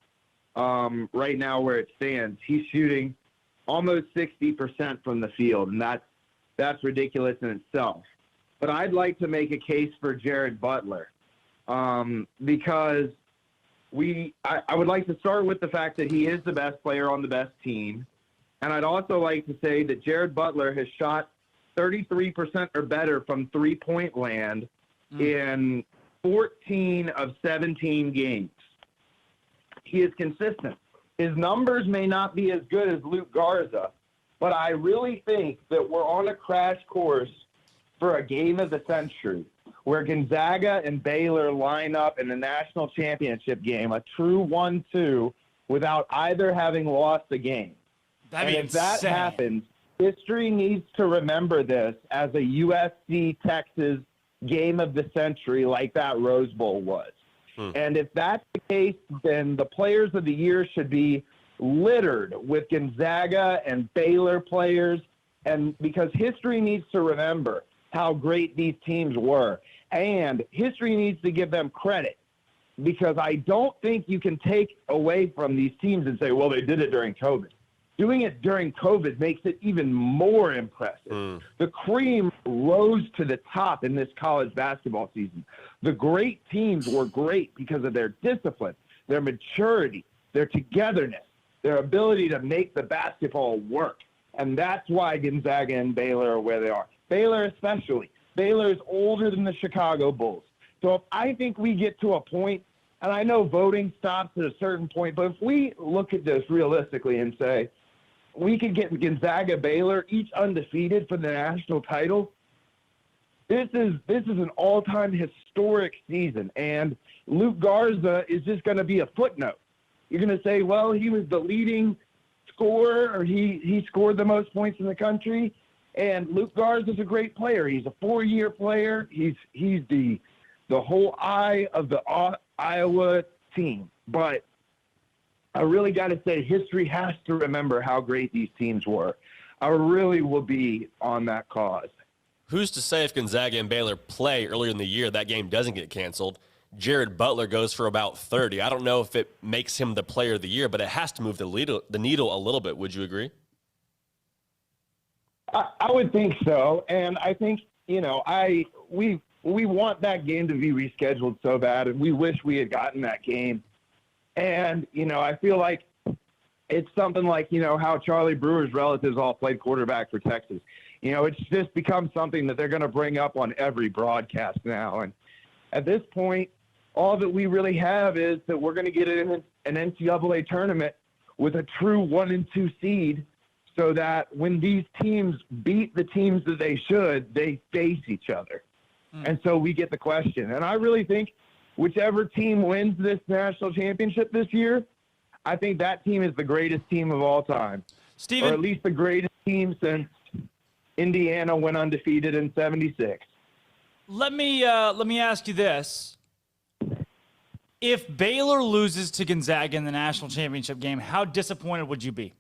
Right now where it stands, he's shooting almost 60% from the field, and that's ridiculous in itself. But I'd like to make a case for Jared Butler because I would like to start with the fact that he is the best player on the best team. And I'd also like to say that Jared Butler has shot 33% or better from three-point land in 14 of 17 games. He is consistent. His numbers may not be as good as Luke Garza, but I really think that we're on a crash course for a game of the century where Gonzaga and Baylor line up in the national championship game, a true 1-2, without either having lost a game. That'd be if that insane. happens, history needs to remember this as a USC-Texas game of the century like that Rose Bowl was. And if that's the case, then the players of the year should be littered with Gonzaga and Baylor players, and because history needs to remember how great these teams were. And history needs to give them credit, because I don't think you can take away from these teams and say, well, they did it during COVID. Doing it during COVID makes it even more impressive. The cream rose to the top in this college basketball season. The great teams were great because of their discipline, their maturity, their togetherness, their ability to make the basketball work. And that's why Gonzaga and Baylor are where they are. Baylor especially. Baylor is older than the Chicago Bulls. So if I think we get to a point, and I know voting stops at a certain point, but if we look at this realistically and say, we could get Gonzaga, Baylor, each undefeated for the national title. This is an all-time historic season, and Luke Garza is just going to be a footnote. You're going to say, well, he was the leading scorer, or he scored the most points in the country, and Luke Garza is a great player. He's a 4-year player. He's the whole eye of the Iowa team, but I really got to say, history has to remember how great these teams were. I really will be on that cause. Who's to say if Gonzaga and Baylor play earlier in the year, that game doesn't get canceled? Jared Butler goes for about 30. I don't know if it makes him the player of the year, but it has to move the needle a little bit. Would you agree? I would think so. And I think, we want that game to be rescheduled so bad, and we wish we had gotten that game. And, I feel like it's something like, how Charlie Brewer's relatives all played quarterback for Texas. It's just become something that they're going to bring up on every broadcast now. And at this point, all that we really have is that we're going to get in an NCAA tournament with a true 1 and 2 seed, so that when these teams beat the teams that they should, they face each other. And so we get the question. And I really think whichever team wins this national championship this year, I think that team is the greatest team of all time. Steven, or at least the greatest team since Indiana went undefeated in 76. Let me ask you this. If Baylor loses to Gonzaga in the national championship game, how disappointed would you be?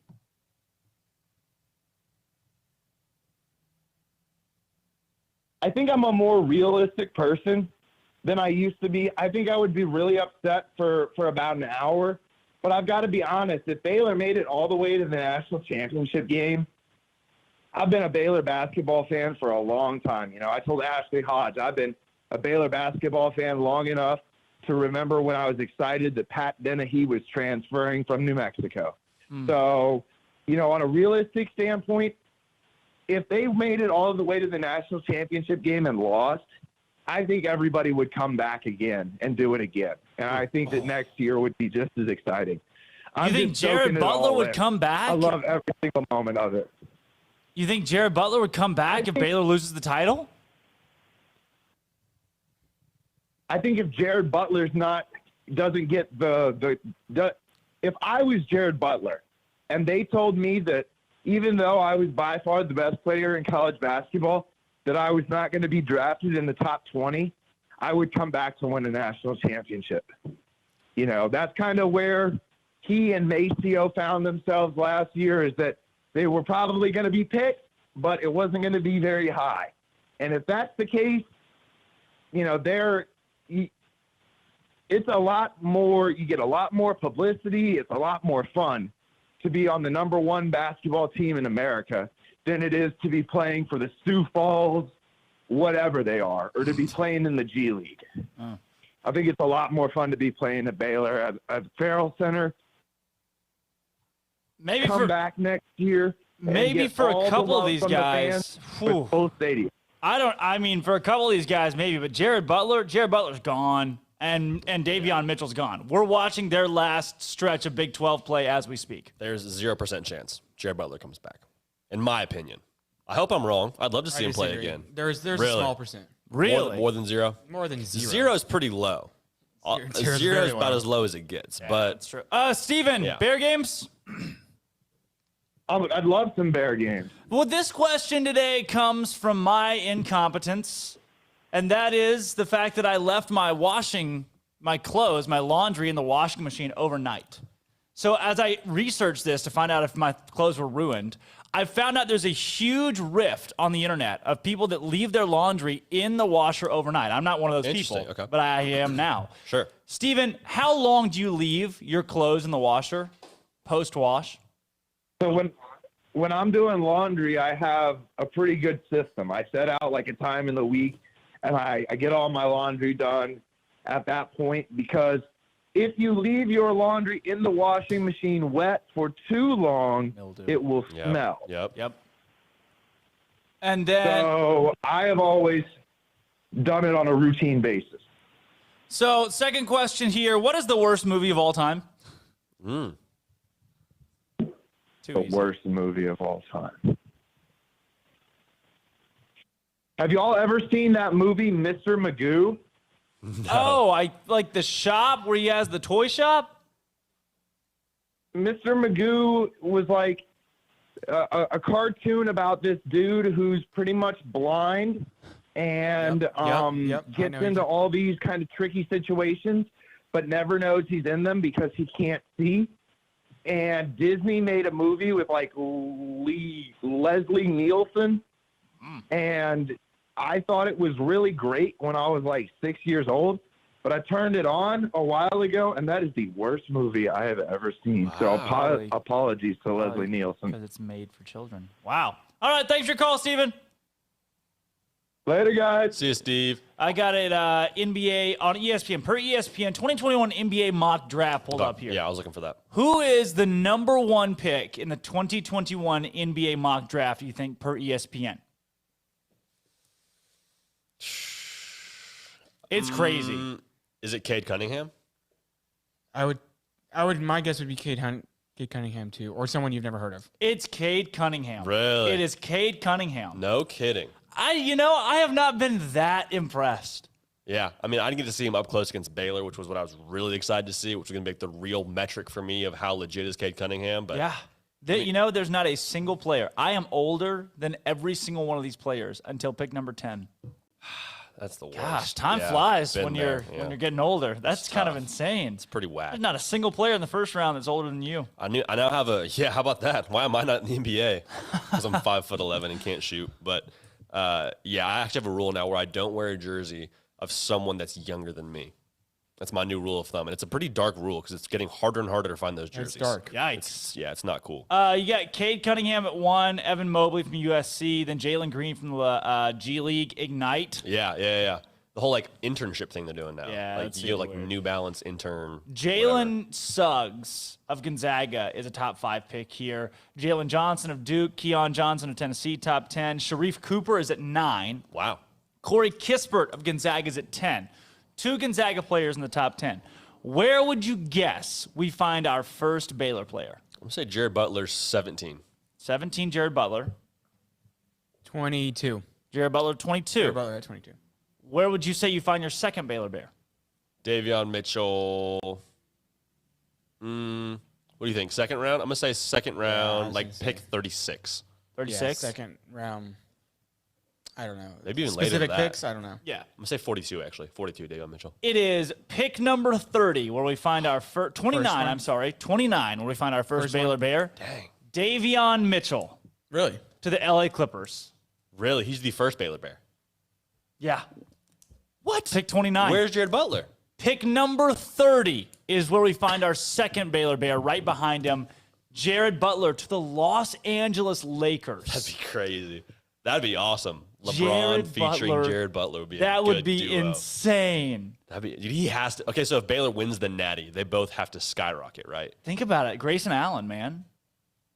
I think I'm a more realistic person than I used to be. I think I would be really upset for about an hour. But I've got to be honest, if Baylor made it all the way to the national championship game, I've been a Baylor basketball fan for a long time. I told Ashley Hodge, I've been a Baylor basketball fan long enough to remember when I was excited that Pat Dennehy was transferring from New Mexico. So, on a realistic standpoint, if they made it all the way to the national championship game and lost, I think everybody would come back again and do it again. And I think that next year would be just as exciting. You think Jared Butler would come back? I love every single moment of it. You think Jared Butler would come back if Baylor loses the title? I think if Jared Butler's doesn't get if I was Jared Butler and they told me that even though I was by far the best player in college basketball, that I was not going to be drafted in the top 20, I would come back to win a national championship. That's kind of where he and Maceo found themselves last year is that they were probably going to be picked, but it wasn't going to be very high. And if that's the case, you know, it's a lot more, you get a lot more publicity. It's a lot more fun to be on the number one basketball team in America than it is to be playing for the Sioux Falls, whatever they are, or to be playing in the G League. I think it's a lot more fun to be playing at Baylor at Farrell Center. Maybe come back next year. Maybe for a couple of these guys. Full stadium. I mean, for a couple of these guys, maybe, but Jared Butler's gone, and Davion Mitchell's gone. We're watching their last stretch of Big 12 play as we speak. There's a 0% chance Jared Butler comes back, in my opinion. I hope I'm wrong. I'd love to see him play again. There's really? a small percent. Really? More than zero? More than zero. Zero is pretty low. Zero is about as low as it gets. Yeah, but that's true. Steven, Bear games? I'd love some Bear games. Well, this question today comes from my incompetence, and that is the fact that I left my clothes, my laundry in the washing machine overnight. So as I researched this to find out if my clothes were ruined, I found out there's a huge rift on the internet of people that leave their laundry in the washer overnight. I'm not one of those people, but I am now. Sure. Steven, how long do you leave your clothes in the washer post-wash? So when I'm doing laundry, I have a pretty good system. I set out like a time in the week, and I get all my laundry done at that point, because if you leave your laundry in the washing machine wet for too long, it will smell. Yep. And then, so I have always done it on a routine basis. So, second question here: what is the worst movie of all time? The worst movie of all time. Have you all ever seen that movie, Mr. Magoo? No. Oh, I like the shop where he has the toy shop. Mr. Magoo was like a cartoon about this dude who's pretty much blind and gets into all these kind of tricky situations, but never knows he's in them because he can't see. And Disney made a movie with like Leslie Nielsen, and I thought it was really great when I was like 6 years old, but I turned it on a while ago, and that is the worst movie I have ever seen. So apologies to Leslie Nielsen. Because it's made for children. Wow. All right, thanks for your call, Steven. Later, guys. See you, Steve. I got it NBA on ESPN. Per ESPN, 2021 NBA mock draft pulled up here. Yeah, I was looking for that. Who is the number one pick in the 2021 NBA mock draft, you think, per ESPN? It's crazy. Is it Cade Cunningham? My guess would be Cade Cunningham too, or someone you've never heard of. It's Cade Cunningham. Really? It is Cade Cunningham. No kidding. I have not been that impressed. Yeah, I mean, I didn't get to see him up close against Baylor, which was what I was really excited to see, which was going to make the real metric for me of how legit is Cade Cunningham. But yeah, there's not a single player. I am older than every single one of these players until pick number 10. That's the worst. Gosh, time flies when you're getting older. That's kind of insane. It's pretty whack. There's not a single player in the first round that's older than you. I now have how about that? Why am I not in the NBA? Because I'm 5'11" and can't shoot. But I actually have a rule now where I don't wear a jersey of someone that's younger than me. That's my new rule of thumb, and it's a pretty dark rule because it's getting harder and harder to find those jerseys. It's dark. Yikes. It's not cool. You got Cade Cunningham at 1, Evan Mobley from USC, then Jalen Green from the G League Ignite. Yeah. The whole internship thing they're doing now. Yeah, like you get New Balance intern. Jalen Suggs of Gonzaga is a top 5 pick here. Jalen Johnson of Duke, Keon Johnson of Tennessee, top 10. Sharif Cooper is at 9. Wow. Corey Kispert of Gonzaga is at 10. 2 Gonzaga players in the top 10. Where would you guess we find our first Baylor player? I'm going to say Jared Butler's 17. 17, Jared Butler. 22. Jared Butler, 22. Jared Butler at 22. Where would you say you find your second Baylor Bear? Davion Mitchell. What do you think? Second round? I'm going to say second round, pick 36. 36? Yeah, second round. I don't know. Maybe even Specific later than that. picks? I don't know. Yeah. I'm going to say 42, actually. 42, David Mitchell. It is pick number 30, where we find our first 29. I'm sorry, 29, where we find our first Baylor Bear. Dang. Davion Mitchell. Really? To the LA Clippers. Really? He's the first Baylor Bear. Yeah. What? Pick 29. Where's Jared Butler? Pick number 30 is where we find our second Baylor Bear, right behind him, Jared Butler to the Los Angeles Lakers. That'd be crazy. That'd be awesome. LeBron Jared featuring Butler, Jared Butler would be that a would good be duo. insane. He has to. Okay, so if Baylor wins the Natty, they both have to skyrocket, right? Think about it. Grayson Allen, man.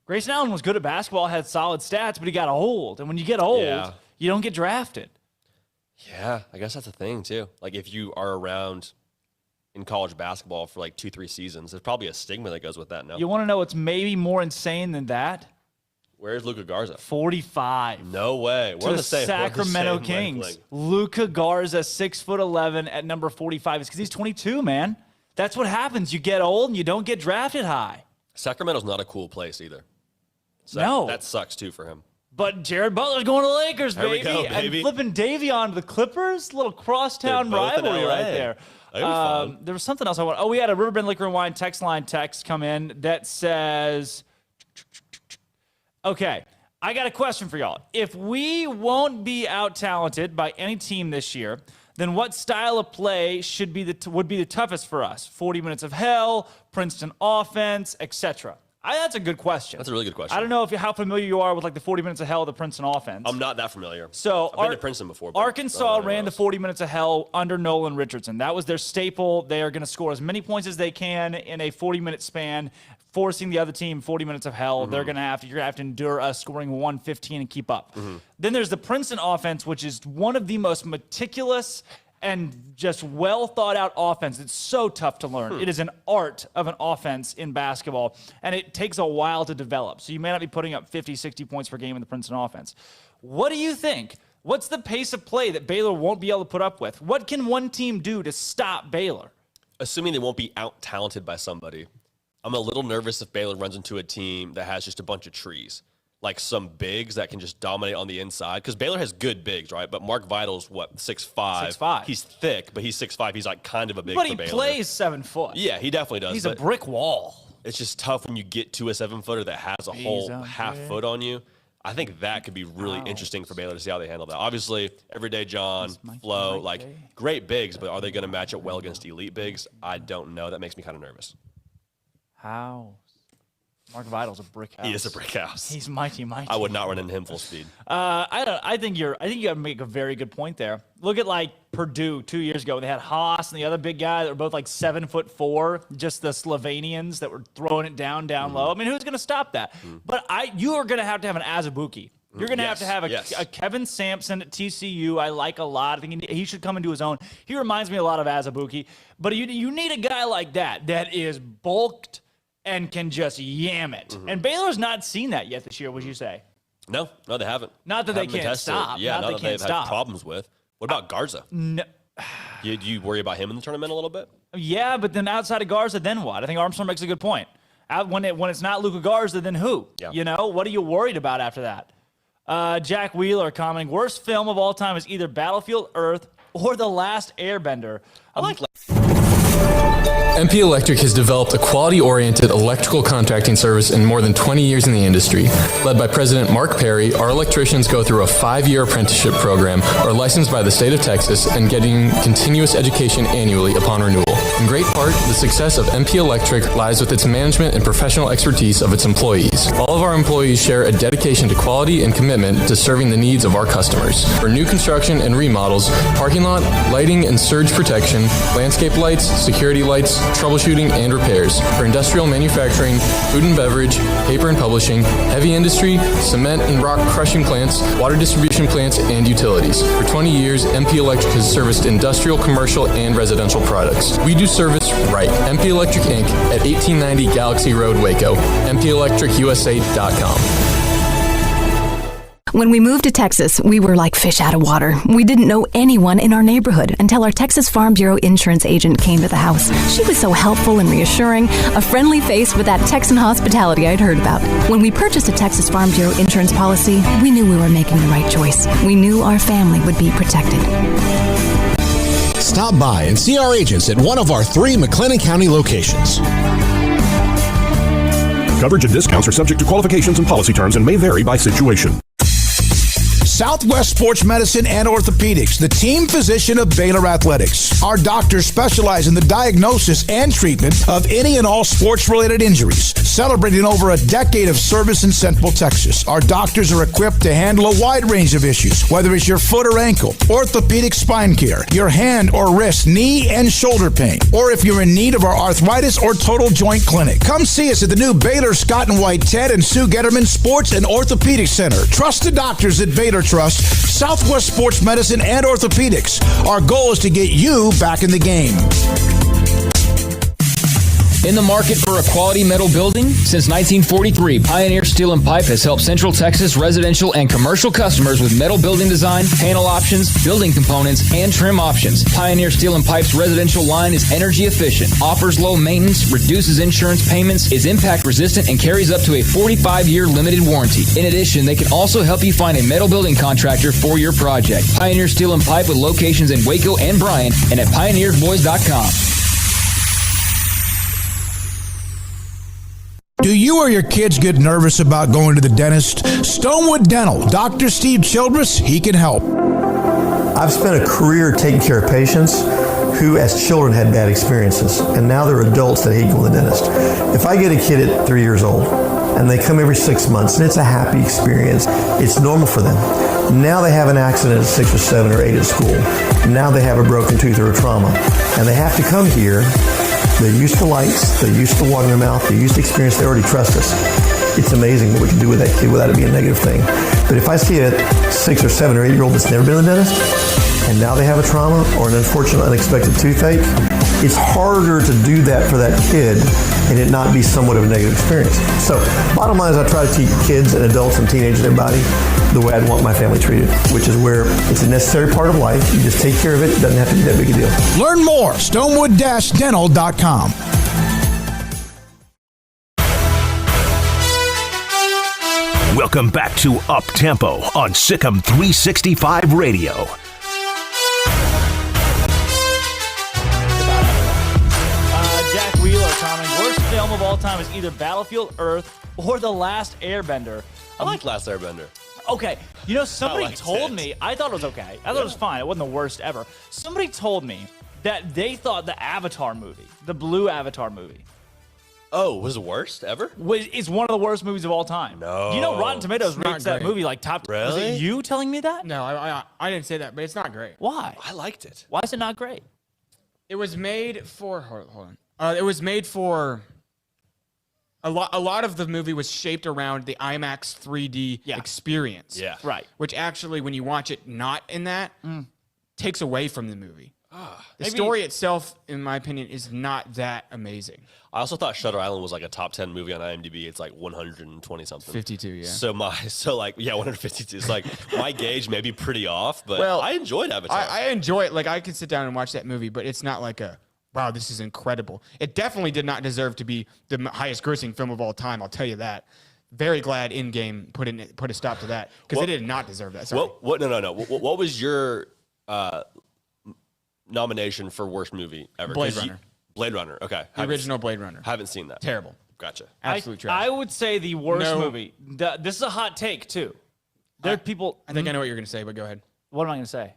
Grayson Allen was good at basketball, had solid stats, but he got old. And when you get old, you don't get drafted. Yeah, I guess that's a thing, too. Like, if you are around in college basketball for like 2-3 seasons, there's probably a stigma that goes with that, no? You want to know what's maybe more insane than that? Where's Luka Garza? 45. No way. We're the Sacramento Kings. Luka Garza, 6'11" at number 45. It's because he's 22, man. That's what happens. You get old and you don't get drafted high. Sacramento's not a cool place either. So No. That sucks, too, for him. But Jared Butler's going to the Lakers, There we baby. go, baby. And flipping Davion to the Clippers. Little crosstown They're both in rivalry LA. right there. That'd be fun. There was something else I want. Oh, we had a Riverbend Liquor and Wine text line text come in that says, okay, I got a question for y'all. If we won't be out-talented by any team this year, then what style of play would be the toughest for us? 40 minutes of hell, Princeton offense, etc. That's a good question. That's a really good question. I don't know how familiar you are with like the 40 minutes of hell, the Princeton offense. I'm not that familiar. So I've been to Princeton before. but Arkansas ran the 40 minutes of hell under Nolan Richardson. That was their staple. They are going to score as many points as they can in a 40-minute span, forcing the other team 40 minutes of hell. Mm-hmm. You're going to have to endure us scoring 115 and keep up. Then there's the Princeton offense, which is one of the most meticulous and just well thought out offense. It's so tough to learn. It is an art of an offense in basketball, and it takes a while to develop. So you may not be putting up 50, 60 points per game in the Princeton offense. What do you think? What's the pace of play that Baylor won't be able to put up with? What can one team do to stop Baylor? Assuming they won't be out-talented by somebody, I'm a little nervous if Baylor runs into a team that has just a bunch of trees. Like some bigs that can just dominate on the inside. Because Baylor has good bigs, right? But Mark Vital's, 6'5"? 6'5". He's thick, but he's 6'5". He's like kind of a big But for he Baylor. plays 7 foot. Yeah, he definitely does. He's a brick wall. It's just tough when you get to a 7-footer that has a whole half foot on you. I think that could be really interesting for Baylor to see how they handle that. Obviously, Everyday John, Flo, great bigs, but are they going to match up well against elite bigs? I don't know. That makes me kind of nervous. How? Mark Vital's a brick house. He is a brick house. He's mighty. I would not run into him full speed. I think you make a very good point there. Look at like Purdue 2 years ago. They had Haas and the other big guy that were both like 7'4", just the Slovenians that were throwing it down low. I mean, who's going to stop that? But you are going to have an Azubuike. You're going to have to have a Kevin Sampson at TCU. I like a lot. I think he should come into his own. He reminds me a lot of Azubuike. But you need a guy like that is bulked and can just yam it. And Baylor's not seen that yet this year, would you say? No, they haven't. Not that they can't stop. Yeah, not that they've had problems with. What about Garza? No. Do you worry about him in the tournament a little bit? Yeah, but then outside of Garza, then what? I think Armstrong makes a good point. When it's not Luka Garza, then who? Yeah. You know, what are you worried about after that? Jack Wheeler commenting, worst film of all time is either Battlefield Earth or The Last Airbender. I like MP Electric has developed a quality-oriented electrical contracting service in more than 20 years in the industry. Led by President Mark Perry, our electricians go through a 5-year apprenticeship program, are licensed by the state of Texas, and getting continuous education annually upon renewal. In great part, the success of MP Electric lies with its management and professional expertise of its employees. All of our employees share a dedication to quality and commitment to serving the needs of our customers. For new construction and remodels, parking lot, lighting and surge protection, landscape lights, security lights, troubleshooting and repairs. For industrial manufacturing, food and beverage, paper and publishing, heavy industry, cement and rock crushing plants, water distribution plants, and utilities. For 20 years, MP Electric has serviced industrial, commercial, and residential products. We do service right. MP Electric Inc. at 1890 Galaxy Road, Waco. MPElectricusa.com. When we moved to Texas, we were like fish out of water. We didn't know anyone in our neighborhood until our Texas Farm Bureau insurance agent came to the house. She was so helpful and reassuring, a friendly face with that Texan hospitality I'd heard about. When we purchased a Texas Farm Bureau insurance policy, we knew we were making the right choice. We knew our family would be protected. Stop by and see our agents at one of our 3 McLennan County locations. Coverage and discounts are subject to qualifications and policy terms and may vary by situation. Southwest Sports Medicine and Orthopedics, the team physician of Baylor Athletics. Our doctors specialize in the diagnosis and treatment of any and all sports-related injuries. Celebrating over a decade of service in Central Texas, our doctors are equipped to handle a wide range of issues, whether it's your foot or ankle, orthopedic spine care, your hand or wrist, knee and shoulder pain, or if you're in need of our arthritis or total joint clinic. Come see us at the new Baylor Scott and White Ted and Sue Getterman Sports and Orthopedic Center. Trust the doctors at Baylor Trust, Southwest Sports Medicine and Orthopedics. Our goal is to get you back in the game. In the market for a quality metal building? Since 1943, Pioneer Steel and Pipe has helped Central Texas residential and commercial customers with metal building design, panel options, building components, and trim options. Pioneer Steel and Pipe's residential line is energy efficient, offers low maintenance, reduces insurance payments, is impact resistant, and carries up to a 45-year limited warranty. In addition, they can also help you find a metal building contractor for your project. Pioneer Steel and Pipe with locations in Waco and Bryan and at pioneersboys.com. Do you or your kids get nervous about going to the dentist? Stonewood Dental, Dr. Steve Childress, he can help. I've spent a career taking care of patients who as children had bad experiences, and now they're adults that hate going to the dentist. If I get a kid at 3 years old and they come every 6 months and it's a happy experience, it's normal for them. Now they have an accident at 6 or 7 or 8 at school. Now they have a broken tooth or a trauma, and they have to come here. They're used to lights, they're used to water in their mouth, they're used to experience, they already trust us. It's amazing what we can do with that kid without it being a negative thing. But if I see a 6 or 7 or 8 year old that's never been to the dentist, and now they have a trauma or an unfortunate unexpected toothache, it's harder to do that for that kid and it not be somewhat of a negative experience. So bottom line is I try to teach kids and adults and teenagers and everybody the way I'd want my family treated, which is where it's a necessary part of life. You just take care of it. It doesn't have to be that big a deal. Learn more, stonewood-dental.com. Welcome back to Up Tempo on SicEm365 Radio. Jack Wheeler commenting, worst film of all time is either Battlefield Earth or The Last Airbender. I like Last Airbender. Okay, you know, somebody told me, I thought it was okay. I thought it was fine. It wasn't the worst ever. Somebody told me that they thought the Avatar movie, the blue Avatar movie, was the worst ever? It's one of the worst movies of all time. No. You know Rotten Tomatoes rates that movie like top. Really? Was it you telling me that? No, I didn't say that, but it's not great. Why? I liked it. Why is it not great? It was made for, hold on. It was made for, a lot of the movie was shaped around the IMAX 3D experience. Yeah. Right. Which actually, when you watch it not in that, takes away from the movie. The Maybe- story itself, in my opinion, is not that amazing. I also thought Shutter Island was like a top 10 movie on IMDb. It's like 120 something. 52, yeah. So 152. It's like my gauge may be pretty off, but I enjoyed Avatar. I enjoy it. Like, I could sit down and watch that movie, but it's not like a, wow, this is incredible. It definitely did not deserve to be the highest grossing film of all time, I'll tell you that. Very glad In-Game put a stop to that, because it did not deserve that. Sorry. No. What was your nomination for worst movie ever? Blade Runner. Blade Runner, okay. The original Blade Runner. Haven't seen that. Terrible. Gotcha. Absolute trash. I would say the worst movie. This is a hot take, too. There are people. I think I know what you're going to say, but go ahead. What am I going to say?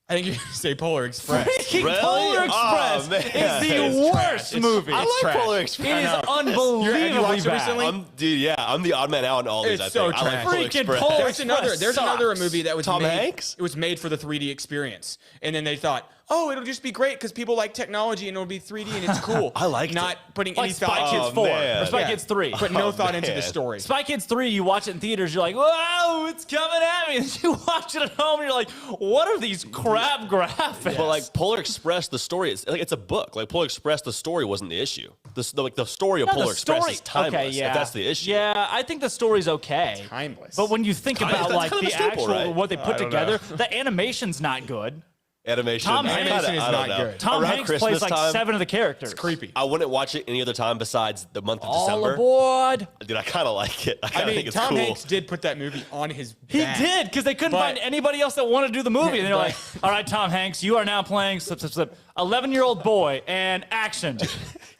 I think you're going to say Polar Express. Freaking Polar Express is the worst movie. I like Polar Express. It is unbelievably bad. Dude, I'm the odd man out on all these. It's so trash. I like Polar Express. Polar There's another movie that was Tom made. Hanks? It was made for the 3D experience, and then they thought, oh, it'll just be great because people like technology and it'll be 3D and it's cool. I liked not putting Like any Spy thought. Kids 4 or Spy Kids 3. Put no thought into the story. Spy Kids 3, you watch it in theaters, you're like, whoa, it's coming at me. And you watch it at home, and you're like, what are these crap graphics? But like Polar Express, the story is like it's a book. Like Polar Express, the story wasn't the issue. The story of Polar Express is timeless. Okay, yeah. If that's the issue. Yeah, I think the story's okay. Timeless. But when you think about That's like kind of the a staple, actual right? what they I put don't together, know. the animation's not good. Animation. Tom Hanks is not good. Tom Around Hanks plays Christmas like time, 7 of the characters. It's creepy. I wouldn't watch it any other time besides the month of All December. aboard. Dude, I kind of like it. I kind of think it's Tom cool. Hanks did put that movie on his He back. did, because they couldn't But- find anybody else that wanted to do the movie. And they're But- like, all right, Tom Hanks, you are now playing 11-year-old boy, and action.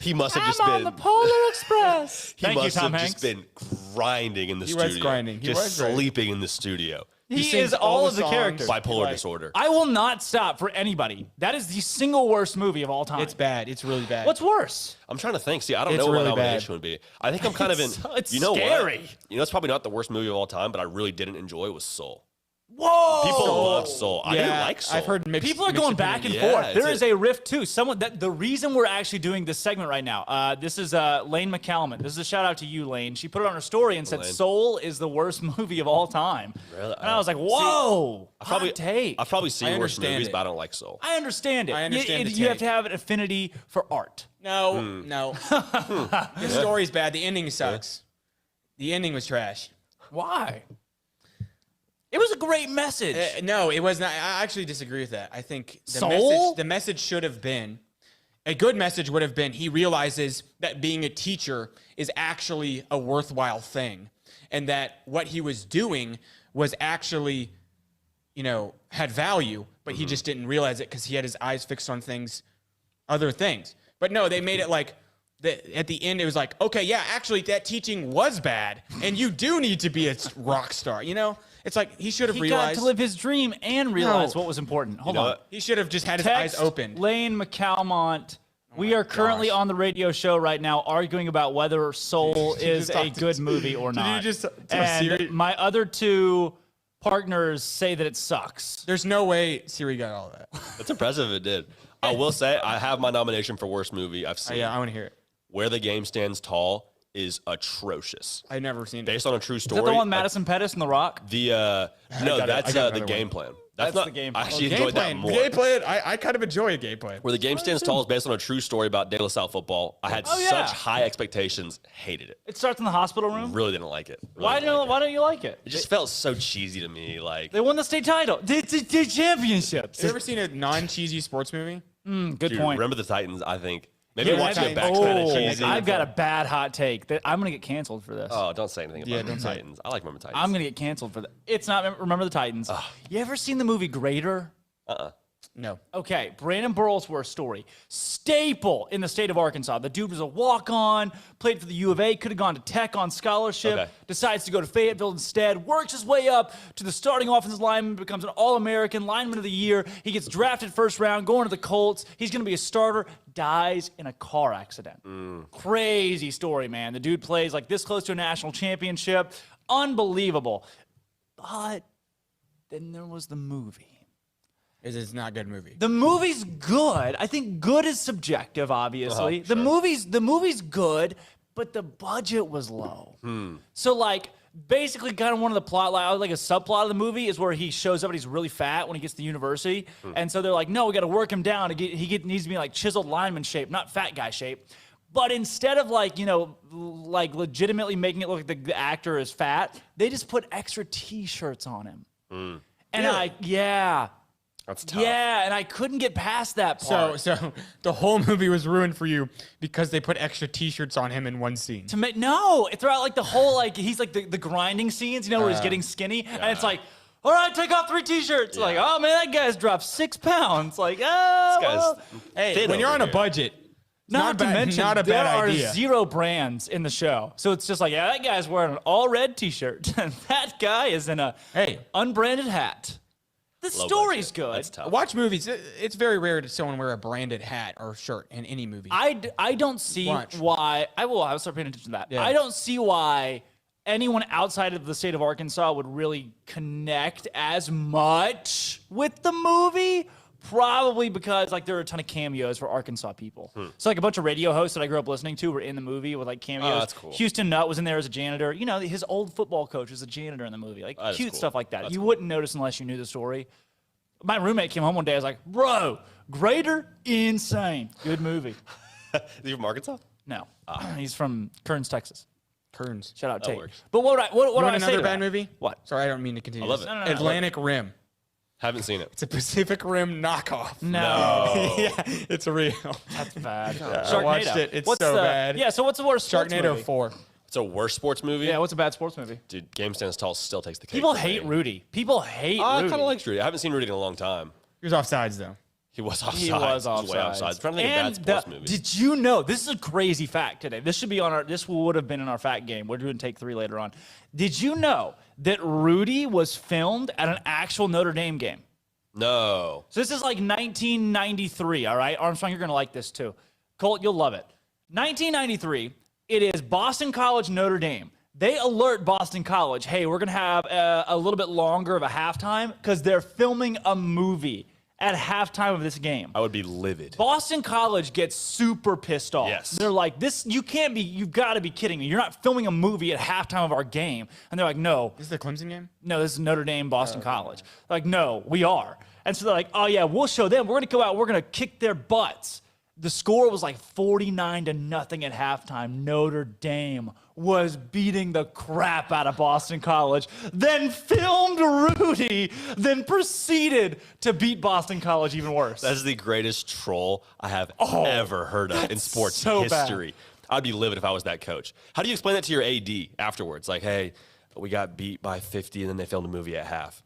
He must have I'm just on been. the Polar Express. He Thank you, must Tom have Hanks. just been grinding in the He studio. was grinding. He just was grinding. sleeping in the studio. He sings is all all of the the songs. characters. Bipolar Like- disorder. I will not stop for anybody. That is the single worst movie of all time. It's bad. It's really bad. What's worse? I'm trying to think. See, I don't It's know what really my nomination bad. would be. I think I'm kind of in. It's you know scary. what? You know, it's probably not the worst movie of all time, but I really didn't enjoy was Soul. Whoa! People love Soul. I didn't like Soul. I've heard mixed. People are mixed going back and opinions. Yeah, forth. There it's is a rift too. The reason we're actually doing this segment right now. This is Lane McCalman. This is a shout out to you, Lane. She put it on her story and said Lane. Soul is the worst movie of all time. Really? And I was like, whoa! hot take. I've probably seen I worse understand movies, it. but I don't like Soul. I understand it. I understand the You have take. to have an affinity for art. No, no. The story's bad. The ending sucks. The ending was trash. Why? It was a great message. No, it was not. I actually disagree with that. I think Soul? the message should have been, a good message would have been, he realizes that being a teacher is actually a worthwhile thing. And that what he was doing was actually, had value, but he just didn't realize it because he had his eyes fixed on other things. But no, they made it like, at the end, it was like, okay, yeah, actually, that teaching was bad, and you do need to be a rock star. It's like he should have He realized. got to live his dream and realize what was important. Hold on. He should have just had his Text eyes open. Lane McCalmont. We are currently on the radio show right now arguing about whether Soul is a good movie or not. And Siri? my other two partners say that it sucks. There's no way Siri got all that. That's impressive. It did. I will say I have my nomination for worst movie I've seen. Yeah, I want to hear it. Where the Game Stands Tall is atrocious. I've never seen it. Based on a true Is story. that the one Madison Pettis and The Rock? No, that's the game plan. That's not the game I plan. actually enjoyed that more. Game plan. I kind of enjoy a game plan. Where the Game Stands Tall is based on a true story about De La Salle football. I had such high expectations, hated it. It starts in the hospital room? Really didn't like it. Really Why didn't like don't you like it? it just felt so cheesy to me. Like They won the state title. The championships. Have you ever seen a non-cheesy sports movie? Good dude, point. Remember the Titans, I think. Maybe Yeah, watching I- it back's kind of cheesy. I've got a bad hot take that I'm going to get canceled for this. Oh, don't say anything about Yeah, Remember don't the say it. Titans. I like Remember the Titans. I'm going to get canceled for that. It's not Remember the Titans. You ever seen the movie Greater? No. Okay, Brandon Burlsworth's story. Staple in the state of Arkansas. The dude was a walk-on, played for the U of A, could have gone to Tech on scholarship, decides to go to Fayetteville instead, works his way up to the starting offensive lineman, becomes an All-American, lineman of the year. He gets drafted first round, going to the Colts. He's going to be a starter, dies in a car accident. Crazy story, man. The dude plays like this close to a national championship. Unbelievable. But then there was the movie. It's not a good movie. The movie's good. I think good is subjective, obviously. The movie's good, but the budget was low. So like basically kind of one of the plot like a subplot of the movie is where he shows up and he's really fat when he gets to the university. And so they're like, no, we got to work him down. He needs to be like chiseled lineman shape, not fat guy shape. But instead of like legitimately making it look like the actor is fat, they just put extra t-shirts on him. And That's tough. Yeah, and I couldn't get past that part. So the whole movie was ruined for you because they put extra T-shirts on him in one scene. Throughout like the whole he's like the grinding scenes, where he's getting skinny, and it's like, all right, take off 3 T-shirts. Like, oh man, that guy's dropped 6 pounds. Like, hey, when you're on a budget, not to mention not a there bad are idea. 0 brands in the show, so it's just like, yeah, that guy's wearing an all red T-shirt, and that guy is in a unbranded hat. The story's good. That's tough. Watch movies. It's very rare to someone wear a branded hat or shirt in any movie. I don't see why. I'll start paying attention to that. Yeah. I don't see why anyone outside of the state of Arkansas would really connect as much with the movie. Probably because like there are a ton of cameos for Arkansas people. So like a bunch of radio hosts that I grew up listening to were in the movie with like cameos. Oh, that's cool. Houston Nutt was in there as a janitor. You know, his old football coach was a janitor in the movie. Like cute stuff like that. You wouldn't notice unless you knew the story. My roommate came home one day. I was like, bro, Greater, insane. Good movie. Is he from Arkansas? No. He's from Kearns, Texas. Kearns. Shout out That Tate. works. But what do I say another to bad that? movie? What? Sorry, I don't mean to continue. I love this. it. No. Atlantic Rim. Haven't seen it. It's a Pacific Rim knockoff. No. Yeah, it's real. That's bad. I watched it. It's so bad. Yeah, so what's the worst sports Sharknado movie? 4. It's a worst sports movie? Yeah, what's a bad sports movie? Dude, Game Stands Tall still takes the cake. People for hate me. Rudy. People hate I Rudy. kind of like Rudy. I haven't seen Rudy in a long time. He was offsides, though. He was offside. He was offside. Way offside. I'm trying to think of bad sports movies. Did you know, this is a crazy fact today. This should be on this would have been in our fact game. We're doing take 3 later on. Did you know that Rudy was filmed at an actual Notre Dame game? No. So this is like 1993, all right? Armstrong, you're going to like this too. Colt, you'll love it. 1993, it is Boston College, Notre Dame. They alert Boston College, hey, we're going to have a little bit longer of a halftime because they're filming a movie at halftime of this game. I would be livid. Boston College gets super pissed off. Yes. They're like, you've got to be kidding me. You're not filming a movie at halftime of our game. And they're like, no. This is the Clemson game? No, this is Notre Dame, Boston College. They're like, no, we are. And so they're like, oh yeah, we'll show them. We're going to go out. We're going to kick their butts. The score was like 49-0 at halftime. Notre Dame was beating the crap out of Boston College, then filmed Rudy, then proceeded to beat Boston College even worse. That is the greatest troll I have ever heard of in sports so history. I'd be livid if I was that coach. How do you explain that to your AD afterwards? Like, hey, we got beat by 50 and then they filmed a movie at half.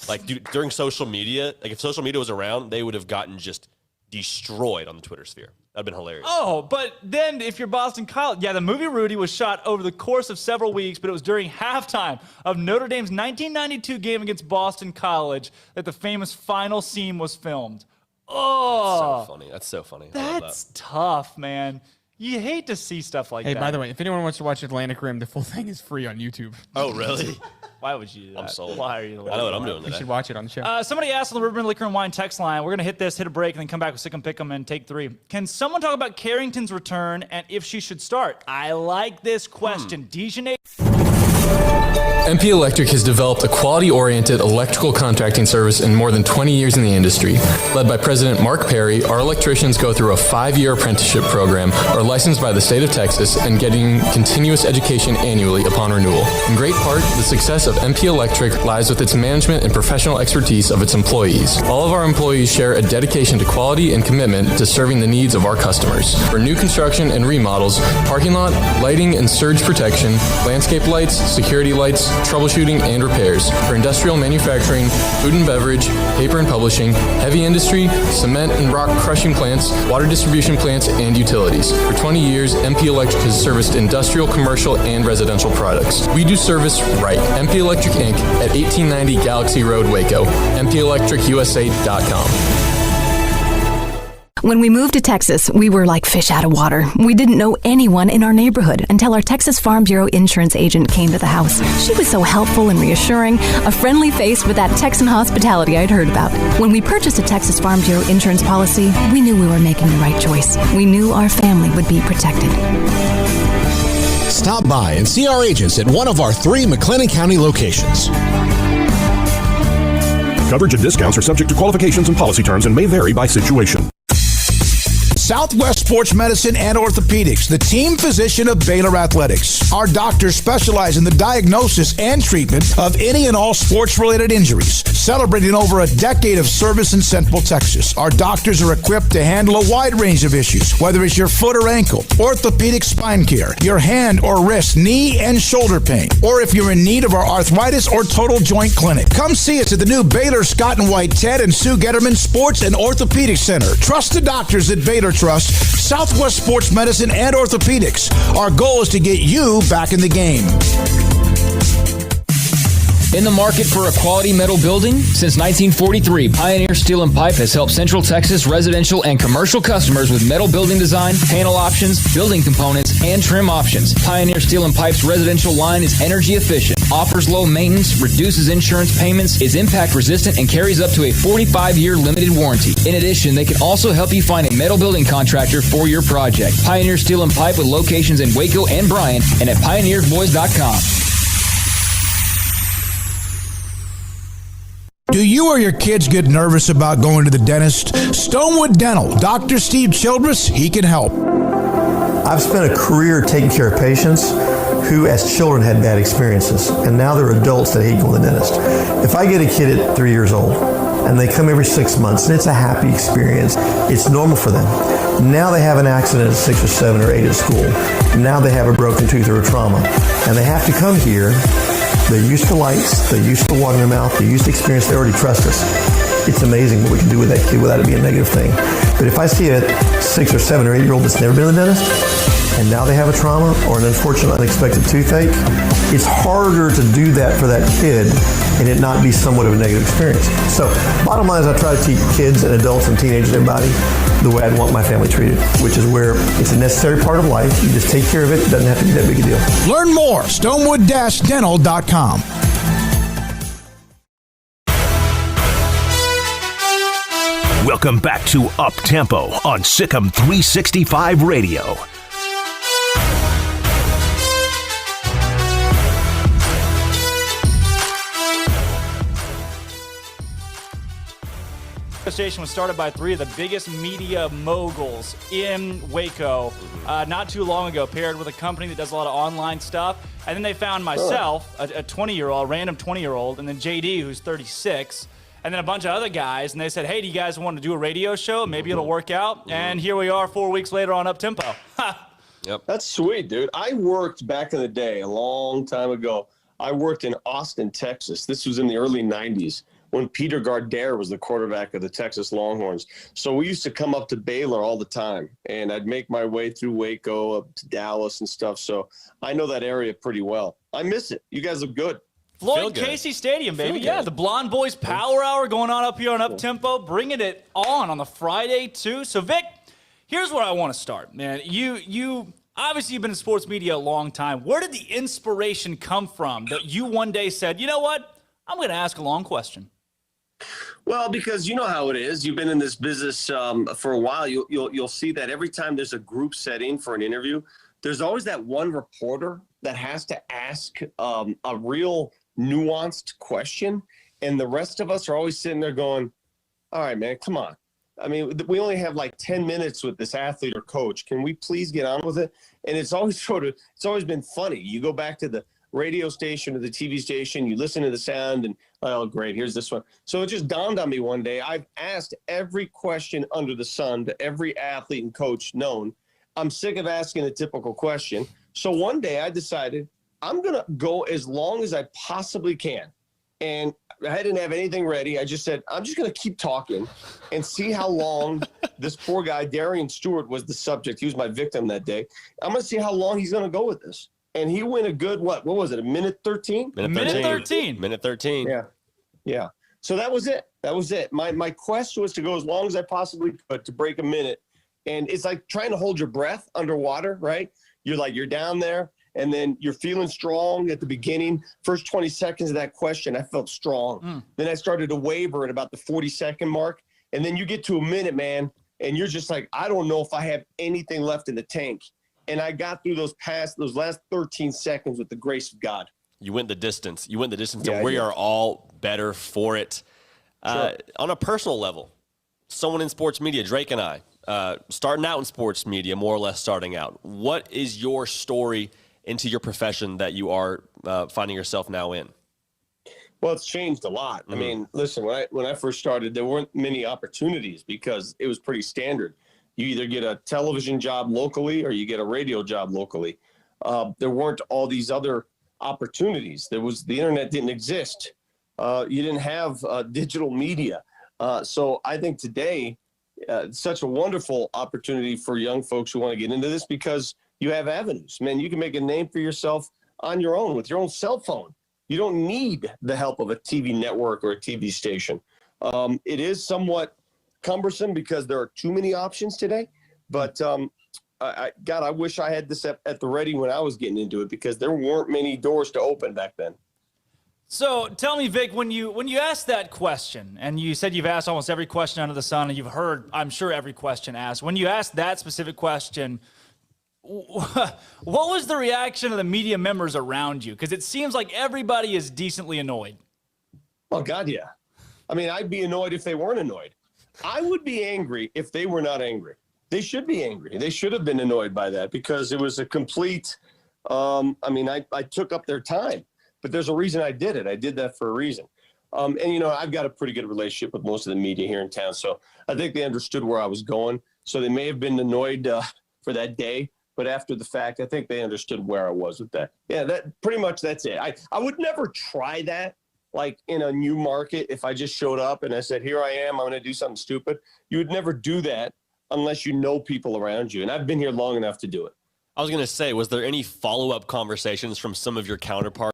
Like, dude, during social media, like if social media was around, they would have gotten just destroyed on the Twitter sphere. That'd been hilarious. Oh, but then if you're Boston College, the movie Rudy was shot over the course of several weeks, but it was during halftime of Notre Dame's 1992 game against Boston College that the famous final scene was filmed. Oh, That's so funny. That's so funny. That's tough, man. You hate to see stuff like that. Hey, by the way, if anyone wants to watch Atlantic Rim, the full thing is free on YouTube. Oh, really? Why would you do that? I'm sold. Why are you? I know what I'm doing You today. should watch it on the show. Somebody asked on the Riverbend Liquor and Wine text line. We're going to hit a break, and then come back with Sick 'em Pick 'em and take 3. Can someone talk about Carrington's return and if she should start? I like this question. Dejanay. MP Electric has developed a quality-oriented electrical contracting service in more than 20 years in the industry. Led by President Mark Perry, our electricians go through a 5-year apprenticeship program, are licensed by the state of Texas, and getting continuous education annually upon renewal. In great part, the success of MP Electric lies with its management and professional expertise of its employees. All of our employees share a dedication to quality and commitment to serving the needs of our customers. For new construction and remodels, parking lot, lighting and surge protection, landscape lights, security lights, troubleshooting and repairs. For industrial manufacturing, food and beverage, paper and publishing, heavy industry, cement and rock crushing plants, water distribution plants, and utilities. For 20 years, MP Electric has serviced industrial, commercial, and residential products. We do service right. MP Electric Inc. at 1890 Galaxy Road, Waco. MPElectricUSA.com. When we moved to Texas, we were like fish out of water. We didn't know anyone in our neighborhood until our Texas Farm Bureau insurance agent came to the house. She was so helpful and reassuring, a friendly face with that Texan hospitality I'd heard about. When we purchased a Texas Farm Bureau insurance policy, we knew we were making the right choice. We knew our family would be protected. Stop by and see our agents at one of our 3 McLennan County locations. Coverage and discounts are subject to qualifications and policy terms and may vary by situation. Southwest Sports Medicine and Orthopedics, the team physician of Baylor Athletics. Our doctors specialize in the diagnosis and treatment of any and all sports-related injuries. Celebrating over a decade of service in Central Texas, our doctors are equipped to handle a wide range of issues, whether it's your foot or ankle, orthopedic spine care, your hand or wrist, knee and shoulder pain, or if you're in need of our arthritis or total joint clinic. Come see us at the new Baylor Scott and White Ted and Sue Getterman Sports and Orthopedic Center. Trust the doctors at Baylor Trust, Southwest Sports Medicine and Orthopedics. Our goal is to get you back in the game. In the market for a quality metal building? Since 1943, Pioneer Steel and Pipe has helped Central Texas residential and commercial customers with metal building design, panel options, building components, and trim options. Pioneer Steel and Pipe's residential line is energy efficient, offers low maintenance, reduces insurance payments, is impact resistant, and carries up to a 45-year limited warranty. In addition, they can also help you find a metal building contractor for your project. Pioneer Steel and Pipe with locations in Waco and Bryan and at pioneersboys.com. Do you or your kids get nervous about going to the dentist? Stonewood Dental, Dr. Steve Childress, he can help. I've spent a career taking care of patients who as children had bad experiences, and now they're adults that hate going to the dentist. If I get a kid at 3 years old and they come every 6 months and it's a happy experience, it's normal for them. Now they have an accident at 6 or 7 or 8 at school. Now they have a broken tooth or a trauma, and they have to come here. They're used to lights, they're used to water in their mouth, they're used to experience, they already trust us. It's amazing what we can do with that kid without it being a negative thing. But if I see a 6 or 7 or 8 year old that's never been to the dentist, and now they have a trauma or an unfortunate unexpected toothache, it's harder to do that for that kid and it not be somewhat of a negative experience. So bottom line is I try to teach kids and adults and teenagers and everybody the way I'd want my family treated, which is where it's a necessary part of life. You just take care of it. It doesn't have to be that big a deal. Learn more, stonewood-dental.com. Welcome back to Up Tempo on SicEm365 Radio. Station was started by three of the biggest media moguls in Waco not too long ago, paired with a company that does a lot of online stuff. And then they found myself, a 20-year-old, random 20-year-old, and then JD, who's 36, and then a bunch of other guys. And they said, hey, do you guys want to do a radio show? Maybe it'll work out. And here we are 4 weeks later on Up Tempo. Yep. That's sweet, dude. I worked back in the day, a long time ago. I worked in Austin, Texas. This was in the early 90s. When Peter Gardere was the quarterback of the Texas Longhorns. So we used to come up to Baylor all the time, and I'd make my way through Waco up to Dallas and stuff. So I know that area pretty well. I miss it. You guys look good. Floyd Casey Stadium, baby. Yeah, the Blonde Boys Power Hour going on up here on Up Tempo, bringing it on the Friday, too. So, Vic, here's where I want to start, man. You obviously, you've been in sports media a long time. Where did the inspiration come from that you one day said, you know what, I'm going to ask a long question? Well, because you know how it is. You've been in this business for a while. You'll see that every time there's a group setting for an interview, there's always that one reporter that has to ask a real nuanced question, and the rest of us are always sitting there going, all right, man, come on. I mean, we only have like 10 minutes with this athlete or coach. Can we please get on with it? And it's always been funny. You go back to the radio station or the TV station, you listen to the sound, and oh, great, here's this one. So it just dawned on me one day. I've asked every question under the sun to every athlete and coach known. I'm sick of asking a typical question. So one day I decided I'm going to go as long as I possibly can. And I didn't have anything ready. I just said, I'm just going to keep talking and see how long this poor guy, Darian Stewart, was the subject. He was my victim that day. I'm going to see how long he's going to go with this. And he went a good, what was it, a minute 13? Minute 13. Minute 13. Yeah. So that was it. My quest was to go as long as I possibly could to break a minute. And it's like trying to hold your breath underwater, right? You're down there, and then you're feeling strong at the beginning. First 20 seconds of that question, I felt strong. Then I started to waver at about the 40-second mark. And then you get to a minute, man, and you're just like, I don't know if I have anything left in the tank. And I got through those last 13 seconds with the grace of God. You went the distance. And we are all better for it. Sure. On a personal level, someone in sports media, Drake and I, starting out in sports media, more or less starting out. What is your story into your profession that you are finding yourself now in? Well, it's changed a lot. I mean, listen, when I first started, there weren't many opportunities because it was pretty standard. You either get a television job locally or you get a radio job locally. There weren't all these other opportunities. The internet didn't exist. You didn't have digital media. So I think today, it's such a wonderful opportunity for young folks who want to get into this because you have avenues. Man, you can make a name for yourself on your own with your own cell phone. You don't need the help of a TV network or a TV station. It is somewhat cumbersome because there are too many options today. But I wish I had this at the ready when I was getting into it, because there weren't many doors to open back then. So tell me, Vic, when you asked that question, and you said you've asked almost every question under the sun, and you've heard, I'm sure, every question asked. When you asked that specific question, what was the reaction of the media members around you? Because it seems like everybody is decently annoyed. Oh, God, yeah. I mean, I'd be annoyed if they weren't annoyed. I would be angry if they were not angry. They should be angry. They should have been annoyed by that, because it was a complete, I took up their time. But there's a reason I did it. I did that for a reason. And I've got a pretty good relationship with most of the media here in town. So I think they understood where I was going. So they may have been annoyed for that day. But after the fact, I think they understood where I was with that. Yeah, that's it. I would never try that, like in a new market. If I just showed up and I said, here I am, I'm going to do something stupid. You would never do that unless you know people around you. And I've been here long enough to do it. I was going to say, was there any follow-up conversations from some of your counterparts